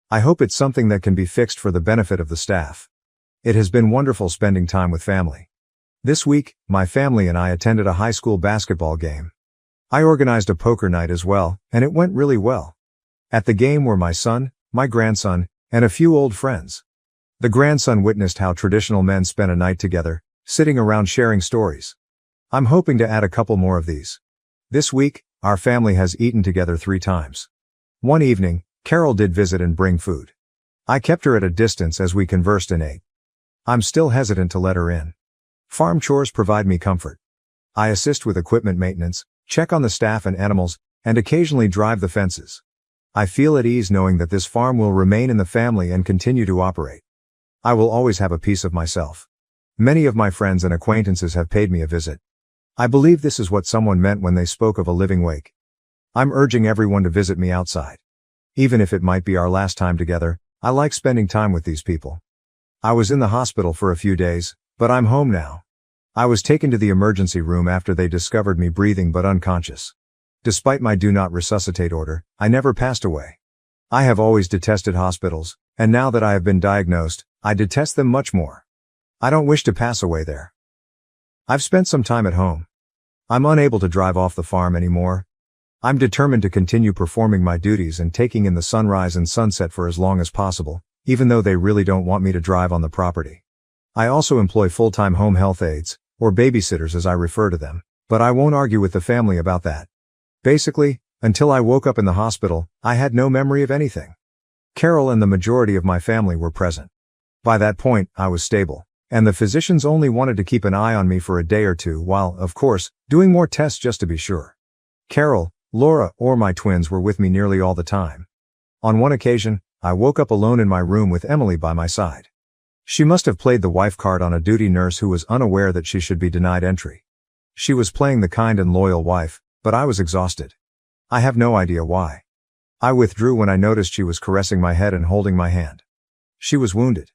I hope it's something that can be fixed for the benefit of the staff. It has been wonderful spending time with family. This week, my family and I attended a high school basketball game. I organized a poker night as well, and it went really well. At the game were my son, my grandson, and a few old friends. The grandson witnessed how traditional men spent a night together, sitting around sharing stories. I'm hoping to add a couple more of these. This week, our family has eaten together 3 times. One evening, Carol did visit and bring food. I kept her at a distance as we conversed and ate. I'm still hesitant to let her in. Farm chores provide me comfort. I assist with equipment maintenance, check on the staff and animals, and occasionally drive the fences. I feel at ease knowing that this farm will remain in the family and continue to operate. I will always have a piece of myself. Many of my friends and acquaintances have paid me a visit. I believe this is what someone meant when they spoke of a living wake. I'm urging everyone to visit me outside. Even if it might be our last time together, I like spending time with these people. I was in the hospital for a few days, but I'm home now. I was taken to the emergency room after they discovered me breathing but unconscious. Despite my do not resuscitate order, I never passed away. I have always detested hospitals, and now that I have been diagnosed, I detest them much more. I don't wish to pass away there. I've spent some time at home. I'm unable to drive off the farm anymore. I'm determined to continue performing my duties and taking in the sunrise and sunset for as long as possible, even though they really don't want me to drive on the property. I also employ full-time home health aides, or babysitters as I refer to them, but I won't argue with the family about that. Basically, until I woke up in the hospital, I had no memory of anything. Carol and the majority of my family were present. By that point, I was stable, and the physicians only wanted to keep an eye on me for a day or two while, of course, doing more tests just to be sure. Carol, Laura, or my twins were with me nearly all the time. On one occasion, I woke up alone in my room with Emily by my side. She must have played the wife card on a duty nurse who was unaware that she should be denied entry. She was playing the kind and loyal wife, but I was exhausted. I have no idea why. I withdrew when I noticed she was caressing my head and holding my hand. She was wounded.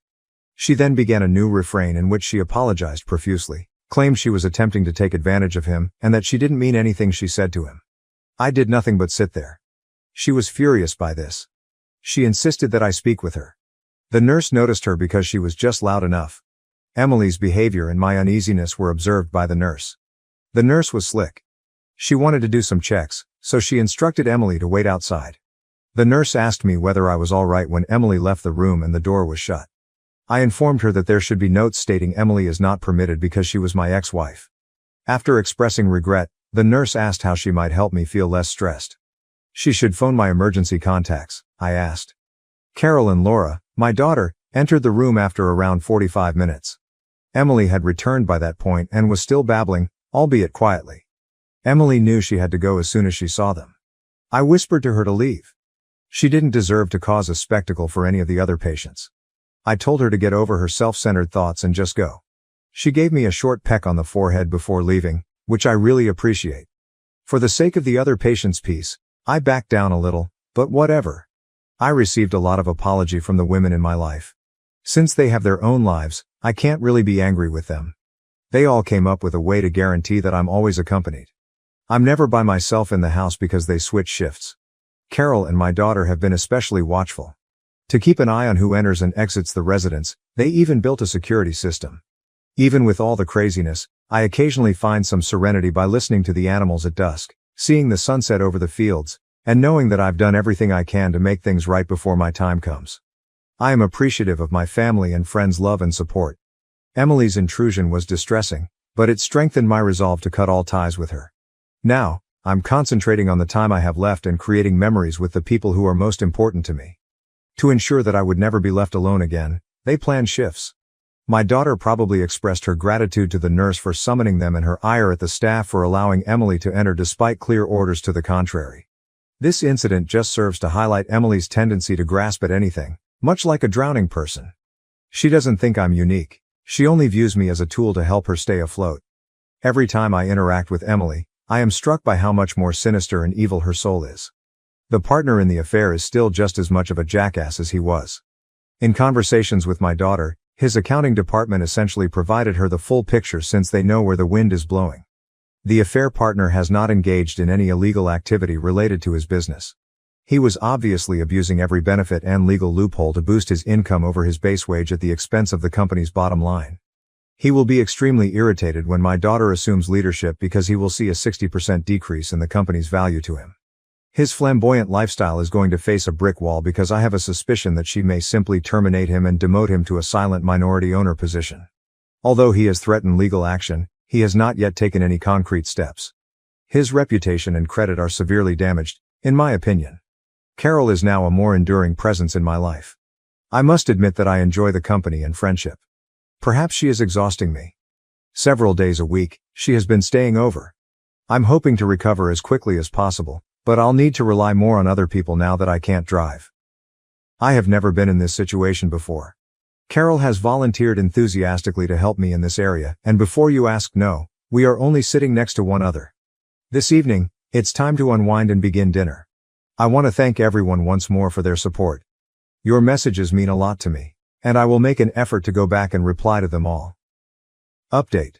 She then began a new refrain in which she apologized profusely, claimed she was attempting to take advantage of him, and that she didn't mean anything she said to him. I did nothing but sit there. She was furious by this. She insisted that I speak with her. The nurse noticed her because she was just loud enough. Emily's behavior and my uneasiness were observed by the nurse. The nurse was slick. She wanted to do some checks, so she instructed Emily to wait outside. The nurse asked me whether I was all right when Emily left the room and the door was shut. I informed her that there should be notes stating Emily is not permitted because she was my ex-wife. After expressing regret, the nurse asked how she might help me feel less stressed. She should phone my emergency contacts, I asked. Carol and Laura, my daughter, entered the room after around 45 minutes. Emily had returned by that point and was still babbling, albeit quietly. Emily knew she had to go as soon as she saw them. I whispered to her to leave. She didn't deserve to cause a spectacle for any of the other patients. I told her to get over her self-centered thoughts and just go. She gave me a short peck on the forehead before leaving, which I really appreciate. For the sake of the other patient's peace, I backed down a little, but whatever. I received a lot of apology from the women in my life. Since they have their own lives, I can't really be angry with them. They all came up with a way to guarantee that I'm always accompanied. I'm never by myself in the house because they switch shifts. Carol and my daughter have been especially watchful. To keep an eye on who enters and exits the residence, they even built a security system. Even with all the craziness, I occasionally find some serenity by listening to the animals at dusk, seeing the sunset over the fields, and knowing that I've done everything I can to make things right before my time comes. I am appreciative of my family and friends' love and support. Emily's intrusion was distressing, but it strengthened my resolve to cut all ties with her. Now, I'm concentrating on the time I have left and creating memories with the people who are most important to me. To ensure that I would never be left alone again, they planned shifts. My daughter probably expressed her gratitude to the nurse for summoning them and her ire at the staff for allowing Emily to enter despite clear orders to the contrary. This incident just serves to highlight Emily's tendency to grasp at anything, much like a drowning person. She doesn't think I'm unique. She only views me as a tool to help her stay afloat. Every time I interact with Emily, I am struck by how much more sinister and evil her soul is. The partner in the affair is still just as much of a jackass as he was. In conversations with my daughter, his accounting department essentially provided her the full picture since they know where the wind is blowing. The affair partner has not engaged in any illegal activity related to his business. He was obviously abusing every benefit and legal loophole to boost his income over his base wage at the expense of the company's bottom line. He will be extremely irritated when my daughter assumes leadership because he will see a 60% decrease in the company's value to him. His flamboyant lifestyle is going to face a brick wall because I have a suspicion that she may simply terminate him and demote him to a silent minority owner position. Although he has threatened legal action, he has not yet taken any concrete steps. His reputation and credit are severely damaged, in my opinion. Carol is now a more enduring presence in my life. I must admit that I enjoy the company and friendship. Perhaps she is exhausting me. Several days a week, she has been staying over. I'm hoping to recover as quickly as possible, but I'll need to rely more on other people now that I can't drive. I have never been in this situation before. Carol has volunteered enthusiastically to help me in this area, and before you ask, no, we are only sitting next to one another. This evening, it's time to unwind and begin dinner. I want to thank everyone once more for their support. Your messages mean a lot to me, and I will make an effort to go back and reply to them all. Update.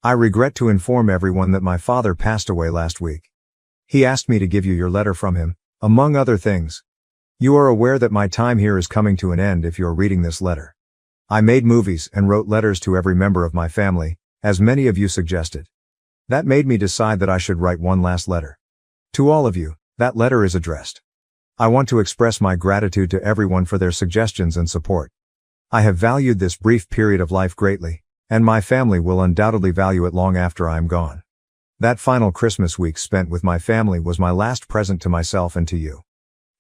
I regret to inform everyone that my father passed away last week. He asked me to give you your letter from him, among other things. You are aware that my time here is coming to an end if you are reading this letter. I made movies and wrote letters to every member of my family, as many of you suggested. That made me decide that I should write one last letter. To all of you, that letter is addressed. I want to express my gratitude to everyone for their suggestions and support. I have valued this brief period of life greatly, and my family will undoubtedly value it long after I am gone. That final Christmas week spent with my family was my last present to myself and to you.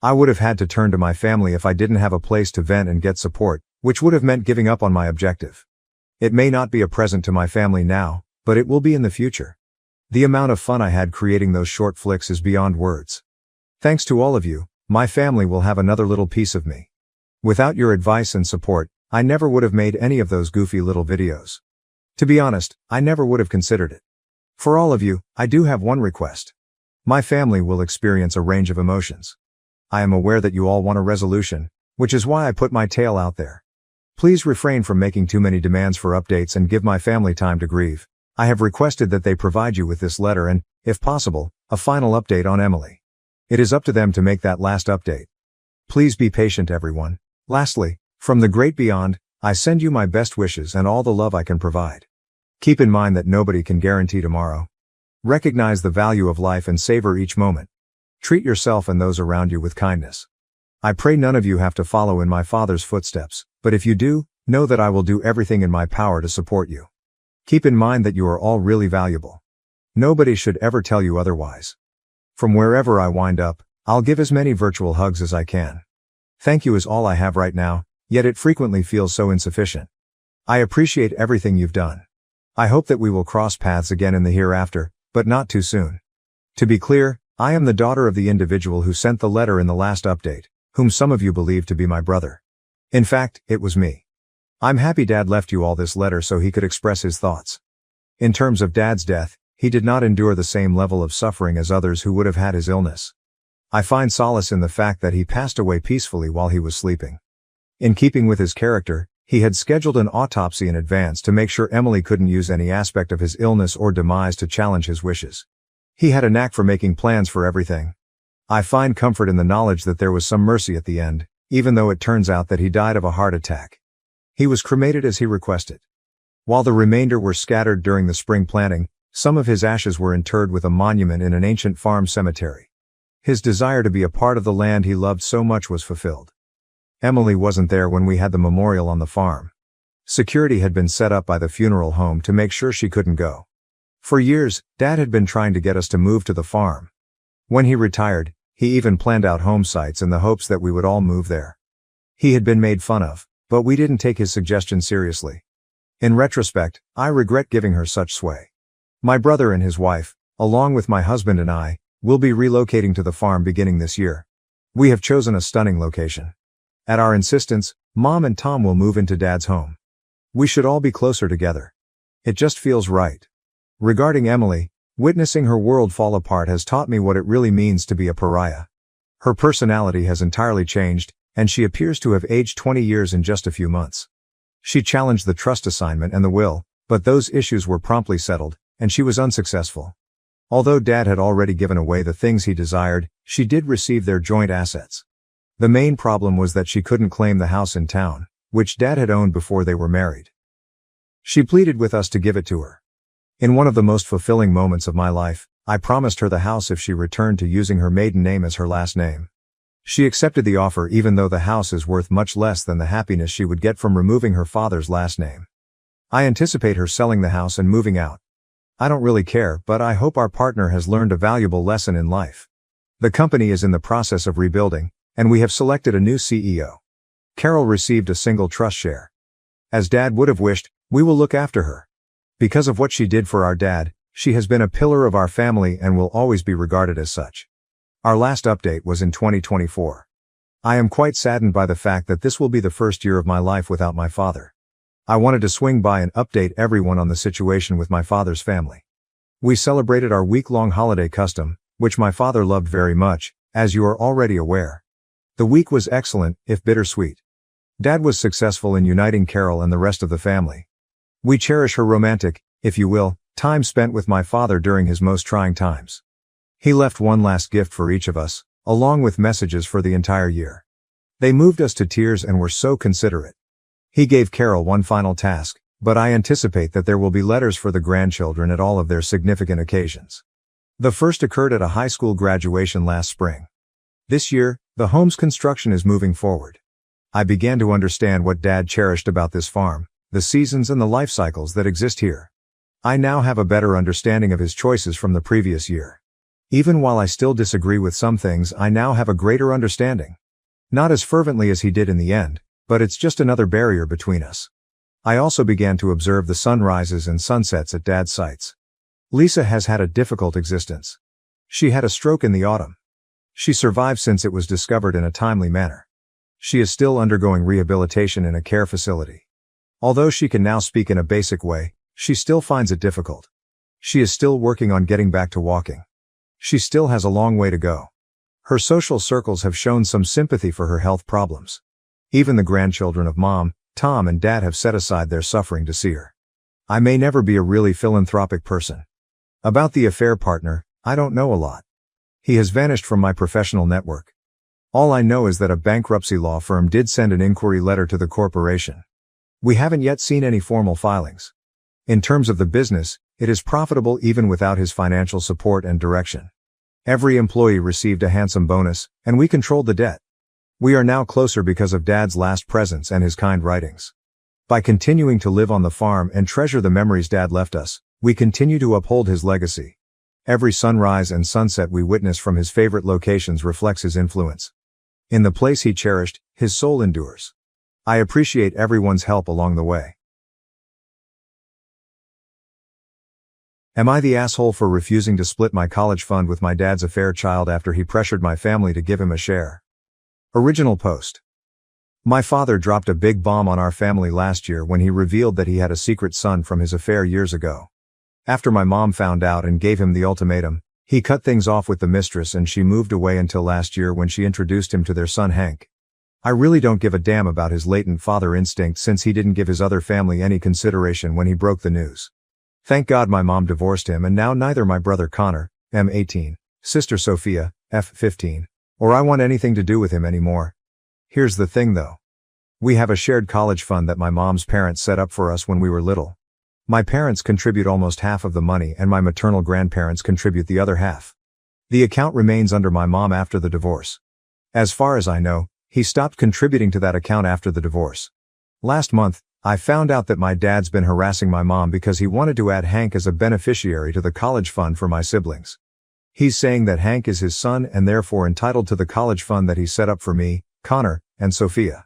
I would have had to turn to my family if I didn't have a place to vent and get support, which would have meant giving up on my objective. It may not be a present to my family now, but it will be in the future. The amount of fun I had creating those short flicks is beyond words. Thanks to all of you, my family will have another little piece of me. Without your advice and support, I never would have made any of those goofy little videos. To be honest, I never would have considered it. For all of you, I do have one request. My family will experience a range of emotions. I am aware that you all want a resolution, which is why I put my tale out there. Please refrain from making too many demands for updates and give my family time to grieve. I have requested that they provide you with this letter and, if possible, a final update on Emily. It is up to them to make that last update. Please be patient, everyone. Lastly, from the great beyond, I send you my best wishes and all the love I can provide. Keep in mind that nobody can guarantee tomorrow. Recognize the value of life and savor each moment. Treat yourself and those around you with kindness. I pray none of you have to follow in my father's footsteps, but if you do, know that I will do everything in my power to support you. Keep in mind that you are all really valuable. Nobody should ever tell you otherwise. From wherever I wind up, I'll give as many virtual hugs as I can. Thank you is all I have right now, yet it frequently feels so insufficient. I appreciate everything you've done. I hope that we will cross paths again in the hereafter, but not too soon. To be clear, I am the daughter of the individual who sent the letter in the last update, whom some of you believe to be my brother. In fact, it was me. I'm happy Dad left you all this letter so he could express his thoughts. In terms of Dad's death, he did not endure the same level of suffering as others who would have had his illness. I find solace in the fact that he passed away peacefully while he was sleeping. In keeping with his character, he had scheduled an autopsy in advance to make sure Emily couldn't use any aspect of his illness or demise to challenge his wishes. He had a knack for making plans for everything. I find comfort in the knowledge that there was some mercy at the end, even though it turns out that he died of a heart attack. He was cremated as he requested. While the remainder were scattered during the spring planting, some of his ashes were interred with a monument in an ancient farm cemetery. His desire to be a part of the land he loved so much was fulfilled. Emily wasn't there when we had the memorial on the farm. Security had been set up by the funeral home to make sure she couldn't go. For years, Dad had been trying to get us to move to the farm. When he retired, he even planned out home sites in the hopes that we would all move there. He had been made fun of, but we didn't take his suggestion seriously. In retrospect, I regret giving her such sway. My brother and his wife, along with my husband and I, will be relocating to the farm beginning this year. We have chosen a stunning location. At our insistence, Mom and Tom will move into Dad's home. We should all be closer together. It just feels right. Regarding Emily, witnessing her world fall apart has taught me what it really means to be a pariah. Her personality has entirely changed, and she appears to have aged 20 years in just a few months. She challenged the trust assignment and the will, but those issues were promptly settled, and she was unsuccessful. Although Dad had already given away the things he desired, she did receive their joint assets. The main problem was that she couldn't claim the house in town, which Dad had owned before they were married. She pleaded with us to give it to her. In one of the most fulfilling moments of my life, I promised her the house if she returned to using her maiden name as her last name. She accepted the offer even though the house is worth much less than the happiness she would get from removing her father's last name. I anticipate her selling the house and moving out. I don't really care, but I hope our partner has learned a valuable lesson in life. The company is in the process of rebuilding, and we have selected a new CEO. Carol received a single trust share. As Dad would have wished, we will look after her. Because of what she did for our dad, She has been a pillar of our family and will always be regarded as such. Our last update was in 2024. I am quite saddened by the fact that this will be the first year of my life without my father. I wanted to swing by and update everyone on the situation with my father's family. We celebrated our week-long holiday custom, which my father loved very much, as you are already aware. The week was excellent, if bittersweet. Dad was successful in uniting Carol and the rest of the family. We cherish her romantic, if you will, time spent with my father during his most trying times. He left one last gift for each of us, along with messages for the entire year. They moved us to tears and were so considerate. He gave Carol one final task, but I anticipate that there will be letters for the grandchildren at all of their significant occasions. The first occurred at a high school graduation last spring. This year, the home's construction is moving forward. I began to understand what Dad cherished about this farm, the seasons and the life cycles that exist here. I now have a better understanding of his choices from the previous year. Even while I still disagree with some things, I now have a greater understanding. Not as fervently as he did in the end, but it's just another barrier between us. I also began to observe the sunrises and sunsets at Dad's sites. Lisa has had a difficult existence. She had a stroke in the autumn. She survived since it was discovered in a timely manner. She is still undergoing rehabilitation in a care facility. Although she can now speak in a basic way, she still finds it difficult. She is still working on getting back to walking. She still has a long way to go. Her social circles have shown some sympathy for her health problems. Even the grandchildren of Mom, Tom and Dad have set aside their suffering to see her. I may never be a really philanthropic person. About the affair partner, I don't know a lot. He has vanished from my professional network. All I know is that a bankruptcy law firm did send an inquiry letter to the corporation. We haven't yet seen any formal filings. In terms of the business, it is profitable even without his financial support and direction. Every employee received a handsome bonus, and we controlled the debt. We are now closer because of Dad's last presence and his kind writings. By continuing to live on the farm and treasure the memories Dad left us, we continue to uphold his legacy. Every sunrise and sunset we witness from his favorite locations reflects his influence. In the place he cherished, his soul endures. I appreciate everyone's help along the way. Am I the asshole for refusing to split my college fund with my dad's affair child after he pressured my family to give him a share? Original post. My father dropped a big bomb on our family last year when he revealed that he had a secret son from his affair years ago. After my mom found out and gave him the ultimatum, he cut things off with the mistress and she moved away until last year when she introduced him to their son Hank. I really don't give a damn about his latent father instinct since he didn't give his other family any consideration when he broke the news. Thank God my mom divorced him and now neither my brother Connor, M18, sister Sophia, F15, or I want anything to do with him anymore. Here's the thing though. We have a shared college fund that my mom's parents set up for us when we were little. My parents contribute almost half of the money and my maternal grandparents contribute the other half. The account remains under my mom after the divorce. As far as I know, he stopped contributing to that account after the divorce. Last month, I found out that my dad's been harassing my mom because he wanted to add Hank as a beneficiary to the college fund for my siblings. He's saying that Hank is his son and therefore entitled to the college fund that he set up for me, Connor, and Sophia.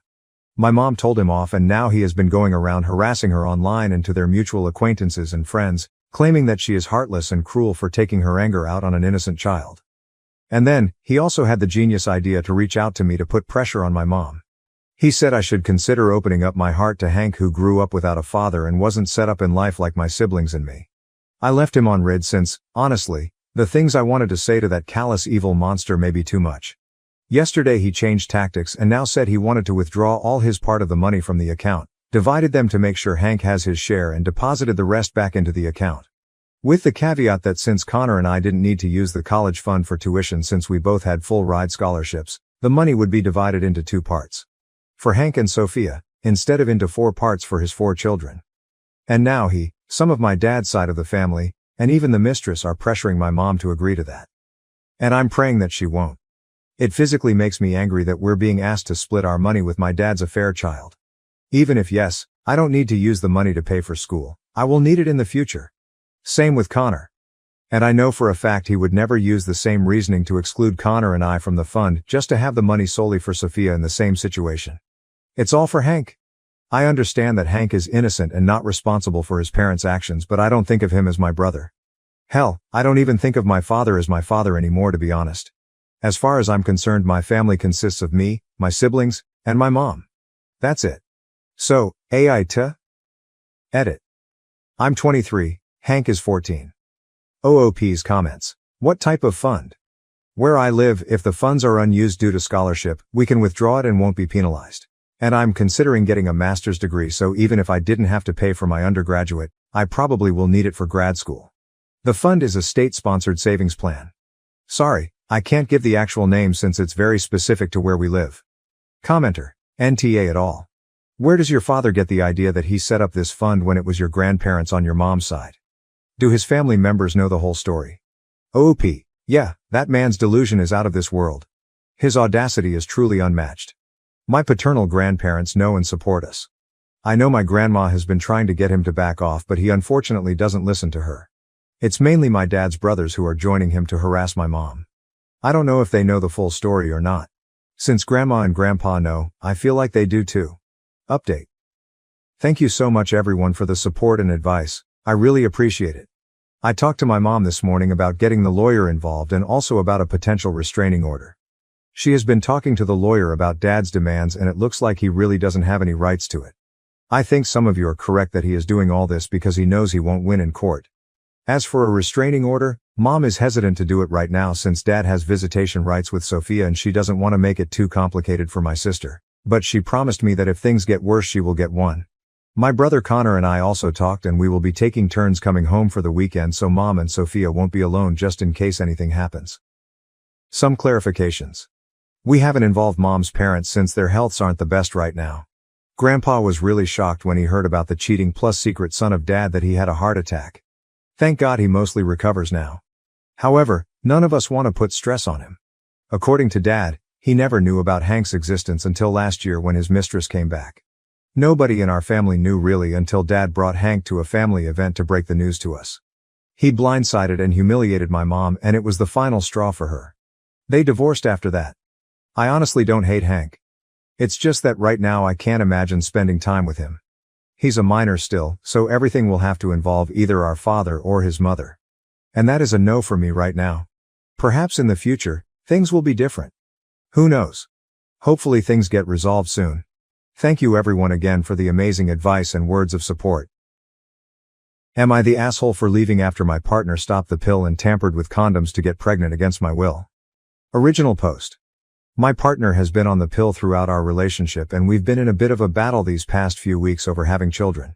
My mom told him off and now he has been going around harassing her online and to their mutual acquaintances and friends, claiming that she is heartless and cruel for taking her anger out on an innocent child. And then, he also had the genius idea to reach out to me to put pressure on my mom. He said I should consider opening up my heart to Hank who grew up without a father and wasn't set up in life like my siblings and me. I left him on read since, honestly, the things I wanted to say to that callous evil monster may be too much. Yesterday he changed tactics and now said he wanted to withdraw all his part of the money from the account, divided them to make sure Hank has his share and deposited the rest back into the account. With the caveat that since Connor and I didn't need to use the college fund for tuition since we both had full ride scholarships, the money would be divided into 2 parts. For Hank and Sophia, instead of into 4 parts for his 4 children. And now he, some of my dad's side of the family, and even the mistress are pressuring my mom to agree to that. And I'm praying that she won't. It physically makes me angry that we're being asked to split our money with my dad's affair child. Even if yes, I don't need to use the money to pay for school, I will need it in the future. Same with Connor. And I know for a fact he would never use the same reasoning to exclude Connor and I from the fund just to have the money solely for Sophia in the same situation. It's all for Hank. I understand that Hank is innocent and not responsible for his parents' actions, but I don't think of him as my brother. Hell, I don't even think of my father as my father anymore, to be honest. As far as I'm concerned, my family consists of me, my siblings, and my mom. That's it. So, AITA? Edit. I'm 23, Hank is 14. OOP's comments. What type of fund? Where I live, if the funds are unused due to scholarship, we can withdraw it and won't be penalized. And I'm considering getting a master's degree, so even if I didn't have to pay for my undergraduate, I probably will need it for grad school. The fund is a state-sponsored savings plan. Sorry, I can't give the actual name since it's very specific to where we live. Commenter. NTA at all. Where does your father get the idea that he set up this fund when it was your grandparents on your mom's side? Do his family members know the whole story? OOP. Yeah, that man's delusion is out of this world. His audacity is truly unmatched. My paternal grandparents know and support us. I know my grandma has been trying to get him to back off, but he unfortunately doesn't listen to her. It's mainly my dad's brothers who are joining him to harass my mom. I don't know if they know the full story or not. Since grandma and grandpa know, I feel like they do too. Update. Thank you so much everyone for the support and advice, I really appreciate it. I talked to my mom this morning about getting the lawyer involved and also about a potential restraining order. She has been talking to the lawyer about dad's demands and it looks like he really doesn't have any rights to it. I think some of you are correct that he is doing all this because he knows he won't win in court. As for a restraining order, mom is hesitant to do it right now since dad has visitation rights with Sophia and she doesn't want to make it too complicated for my sister. But she promised me that if things get worse she will get one. My brother Connor and I also talked and we will be taking turns coming home for the weekend so mom and Sophia won't be alone just in case anything happens. Some clarifications. We haven't involved mom's parents since their healths aren't the best right now. Grandpa was really shocked when he heard about the cheating plus secret son of dad that he had a heart attack. Thank God he mostly recovers now. However, none of us want to put stress on him. According to dad, he never knew about Hank's existence until last year when his mistress came back. Nobody in our family knew really until dad brought Hank to a family event to break the news to us. He blindsided and humiliated my mom and it was the final straw for her. They divorced after that. I honestly don't hate Hank. It's just that right now I can't imagine spending time with him. He's a minor still, so everything will have to involve either our father or his mother. And that is a no for me right now. Perhaps in the future, things will be different. Who knows? Hopefully things get resolved soon. Thank you everyone again for the amazing advice and words of support. Am I the asshole for leaving after my partner stopped the pill and tampered with condoms to get pregnant against my will? Original post. My partner has been on the pill throughout our relationship and we've been in a bit of a battle these past few weeks over having children.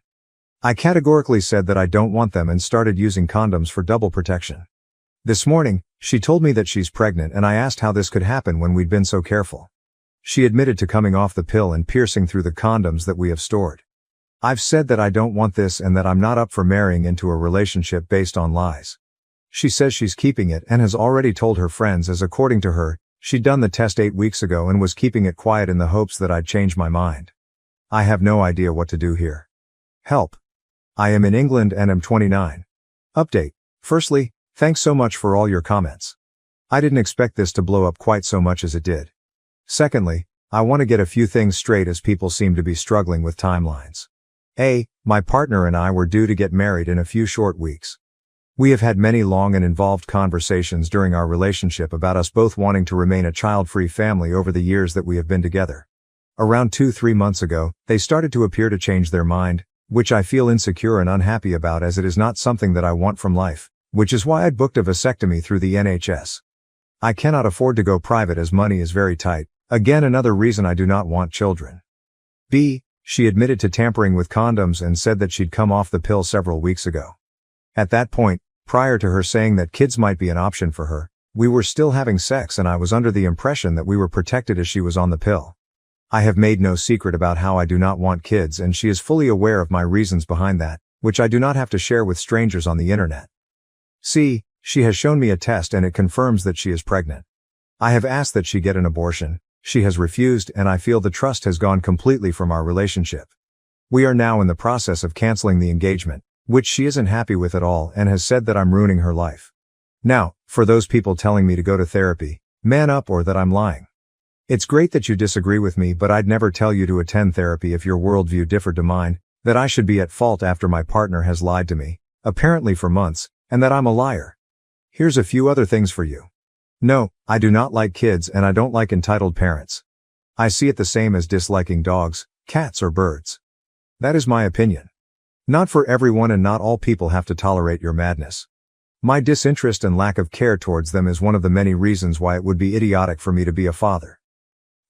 I categorically said that I don't want them and started using condoms for double protection. This morning, she told me that she's pregnant and I asked how this could happen when we'd been so careful. She admitted to coming off the pill and piercing through the condoms that we have stored. I've said that I don't want this and that I'm not up for marrying into a relationship based on lies. She says she's keeping it and has already told her friends as according to her, she'd done the test 8 weeks ago and was keeping it quiet in the hopes that I'd change my mind. I have no idea what to do here. Help. I am in England and am 29. Update. Firstly, thanks so much for all your comments. I didn't expect this to blow up quite so much as it did. Secondly, I want to get a few things straight as people seem to be struggling with timelines. A. My partner and I were due to get married in a few short weeks. We have had many long and involved conversations during our relationship about us both wanting to remain a child-free family over the years that we have been together. Around 2-3 months ago, they started to appear to change their mind, which I feel insecure and unhappy about as it is not something that I want from life, which is why I'd booked a vasectomy through the NHS. I cannot afford to go private as money is very tight. Again, another reason I do not want children. B. She admitted to tampering with condoms and said that she'd come off the pill several weeks ago. At that point, prior to her saying that kids might be an option for her, we were still having sex and I was under the impression that we were protected as she was on the pill. I have made no secret about how I do not want kids and she is fully aware of my reasons behind that, which I do not have to share with strangers on the internet. C. She has shown me a test and it confirms that she is pregnant. I have asked that she get an abortion. She has refused and I feel the trust has gone completely from our relationship. We are now in the process of canceling the engagement, which she isn't happy with at all and has said that I'm ruining her life. Now, for those people telling me to go to therapy, man up or that I'm lying. It's great that you disagree with me, but I'd never tell you to attend therapy if your worldview differed to mine, that I should be at fault after my partner has lied to me, apparently for months, and that I'm a liar. Here's a few other things for you. No, I do not like kids and I don't like entitled parents. I see it the same as disliking dogs, cats or birds. That is my opinion. Not for everyone and not all people have to tolerate your madness. My disinterest and lack of care towards them is one of the many reasons why it would be idiotic for me to be a father.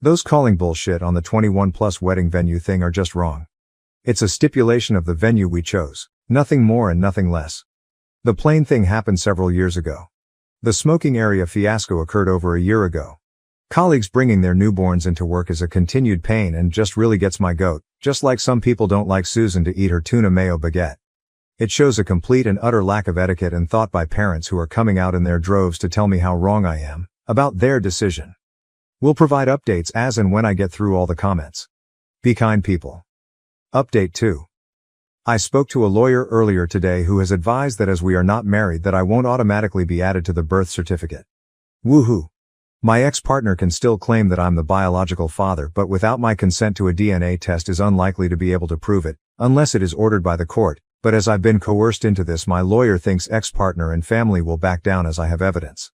Those calling bullshit on the 21+ wedding venue thing are just wrong. It's a stipulation of the venue we chose, nothing more and nothing less. The plain thing happened several years ago. The smoking area fiasco occurred over a year ago. Colleagues bringing their newborns into work is a continued pain and just really gets my goat, just like some people don't like Susan to eat her tuna mayo baguette. It shows a complete and utter lack of etiquette and thought by parents who are coming out in their droves to tell me how wrong I am about their decision. We'll provide updates as and when I get through all the comments. Be kind, people. Update 2. I spoke to a lawyer earlier today who has advised that as we are not married that I won't automatically be added to the birth certificate. Woohoo! My ex-partner can still claim that I'm the biological father, but without my consent to a DNA test is unlikely to be able to prove it, unless it is ordered by the court, but as I've been coerced into this, my lawyer thinks ex-partner and family will back down as I have evidence.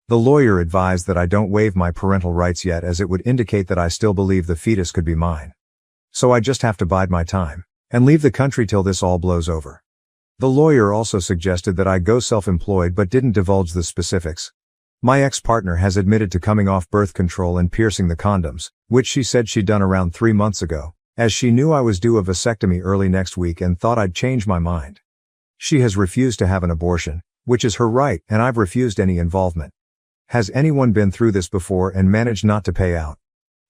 The lawyer advised that I don't waive my parental rights yet, as it would indicate that I still believe the fetus could be mine. So I just have to bide my time and leave the country till this all blows over. The lawyer also suggested that I go self-employed but didn't divulge the specifics. My ex-partner has admitted to coming off birth control and piercing the condoms, which she said she'd done around 3 months ago, as she knew I was due a vasectomy early next week and thought I'd change my mind. She has refused to have an abortion, which is her right, and I've refused any involvement. Has anyone been through this before and managed not to pay out?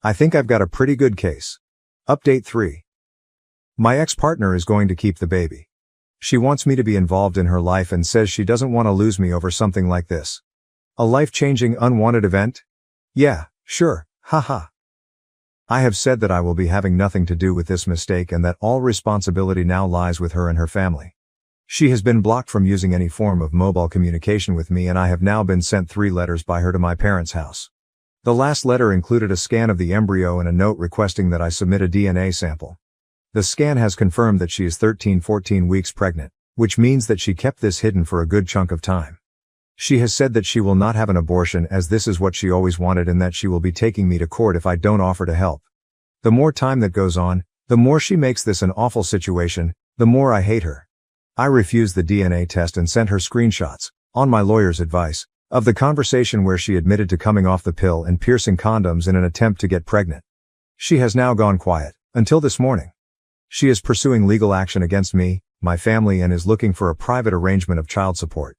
I think I've got a pretty good case. Update 3. My ex-partner is going to keep the baby. She wants me to be involved in her life and says she doesn't want to lose me over something like this. A life-changing unwanted event? Yeah, sure, haha. I have said that I will be having nothing to do with this mistake and that all responsibility now lies with her and her family. She has been blocked from using any form of mobile communication with me, and I have now been sent 3 letters by her to my parents' house. The last letter included a scan of the embryo and a note requesting that I submit a DNA sample. The scan has confirmed that she is 13-14 weeks pregnant, which means that she kept this hidden for a good chunk of time. She has said that she will not have an abortion as this is what she always wanted, and that she will be taking me to court if I don't offer to help. The more time that goes on, the more she makes this an awful situation, the more I hate her. I refused the DNA test and sent her screenshots, on my lawyer's advice, of the conversation where she admitted to coming off the pill and piercing condoms in an attempt to get pregnant. She has now gone quiet, until this morning. She is pursuing legal action against me, my family, and is looking for a private arrangement of child support.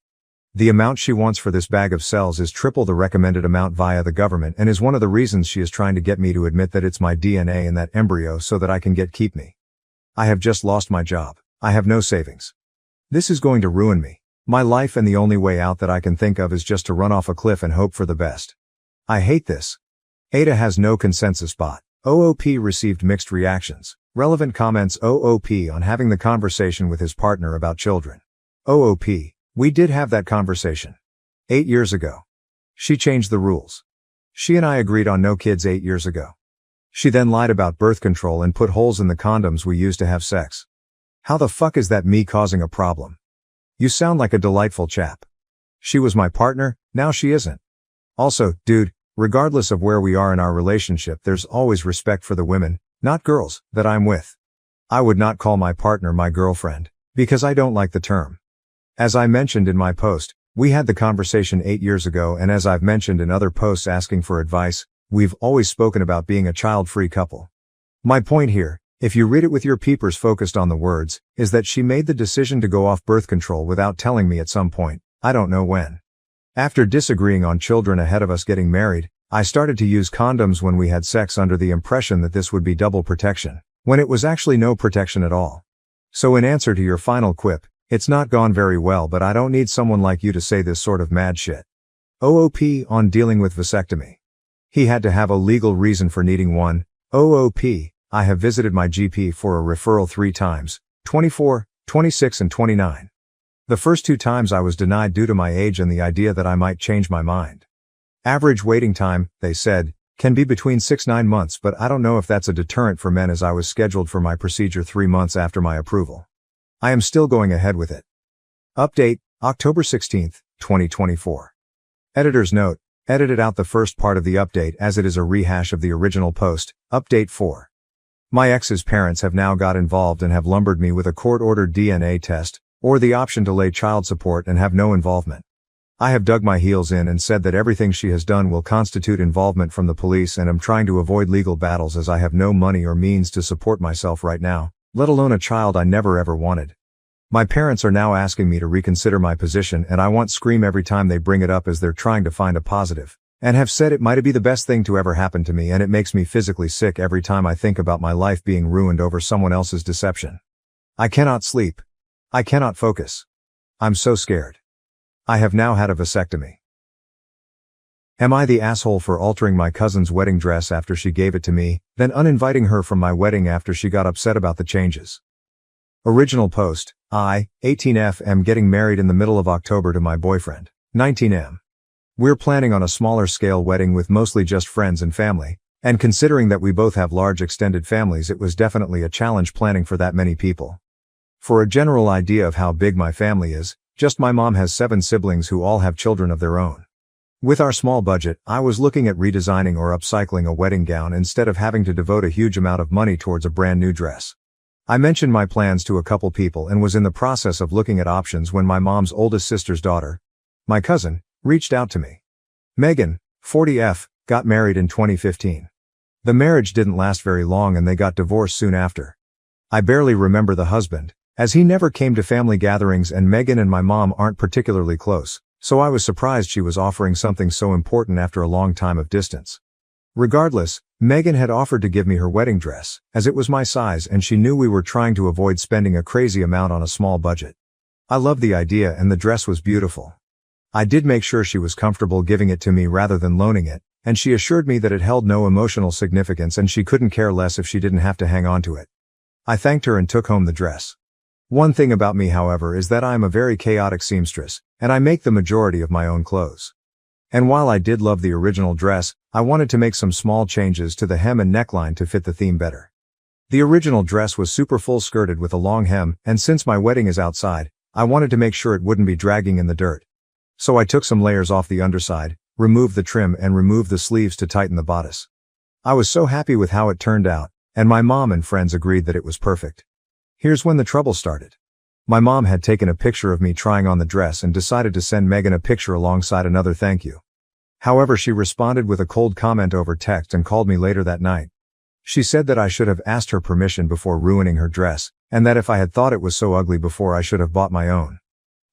The amount she wants for this bag of cells is triple the recommended amount via the government, and is one of the reasons she is trying to get me to admit that it's my DNA in that embryo so that I can keep me. I have just lost my job. I have no savings. This is going to ruin me, my life, and the only way out that I can think of is just to run off a cliff and hope for the best. I hate this. AITA has no consensus bot. OOP received mixed reactions. Relevant comments. OOP on having the conversation with his partner about children. OOP. We did have that conversation. 8 years ago. She changed the rules. She and I agreed on no kids 8 years ago. She then lied about birth control and put holes in the condoms we used to have sex. How the fuck is that me causing a problem? You sound like a delightful chap. She was my partner, now she isn't. Also, dude, regardless of where we are in our relationship, there's always respect for the women, not girls, that I'm with. I would not call my partner my girlfriend, because I don't like the term. As I mentioned in my post, we had the conversation 8 years ago, and as I've mentioned in other posts asking for advice, we've always spoken about being a child-free couple. My point here, if you read it with your peepers focused on the words, is that she made the decision to go off birth control without telling me at some point, I don't know when. After disagreeing on children ahead of us getting married, I started to use condoms when we had sex under the impression that this would be double protection, when it was actually no protection at all. So in answer to your final quip, it's not gone very well, but I don't need someone like you to say this sort of mad shit. OOP on dealing with vasectomy. He had to have a legal reason for needing one. OOP, I have visited my GP for a referral 3 times, 24, 26 and 29. The first 2 times I was denied due to my age and the idea that I might change my mind. Average waiting time, they said, can be between 6-9 months, but I don't know if that's a deterrent for men, as I was scheduled for my procedure 3 months after my approval. I am still going ahead with it. Update, October 16, 2024. Editor's note: edited out the first part of the update as it is a rehash of the original post. Update 4. My ex's parents have now got involved and have lumbered me with a court-ordered DNA test, or the option to lay child support and have no involvement. I have dug my heels in and said that everything she has done will constitute involvement from the police, and am trying to avoid legal battles as I have no money or means to support myself right now, let alone a child I never ever wanted. My parents are now asking me to reconsider my position, and I want to scream every time they bring it up as they're trying to find a positive, and have said it might be the best thing to ever happen to me, and it makes me physically sick every time I think about my life being ruined over someone else's deception. I cannot sleep. I cannot focus. I'm so scared. I have now had a vasectomy. Am I the asshole for altering my cousin's wedding dress after she gave it to me, then uninviting her from my wedding after she got upset about the changes? Original post: I, 18F, am getting married in the middle of October to my boyfriend, 19M. We're planning on a smaller scale wedding with mostly just friends and family, and considering that we both have large extended families, it was definitely a challenge planning for that many people. For a general idea of how big my family is, just my mom has 7 siblings who all have children of their own. With our small budget, I was looking at redesigning or upcycling a wedding gown instead of having to devote a huge amount of money towards a brand new dress. I mentioned my plans to a couple people and was in the process of looking at options when my mom's oldest sister's daughter, my cousin, reached out to me. Megan, 40F, got married in 2015. The marriage didn't last very long and they got divorced soon after. I barely remember the husband, as he never came to family gatherings, and Megan and my mom aren't particularly close, so I was surprised she was offering something so important after a long time of distance. Regardless, Megan had offered to give me her wedding dress, as it was my size and she knew we were trying to avoid spending a crazy amount on a small budget. I loved the idea and the dress was beautiful. I did make sure she was comfortable giving it to me rather than loaning it, and she assured me that it held no emotional significance and she couldn't care less if she didn't have to hang on to it. I thanked her and took home the dress. One thing about me, however, is that I am a very chaotic seamstress, and I make the majority of my own clothes. And while I did love the original dress, I wanted to make some small changes to the hem and neckline to fit the theme better. The original dress was super full skirted with a long hem, and since my wedding is outside, I wanted to make sure it wouldn't be dragging in the dirt. So I took some layers off the underside, removed the trim and removed the sleeves to tighten the bodice. I was so happy with how it turned out, and my mom and friends agreed that it was perfect. Here's when the trouble started. My mom had taken a picture of me trying on the dress and decided to send Megan a picture alongside another thank you. However, she responded with a cold comment over text and called me later that night. She said that I should have asked her permission before ruining her dress, and that if I had thought it was so ugly before, I should have bought my own.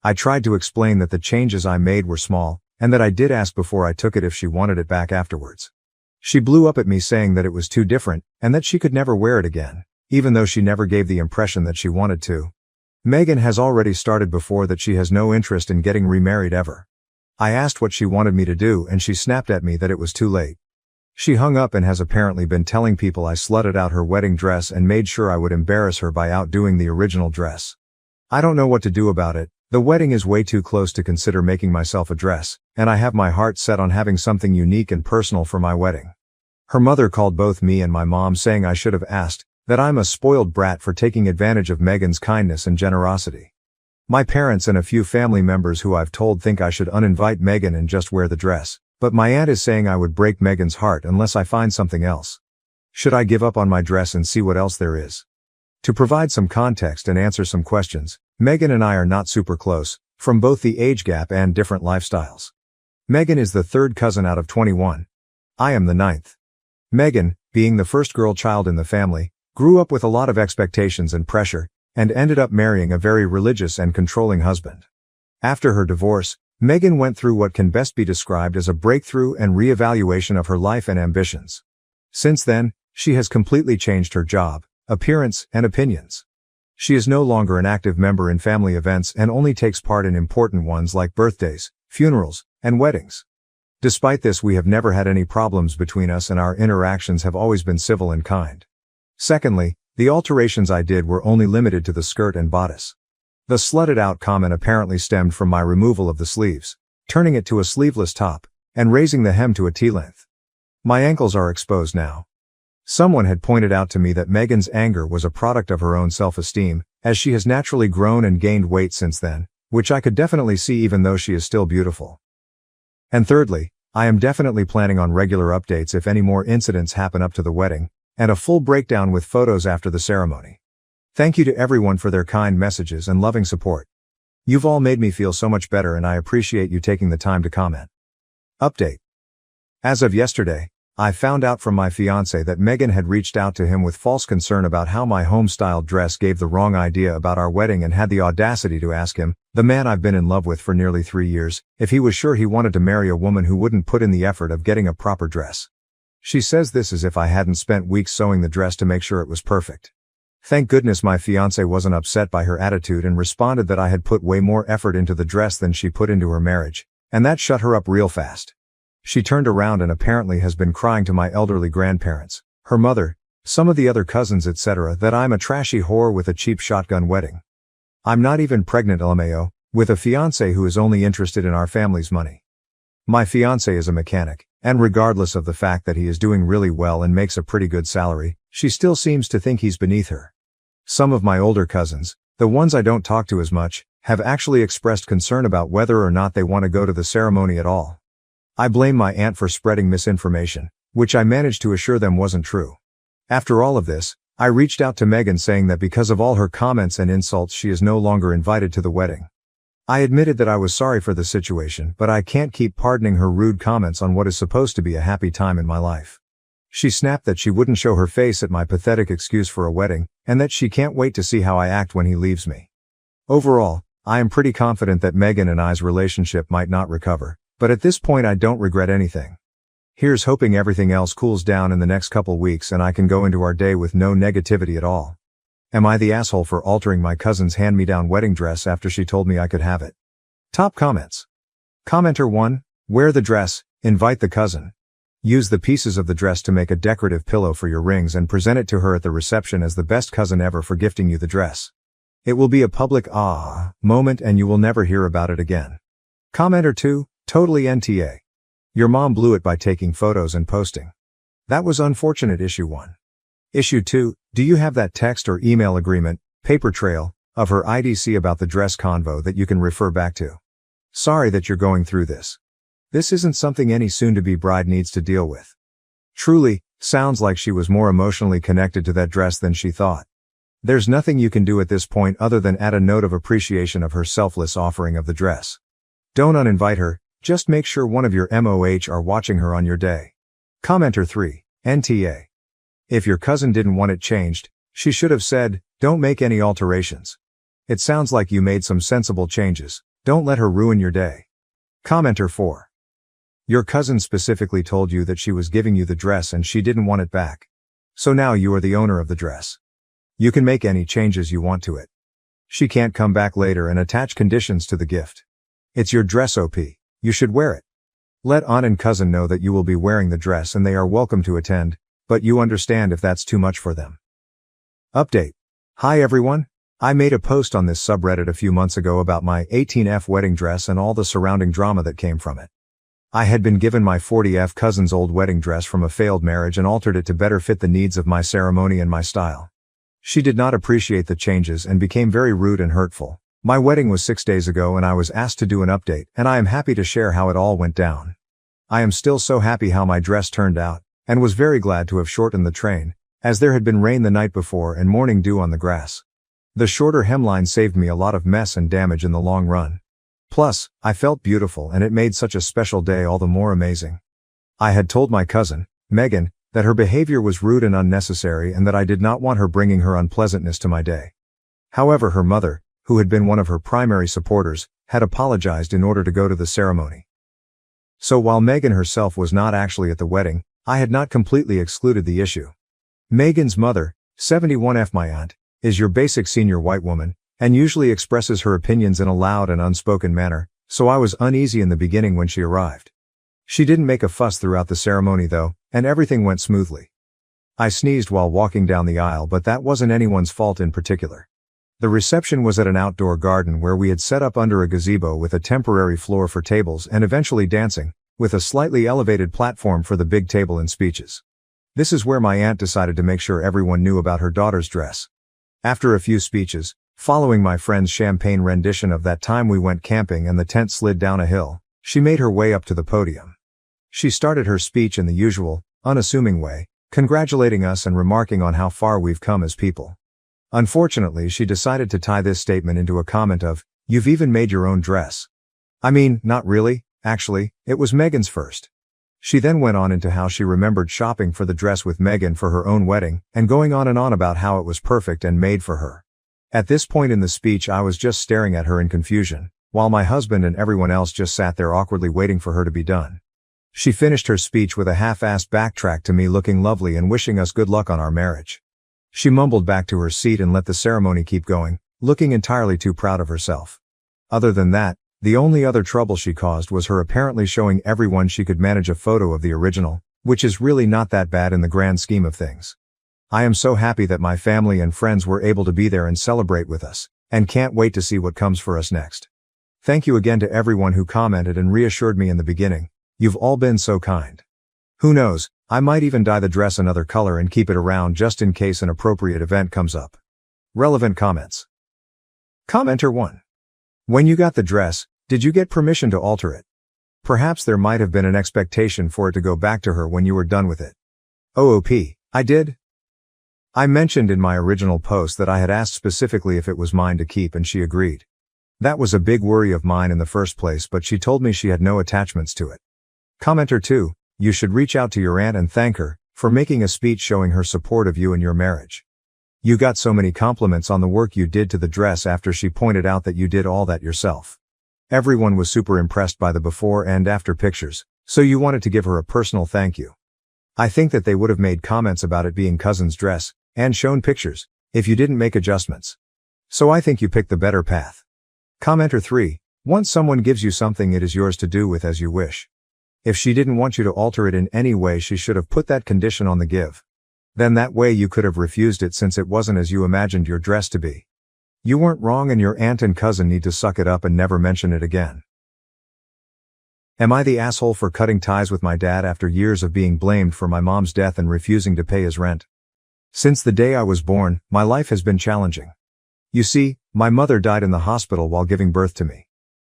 I tried to explain that the changes I made were small, and that I did ask before I took it if she wanted it back afterwards. She blew up at me saying that it was too different, and that she could never wear it again, even though she never gave the impression that she wanted to. Megan has already started before that she has no interest in getting remarried ever. I asked what she wanted me to do and she snapped at me that it was too late. She hung up and has apparently been telling people I slutted out her wedding dress and made sure I would embarrass her by outdoing the original dress. I don't know what to do about it. The wedding is way too close to consider making myself a dress, and I have my heart set on having something unique and personal for my wedding. Her mother called both me and my mom saying I should have asked, that I'm a spoiled brat for taking advantage of Megan's kindness and generosity. My parents and a few family members who I've told think I should uninvite Megan and just wear the dress, but my aunt is saying I would break Megan's heart unless I find something else. Should I give up on my dress and see what else there is? To provide some context and answer some questions, Megan and I are not super close, from both the age gap and different lifestyles. Megan is the 3rd cousin out of 21. I am the 9th. Megan, being the first girl child in the family, grew up with a lot of expectations and pressure, and ended up marrying a very religious and controlling husband. After her divorce, Megan went through what can best be described as a breakthrough and reevaluation of her life and ambitions. Since then, she has completely changed her job, appearance, and opinions. She is no longer an active member in family events and only takes part in important ones like birthdays, funerals, and weddings. Despite this, we have never had any problems between us and our interactions have always been civil and kind. Secondly, the alterations I did were only limited to the skirt and bodice. The slutted out comment apparently stemmed from my removal of the sleeves, turning it to a sleeveless top, and raising the hem to a T-length. My ankles are exposed now. Someone had pointed out to me that Megan's anger was a product of her own self-esteem, as she has naturally grown and gained weight since then, which I could definitely see even though she is still beautiful. And thirdly, I am definitely planning on regular updates if any more incidents happen up to the wedding, and a full breakdown with photos after the ceremony. Thank you to everyone for their kind messages and loving support. You've all made me feel so much better and I appreciate you taking the time to comment. Update. As of yesterday, I found out from my fiancé that Megan had reached out to him with false concern about how my home-styled dress gave the wrong idea about our wedding and had the audacity to ask him, the man I've been in love with for nearly 3 years, if he was sure he wanted to marry a woman who wouldn't put in the effort of getting a proper dress. She says this as if I hadn't spent weeks sewing the dress to make sure it was perfect. Thank goodness my fiancé wasn't upset by her attitude and responded that I had put way more effort into the dress than she put into her marriage, and that shut her up real fast. She turned around and apparently has been crying to my elderly grandparents, her mother, some of the other cousins etc. that I'm a trashy whore with a cheap shotgun wedding. I'm not even pregnant LMAO, with a fiancé who is only interested in our family's money. My fiancé is a mechanic, and regardless of the fact that he is doing really well and makes a pretty good salary, she still seems to think he's beneath her. Some of my older cousins, the ones I don't talk to as much, have actually expressed concern about whether or not they want to go to the ceremony at all. I blame my aunt for spreading misinformation, which I managed to assure them wasn't true. After all of this, I reached out to Megan saying that because of all her comments and insults she is no longer invited to the wedding. I admitted that I was sorry for the situation, but I can't keep pardoning her rude comments on what is supposed to be a happy time in my life. She snapped that she wouldn't show her face at my pathetic excuse for a wedding, and that she can't wait to see how I act when he leaves me. Overall, I am pretty confident that Megan and I's relationship might not recover, but at this point I don't regret anything. Here's hoping everything else cools down in the next couple weeks and I can go into our day with no negativity at all. Am I the asshole for altering my cousin's hand-me-down wedding dress after she told me I could have it? Top comments. Commenter 1, wear the dress, invite the cousin. Use the pieces of the dress to make a decorative pillow for your rings and present it to her at the reception as the best cousin ever for gifting you the dress. It will be a public moment and you will never hear about it again. Commenter 2, totally NTA. Your mom blew it by taking photos and posting. That was unfortunate. Issue 1. Issue 2, do you have that text or email agreement, paper trail, of her IDC about the dress convo that you can refer back to? Sorry that you're going through this. This isn't something any soon-to-be bride needs to deal with. Truly, sounds like she was more emotionally connected to that dress than she thought. There's nothing you can do at this point other than add a note of appreciation of her selfless offering of the dress. Don't uninvite her, just make sure one of your MOH are watching her on your day. Commenter 3, NTA. If your cousin didn't want it changed, she should have said, don't make any alterations. It sounds like you made some sensible changes, don't let her ruin your day. Commenter 4. Your cousin specifically told you that she was giving you the dress and she didn't want it back. So now you are the owner of the dress. You can make any changes you want to it. She can't come back later and attach conditions to the gift. It's your dress OP, you should wear it. Let aunt and cousin know that you will be wearing the dress and they are welcome to attend, but you understand if that's too much for them. Update. Hi everyone. I made a post on this subreddit a few months ago about my 18F wedding dress and all the surrounding drama that came from it. I had been given my 40F cousin's old wedding dress from a failed marriage and altered it to better fit the needs of my ceremony and my style. She did not appreciate the changes and became very rude and hurtful. My wedding was 6 days ago and I was asked to do an update, and I am happy to share how it all went down. I am still so happy how my dress turned out, and was very glad to have shortened the train, as there had been rain the night before and morning dew on the grass. The shorter hemline saved me a lot of mess and damage in the long run. Plus, I felt beautiful and it made such a special day all the more amazing. I had told my cousin, Megan, that her behavior was rude and unnecessary and that I did not want her bringing her unpleasantness to my day. However, her mother, who had been one of her primary supporters, had apologized in order to go to the ceremony. So while Megan herself was not actually at the wedding, I had not completely excluded the issue. Megan's mother, 71F my aunt, is your basic senior white woman, and usually expresses her opinions in a loud and unspoken manner, so I was uneasy in the beginning when she arrived. She didn't make a fuss throughout the ceremony though, and everything went smoothly. I sneezed while walking down the aisle, but that wasn't anyone's fault in particular. The reception was at an outdoor garden where we had set up under a gazebo with a temporary floor for tables and eventually dancing, with a slightly elevated platform for the big table and speeches. This is where my aunt decided to make sure everyone knew about her daughter's dress. After a few speeches, Following my friend's champagne rendition of that time we went camping and the tent slid down a hill, she made her way up to the podium. She started her speech in the usual, unassuming way, congratulating us and remarking on how far we've come as people. Unfortunately, she decided to tie this statement into a comment of, "You've even made your own dress." I mean, not really, actually, it was Megan's first. She then went on into how she remembered shopping for the dress with Megan for her own wedding, and going on and on about how it was perfect and made for her. At this point in the speech I was just staring at her in confusion, while my husband and everyone else just sat there awkwardly waiting for her to be done. She finished her speech with a half-assed backtrack to me looking lovely and wishing us good luck on our marriage. She mumbled back to her seat and let the ceremony keep going, looking entirely too proud of herself. Other than that, the only other trouble she caused was her apparently showing everyone she could manage a photo of the original, which is really not that bad in the grand scheme of things. I am so happy that my family and friends were able to be there and celebrate with us, and can't wait to see what comes for us next. Thank you again to everyone who commented and reassured me in the beginning. You've all been so kind. Who knows, I might even dye the dress another color and keep it around just in case an appropriate event comes up. Relevant comments. Commenter 1. When you got the dress, did you get permission to alter it? Perhaps there might have been an expectation for it to go back to her when you were done with it. OOP, I did. I mentioned in my original post that I had asked specifically if it was mine to keep and she agreed. That was a big worry of mine in the first place, but she told me she had no attachments to it. Commenter 2, you should reach out to your aunt and thank her for making a speech showing her support of you and your marriage. You got so many compliments on the work you did to the dress after she pointed out that you did all that yourself. Everyone was super impressed by the before and after pictures, so you wanted to give her a personal thank you. I think that they would have made comments about it being cousin's dress, and shown pictures, if you didn't make adjustments. So I think you picked the better path. Commenter 3, once someone gives you something it is yours to do with as you wish. If she didn't want you to alter it in any way she should have put that condition on the give. Then that way you could have refused it since it wasn't as you imagined your dress to be. You weren't wrong and your aunt and cousin need to suck it up and never mention it again. Am I the asshole for cutting ties with my dad after years of being blamed for my mom's death and refusing to pay his rent? Since the day I was born, my life has been challenging. You see, my mother died in the hospital while giving birth to me.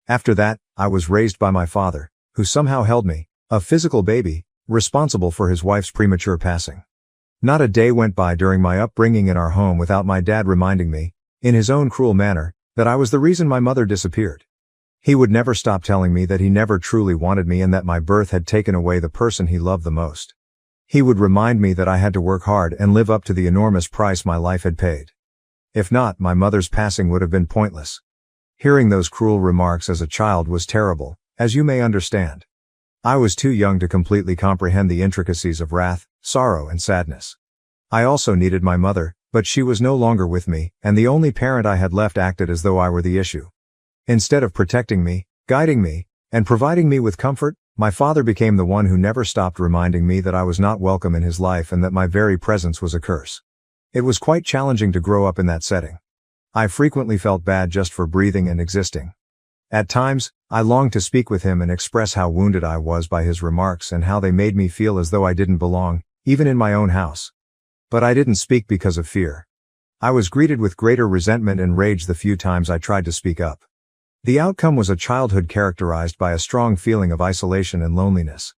After that, I was raised by my father, who somehow held me, a physical baby, responsible for his wife's premature passing. Not a day went by during my upbringing in our home without my dad reminding me, in his own cruel manner, that I was the reason my mother disappeared. He would never stop telling me that he never truly wanted me and that my birth had taken away the person he loved the most. He would remind me that I had to work hard and live up to the enormous price my life had paid. If not, my mother's passing would have been pointless. Hearing those cruel remarks as a child was terrible, as you may understand. I was too young to completely comprehend the intricacies of wrath, sorrow, and sadness. I also needed my mother, but she was no longer with me, and the only parent I had left acted as though I were the issue. Instead of protecting me, guiding me, and providing me with comfort, my father became the one who never stopped reminding me that I was not welcome in his life and that my very presence was a curse. It was quite challenging to grow up in that setting. I frequently felt bad just for breathing and existing. At times, I longed to speak with him and express how wounded I was by his remarks and how they made me feel as though I didn't belong, even in my own house. But I didn't speak because of fear. I was greeted with greater resentment and rage the few times I tried to speak up. The outcome was a childhood characterized by a strong feeling of isolation and loneliness.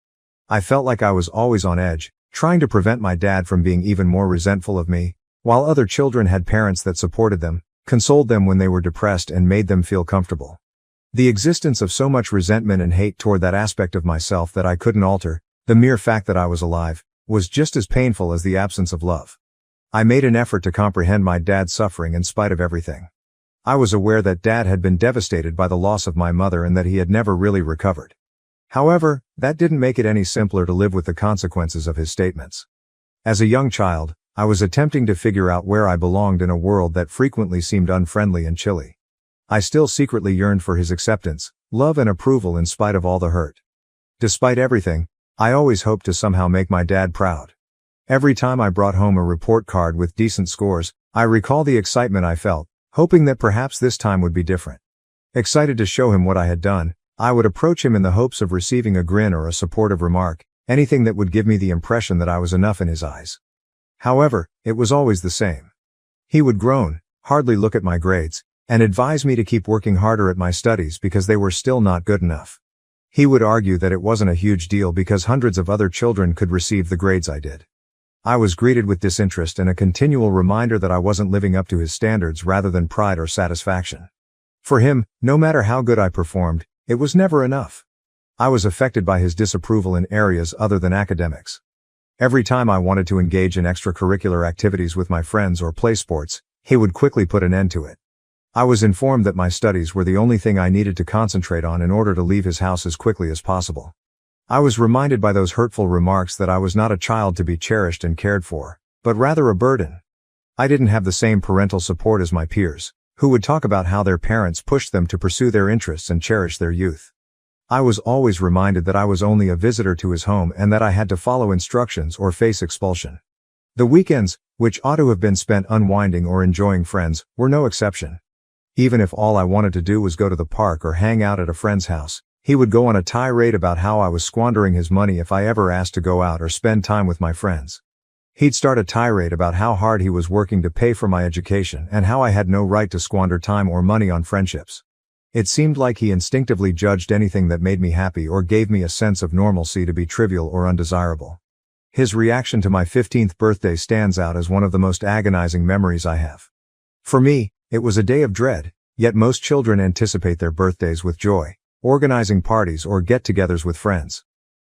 I felt like I was always on edge, trying to prevent my dad from being even more resentful of me, while other children had parents that supported them, consoled them when they were depressed and made them feel comfortable. The existence of so much resentment and hate toward that aspect of myself that I couldn't alter, the mere fact that I was alive, was just as painful as the absence of love. I made an effort to comprehend my dad's suffering in spite of everything. I was aware that Dad had been devastated by the loss of my mother and that he had never really recovered. However, that didn't make it any simpler to live with the consequences of his statements. As a young child, I was attempting to figure out where I belonged in a world that frequently seemed unfriendly and chilly. I still secretly yearned for his acceptance, love and approval in spite of all the hurt. Despite everything, I always hoped to somehow make my dad proud. Every time I brought home a report card with decent scores, I recall the excitement I felt, hoping that perhaps this time would be different. Excited to show him what I had done, I would approach him in the hopes of receiving a grin or a supportive remark, anything that would give me the impression that I was enough in his eyes. However, it was always the same. He would groan, hardly look at my grades, and advise me to keep working harder at my studies because they were still not good enough. He would argue that it wasn't a huge deal because hundreds of other children could receive the grades I did. I was greeted with disinterest and a continual reminder that I wasn't living up to his standards rather than pride or satisfaction. For him, no matter how good I performed, it was never enough. I was affected by his disapproval in areas other than academics. Every time I wanted to engage in extracurricular activities with my friends or play sports, he would quickly put an end to it. I was informed that my studies were the only thing I needed to concentrate on in order to leave his house as quickly as possible. I was reminded by those hurtful remarks that I was not a child to be cherished and cared for, but rather a burden. I didn't have the same parental support as my peers, who would talk about how their parents pushed them to pursue their interests and cherish their youth. I was always reminded that I was only a visitor to his home and that I had to follow instructions or face expulsion. The weekends, which ought to have been spent unwinding or enjoying friends, were no exception. Even if all I wanted to do was go to the park or hang out at a friend's house, he would go on a tirade about how I was squandering his money if I ever asked to go out or spend time with my friends. He'd start a tirade about how hard he was working to pay for my education and how I had no right to squander time or money on friendships. It seemed like he instinctively judged anything that made me happy or gave me a sense of normalcy to be trivial or undesirable. His reaction to my 15th birthday stands out as one of the most agonizing memories I have. For me, it was a day of dread, yet most children anticipate their birthdays with joy, organizing parties or get-togethers with friends.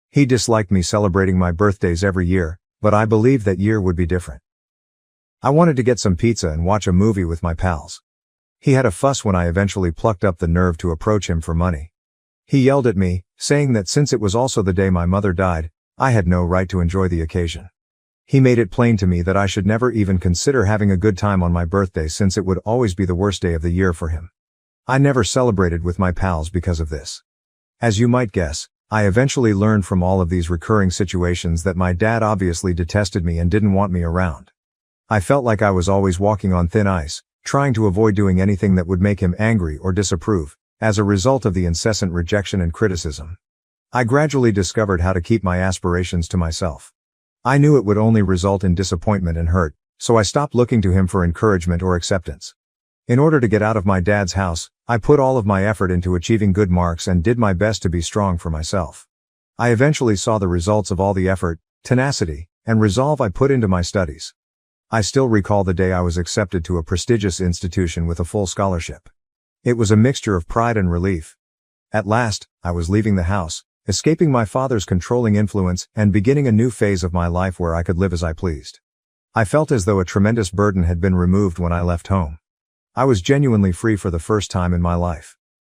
He disliked me celebrating my birthdays every year, but I believed that year would be different. I wanted to get some pizza and watch a movie with my pals. He had a fuss when I eventually plucked up the nerve to approach him for money. He yelled at me, saying that since it was also the day my mother died, I had no right to enjoy the occasion. He made it plain to me that I should never even consider having a good time on my birthday since it would always be the worst day of the year for him. I never celebrated with my pals because of this. As you might guess, I eventually learned from all of these recurring situations that my dad obviously detested me and didn't want me around. I felt like I was always walking on thin ice, trying to avoid doing anything that would make him angry or disapprove, as a result of the incessant rejection and criticism. I gradually discovered how to keep my aspirations to myself. I knew it would only result in disappointment and hurt, so I stopped looking to him for encouragement or acceptance. In order to get out of my dad's house, I put all of my effort into achieving good marks and did my best to be strong for myself. I eventually saw the results of all the effort, tenacity, and resolve I put into my studies. I still recall the day I was accepted to a prestigious institution with a full scholarship. It was a mixture of pride and relief. At last, I was leaving the house, escaping my father's controlling influence and beginning a new phase of my life where I could live as I pleased. I felt as though a tremendous burden had been removed when I left home. I was genuinely free for the first time in my life.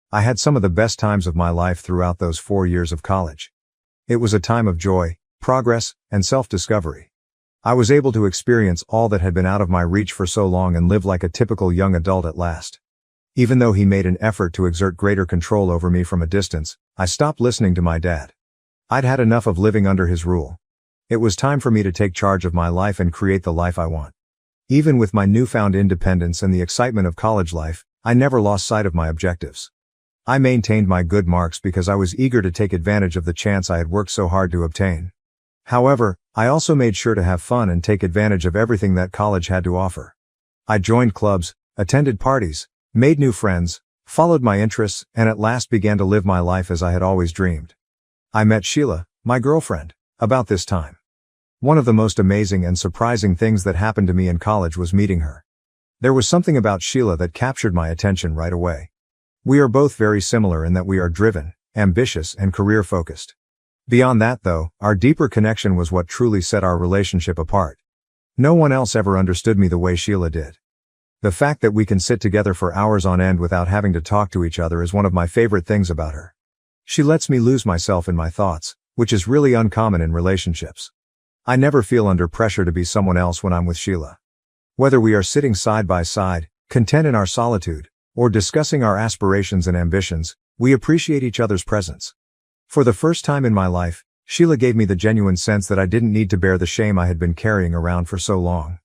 I had some of the best times of my life throughout those 4 years of college. It was a time of joy, progress, and self-discovery. I was able to experience all that had been out of my reach for so long and live like a typical young adult at last. Even though he made an effort to exert greater control over me from a distance, I stopped listening to my dad. I'd had enough of living under his rule. It was time for me to take charge of my life and create the life I want. Even with my newfound independence and the excitement of college life, I never lost sight of my objectives. I maintained my good marks because I was eager to take advantage of the chance I had worked so hard to obtain. However, I also made sure to have fun and take advantage of everything that college had to offer. I joined clubs, attended parties, made new friends, followed my interests, and at last began to live my life as I had always dreamed. I met Sheila, my girlfriend, about this time. One of the most amazing and surprising things that happened to me in college was meeting her. There was something about Sheila that captured my attention right away. We are both very similar in that we are driven, ambitious, and career-focused. Beyond that, though, our deeper connection was what truly set our relationship apart. No one else ever understood me the way Sheila did. The fact that we can sit together for hours on end without having to talk to each other is one of my favorite things about her. She lets me lose myself in my thoughts, which is really uncommon in relationships. I never feel under pressure to be someone else when I'm with Sheila. Whether we are sitting side by side, content in our solitude, or discussing our aspirations and ambitions, we appreciate each other's presence. For the first time in my life, Sheila gave me the genuine sense that I didn't need to bear the shame I had been carrying around for so long.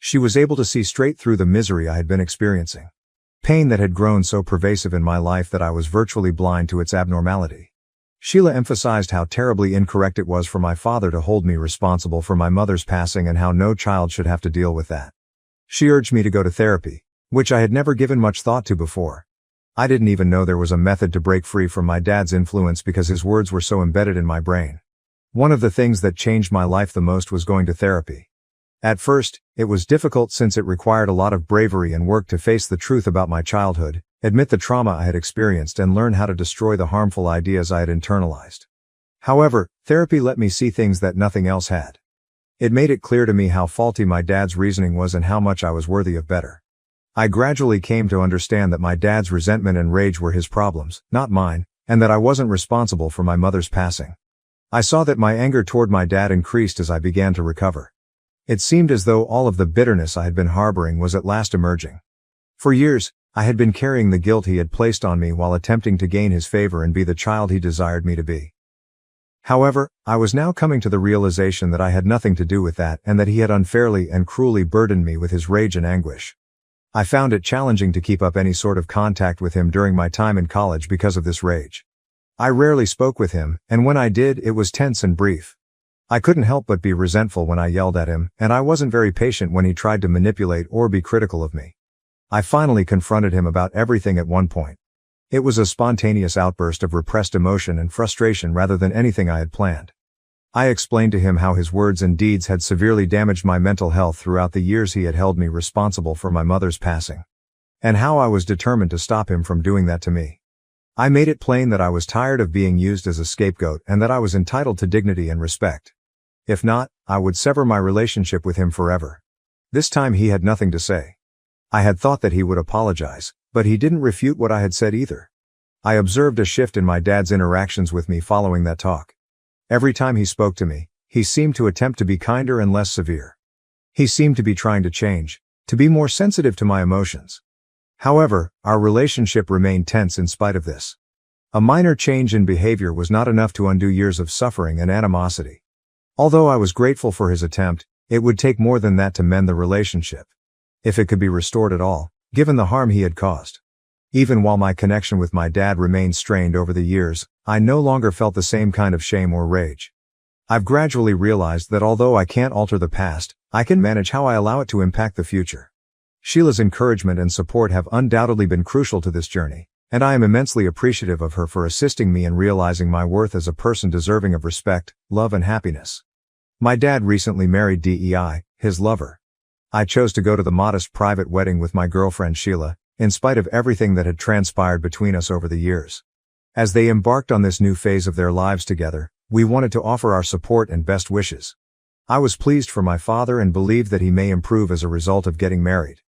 She was able to see straight through the misery I had been experiencing. Pain that had grown so pervasive in my life that I was virtually blind to its abnormality. Sheila emphasized how terribly incorrect it was for my father to hold me responsible for my mother's passing and how no child should have to deal with that. She urged me to go to therapy, which I had never given much thought to before. I didn't even know there was a method to break free from my dad's influence because his words were so embedded in my brain. One of the things that changed my life the most was going to therapy. At first, it was difficult since it required a lot of bravery and work to face the truth about my childhood, admit the trauma I had experienced, and learn how to destroy the harmful ideas I had internalized. However, therapy let me see things that nothing else had. It made it clear to me how faulty my dad's reasoning was and how much I was worthy of better. I gradually came to understand that my dad's resentment and rage were his problems, not mine, and that I wasn't responsible for my mother's passing. I saw that my anger toward my dad increased as I began to recover. It seemed as though all of the bitterness I had been harboring was at last emerging. For years, I had been carrying the guilt he had placed on me while attempting to gain his favor and be the child he desired me to be. However, I was now coming to the realization that I had nothing to do with that and that he had unfairly and cruelly burdened me with his rage and anguish. I found it challenging to keep up any sort of contact with him during my time in college because of this rage. I rarely spoke with him, and when I did, it was tense and brief. I couldn't help but be resentful when I yelled at him, and I wasn't very patient when he tried to manipulate or be critical of me. I finally confronted him about everything at one point. It was a spontaneous outburst of repressed emotion and frustration rather than anything I had planned. I explained to him how his words and deeds had severely damaged my mental health throughout the years he had held me responsible for my mother's passing, and how I was determined to stop him from doing that to me. I made it plain that I was tired of being used as a scapegoat and that I was entitled to dignity and respect. If not, I would sever my relationship with him forever. This time he had nothing to say. I had thought that he would apologize, but he didn't refute what I had said either. I observed a shift in my dad's interactions with me following that talk. Every time he spoke to me, he seemed to attempt to be kinder and less severe. He seemed to be trying to change, to be more sensitive to my emotions. However, our relationship remained tense in spite of this. A minor change in behavior was not enough to undo years of suffering and animosity. Although I was grateful for his attempt, it would take more than that to mend the relationship, if it could be restored at all, given the harm he had caused. Even while my connection with my dad remained strained over the years, I no longer felt the same kind of shame or rage. I've gradually realized that although I can't alter the past, I can manage how I allow it to impact the future. Sheila's encouragement and support have undoubtedly been crucial to this journey, and I am immensely appreciative of her for assisting me in realizing my worth as a person deserving of respect, love, and happiness. My dad recently married DEI, his lover. I chose to go to the modest private wedding with my girlfriend Sheila, in spite of everything that had transpired between us over the years. As they embarked on this new phase of their lives together, we wanted to offer our support and best wishes. I was pleased for my father and believed that he may improve as a result of getting married.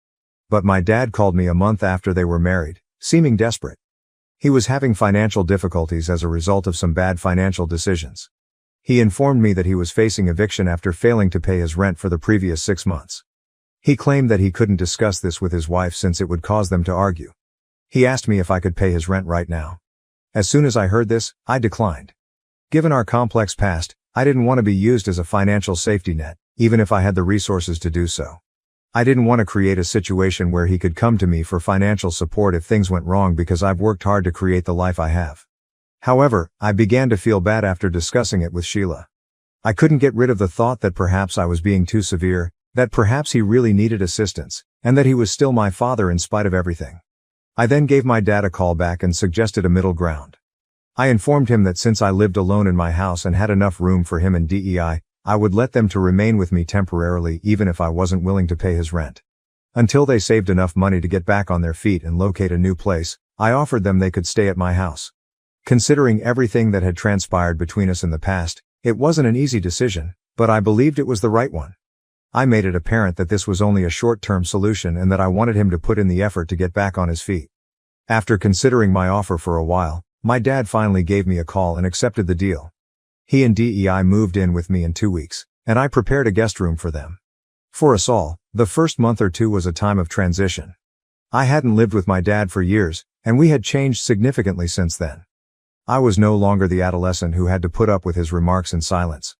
But my dad called me a month after they were married, seeming desperate. He was having financial difficulties as a result of some bad financial decisions. He informed me that he was facing eviction after failing to pay his rent for the previous 6 months. He claimed that he couldn't discuss this with his wife since it would cause them to argue. He asked me if I could pay his rent right now. As soon as I heard this, I declined. Given our complex past, I didn't want to be used as a financial safety net, even if I had the resources to do so. I didn't want to create a situation where he could come to me for financial support if things went wrong because I've worked hard to create the life I have. However, I began to feel bad after discussing it with Sheila. I couldn't get rid of the thought that perhaps I was being too severe, that perhaps he really needed assistance, and that he was still my father in spite of everything. I then gave my dad a call back and suggested a middle ground. I informed him that since I lived alone in my house and had enough room for him and DEI, I would let them to remain with me temporarily even if I wasn't willing to pay his rent. Until they saved enough money to get back on their feet and locate a new place, I offered them they could stay at my house. Considering everything that had transpired between us in the past, it wasn't an easy decision, but I believed it was the right one. I made it apparent that this was only a short-term solution and that I wanted him to put in the effort to get back on his feet. After considering my offer for a while, my dad finally gave me a call and accepted the deal. He and DEI moved in with me in 2 weeks, and I prepared a guest room for them. For us all, the first month or two was a time of transition. I hadn't lived with my dad for years, and we had changed significantly since then. I was no longer the adolescent who had to put up with his remarks in silence.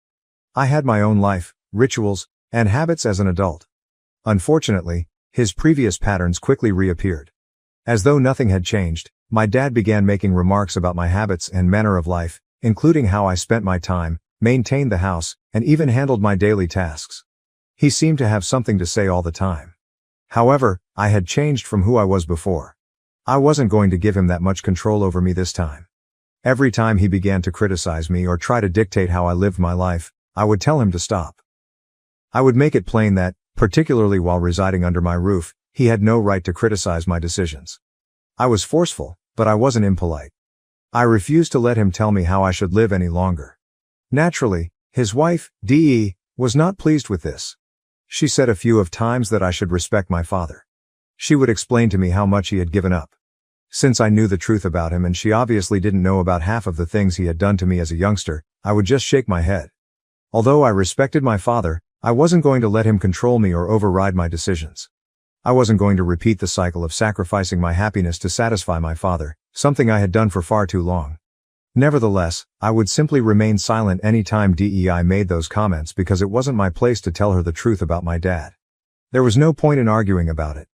I had my own life, rituals, and habits as an adult. Unfortunately, his previous patterns quickly reappeared. As though nothing had changed, my dad began making remarks about my habits and manner of life, including how I spent my time, maintained the house, and even handled my daily tasks. He seemed to have something to say all the time. However, I had changed from who I was before. I wasn't going to give him that much control over me this time. Every time he began to criticize me or try to dictate how I lived my life, I would tell him to stop. I would make it plain that, particularly while residing under my roof, he had no right to criticize my decisions. I was forceful, but I wasn't impolite. I refused to let him tell me how I should live any longer. Naturally, his wife, Dee, was not pleased with this. She said a few of times that I should respect my father. She would explain to me how much he had given up. Since I knew the truth about him and she obviously didn't know about half of the things he had done to me as a youngster, I would just shake my head. Although I respected my father, I wasn't going to let him control me or override my decisions. I wasn't going to repeat the cycle of sacrificing my happiness to satisfy my father, something I had done for far too long. Nevertheless, I would simply remain silent any time Dei made those comments because it wasn't my place to tell her the truth about my dad. There was no point in arguing about it.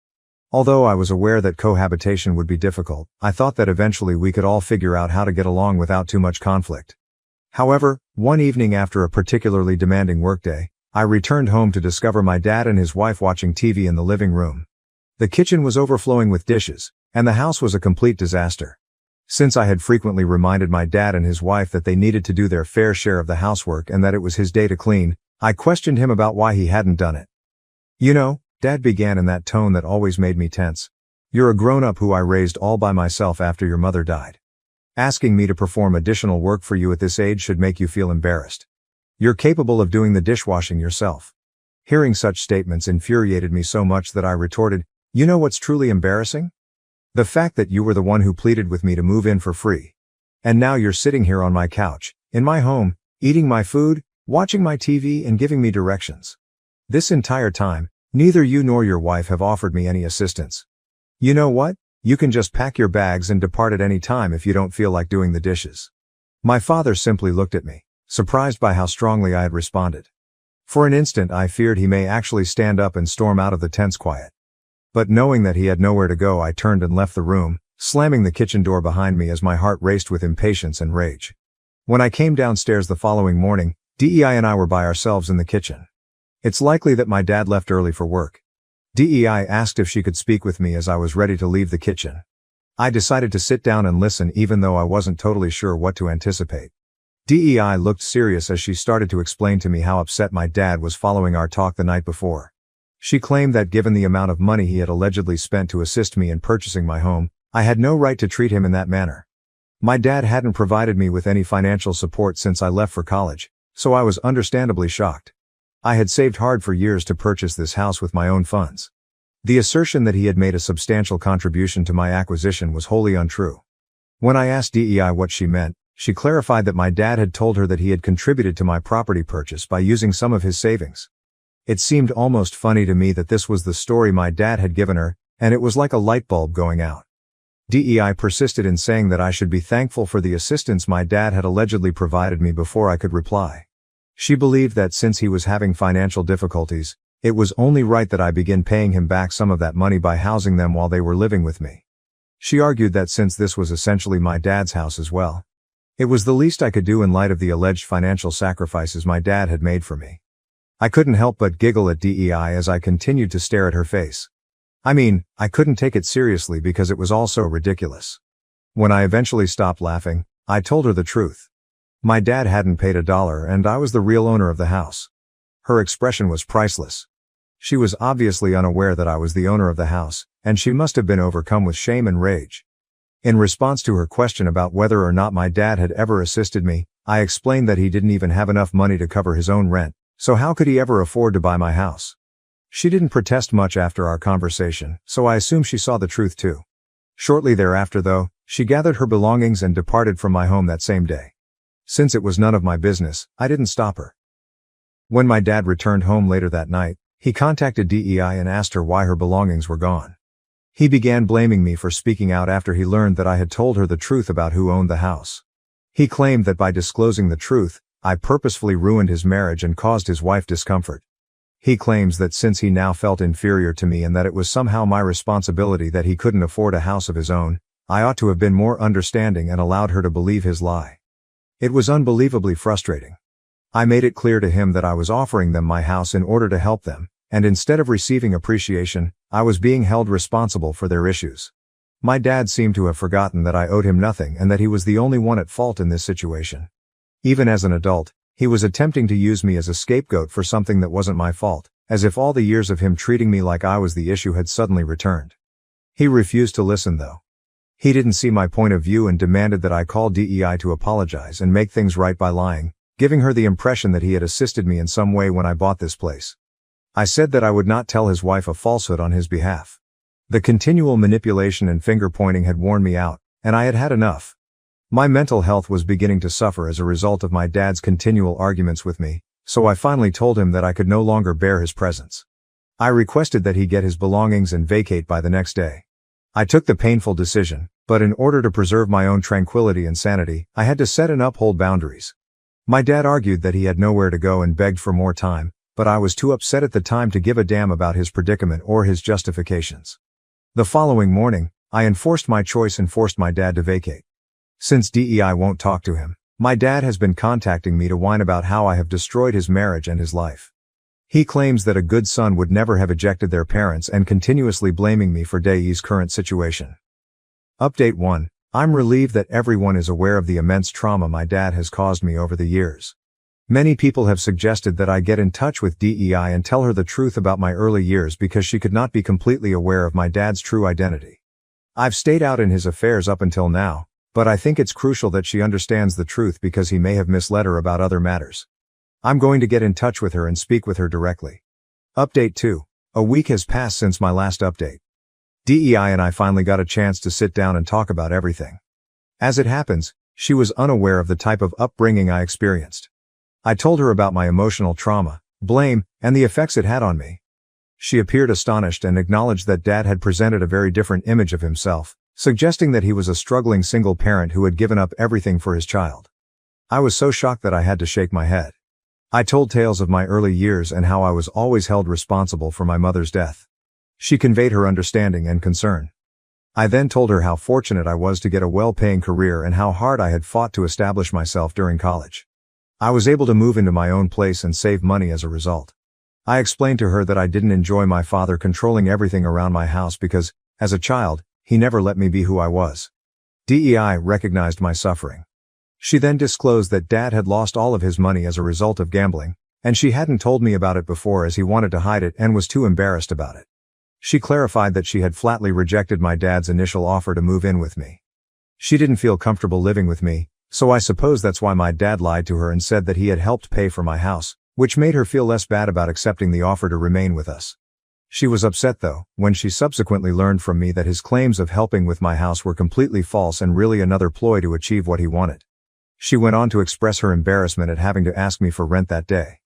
Although I was aware that cohabitation would be difficult, I thought that eventually we could all figure out how to get along without too much conflict. However, one evening after a particularly demanding workday, I returned home to discover my dad and his wife watching TV in the living room. The kitchen was overflowing with dishes, and the house was a complete disaster. Since I had frequently reminded my dad and his wife that they needed to do their fair share of the housework and that it was his day to clean, I questioned him about why he hadn't done it. "You know," Dad began in that tone that always made me tense, "you're a grown-up who I raised all by myself after your mother died. Asking me to perform additional work for you at this age should make you feel embarrassed. You're capable of doing the dishwashing yourself." Hearing such statements infuriated me so much that I retorted, "You know what's truly embarrassing? The fact that you were the one who pleaded with me to move in for free. And now you're sitting here on my couch, in my home, eating my food, watching my TV and giving me directions. This entire time, neither you nor your wife have offered me any assistance. You know what? You can just pack your bags and depart at any time if you don't feel like doing the dishes." My father simply looked at me, surprised by how strongly I had responded. For an instant I feared he may actually stand up and storm out of the tense quiet. But knowing that he had nowhere to go, I turned and left the room, slamming the kitchen door behind me as my heart raced with impatience and rage. When I came downstairs the following morning, Dei and I were by ourselves in the kitchen. It's likely that my dad left early for work. Dei asked if she could speak with me as I was ready to leave the kitchen. I decided to sit down and listen even though I wasn't totally sure what to anticipate. Dei looked serious as she started to explain to me how upset my dad was following our talk the night before. She claimed that given the amount of money he had allegedly spent to assist me in purchasing my home, I had no right to treat him in that manner. My dad hadn't provided me with any financial support since I left for college, so I was understandably shocked. I had saved hard for years to purchase this house with my own funds. The assertion that he had made a substantial contribution to my acquisition was wholly untrue. When I asked Dei what she meant, she clarified that my dad had told her that he had contributed to my property purchase by using some of his savings. It seemed almost funny to me that this was the story my dad had given her, and it was like a light bulb going out. Dei persisted in saying that I should be thankful for the assistance my dad had allegedly provided me before I could reply. She believed that since he was having financial difficulties, it was only right that I begin paying him back some of that money by housing them while they were living with me. She argued that since this was essentially my dad's house as well, it was the least I could do in light of the alleged financial sacrifices my dad had made for me. I couldn't help but giggle at Dei as I continued to stare at her face. I mean, I couldn't take it seriously because it was all so ridiculous. When I eventually stopped laughing, I told her the truth. My dad hadn't paid $1 and I was the real owner of the house. Her expression was priceless. She was obviously unaware that I was the owner of the house, and she must have been overcome with shame and rage. In response to her question about whether or not my dad had ever assisted me, I explained that he didn't even have enough money to cover his own rent, so how could he ever afford to buy my house? She didn't protest much after our conversation, so I assume she saw the truth too. Shortly thereafter though, she gathered her belongings and departed from my home that same day. Since it was none of my business, I didn't stop her. When my dad returned home later that night, he contacted Dei and asked her why her belongings were gone. He began blaming me for speaking out after he learned that I had told her the truth about who owned the house. He claimed that by disclosing the truth, I purposefully ruined his marriage and caused his wife discomfort. He claims that since he now felt inferior to me and that it was somehow my responsibility that he couldn't afford a house of his own, I ought to have been more understanding and allowed her to believe his lie. It was unbelievably frustrating. I made it clear to him that I was offering them my house in order to help them, and instead of receiving appreciation, I was being held responsible for their issues. My dad seemed to have forgotten that I owed him nothing and that he was the only one at fault in this situation. Even as an adult, he was attempting to use me as a scapegoat for something that wasn't my fault, as if all the years of him treating me like I was the issue had suddenly returned. He refused to listen though. He didn't see my point of view and demanded that I call DEI to apologize and make things right by lying, giving her the impression that he had assisted me in some way when I bought this place. I said that I would not tell his wife a falsehood on his behalf. The continual manipulation and finger-pointing had worn me out, and I had had enough. My mental health was beginning to suffer as a result of my dad's continual arguments with me, so I finally told him that I could no longer bear his presence. I requested that he get his belongings and vacate by the next day. I took the painful decision, but in order to preserve my own tranquility and sanity, I had to set and uphold boundaries. My dad argued that he had nowhere to go and begged for more time, but I was too upset at the time to give a damn about his predicament or his justifications. The following morning, I enforced my choice and forced my dad to vacate. Since DEI won't talk to him, my dad has been contacting me to whine about how I have destroyed his marriage and his life. He claims that a good son would never have ejected their parents and continuously blaming me for DEI's current situation. Update 1. I'm relieved that everyone is aware of the immense trauma my dad has caused me over the years. Many people have suggested that I get in touch with DEI and tell her the truth about my early years because she could not be completely aware of my dad's true identity. I've stayed out in his affairs up until now, but I think it's crucial that she understands the truth because he may have misled her about other matters. I'm going to get in touch with her and speak with her directly. Update 2. A week has passed since my last update. DEI and I finally got a chance to sit down and talk about everything. As it happens, she was unaware of the type of upbringing I experienced. I told her about my emotional trauma, blame, and the effects it had on me. She appeared astonished and acknowledged that Dad had presented a very different image of himself, suggesting that he was a struggling single parent who had given up everything for his child. I was so shocked that I had to shake my head. I told tales of my early years and how I was always held responsible for my mother's death. She conveyed her understanding and concern. I then told her how fortunate I was to get a well-paying career and how hard I had fought to establish myself during college. I was able to move into my own place and save money as a result. I explained to her that I didn't enjoy my father controlling everything around my house because, as a child, he never let me be who I was. DEI recognized my suffering. She then disclosed that Dad had lost all of his money as a result of gambling, and she hadn't told me about it before as he wanted to hide it and was too embarrassed about it. She clarified that she had flatly rejected my dad's initial offer to move in with me. She didn't feel comfortable living with me, so I suppose that's why my dad lied to her and said that he had helped pay for my house, which made her feel less bad about accepting the offer to remain with us. She was upset though, when she subsequently learned from me that his claims of helping with my house were completely false and really another ploy to achieve what he wanted. She went on to express her embarrassment at having to ask me for rent that day.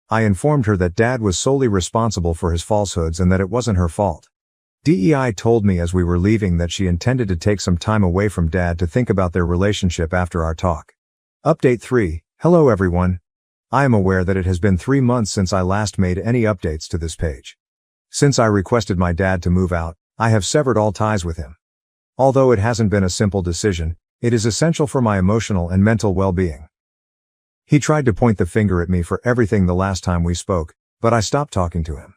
I informed her that Dad was solely responsible for his falsehoods and that it wasn't her fault. DEI told me as we were leaving that she intended to take some time away from Dad to think about their relationship after our talk. Update 3. Hello everyone. I am aware that it has been 3 months since I last made any updates to this page. Since I requested my dad to move out, I have severed all ties with him. Although it hasn't been a simple decision, it is essential for my emotional and mental well-being. He tried to point the finger at me for everything the last time we spoke, but I stopped talking to him.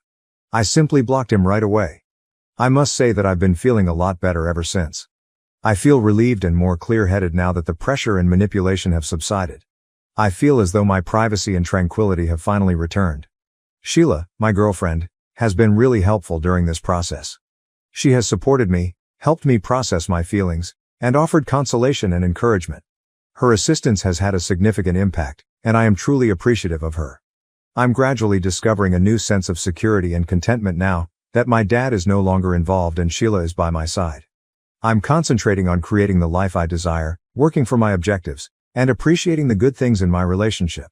I simply blocked him right away. I must say that I've been feeling a lot better ever since. I feel relieved and more clear-headed now that the pressure and manipulation have subsided. I feel as though my privacy and tranquility have finally returned. Sheila, my girlfriend, has been really helpful during this process. She has supported me, helped me process my feelings, and offered consolation and encouragement. Her assistance has had a significant impact, and I am truly appreciative of her. I'm gradually discovering a new sense of security and contentment now that my dad is no longer involved and Sheila is by my side. I'm concentrating on creating the life I desire, working for my objectives, and appreciating the good things in my relationship.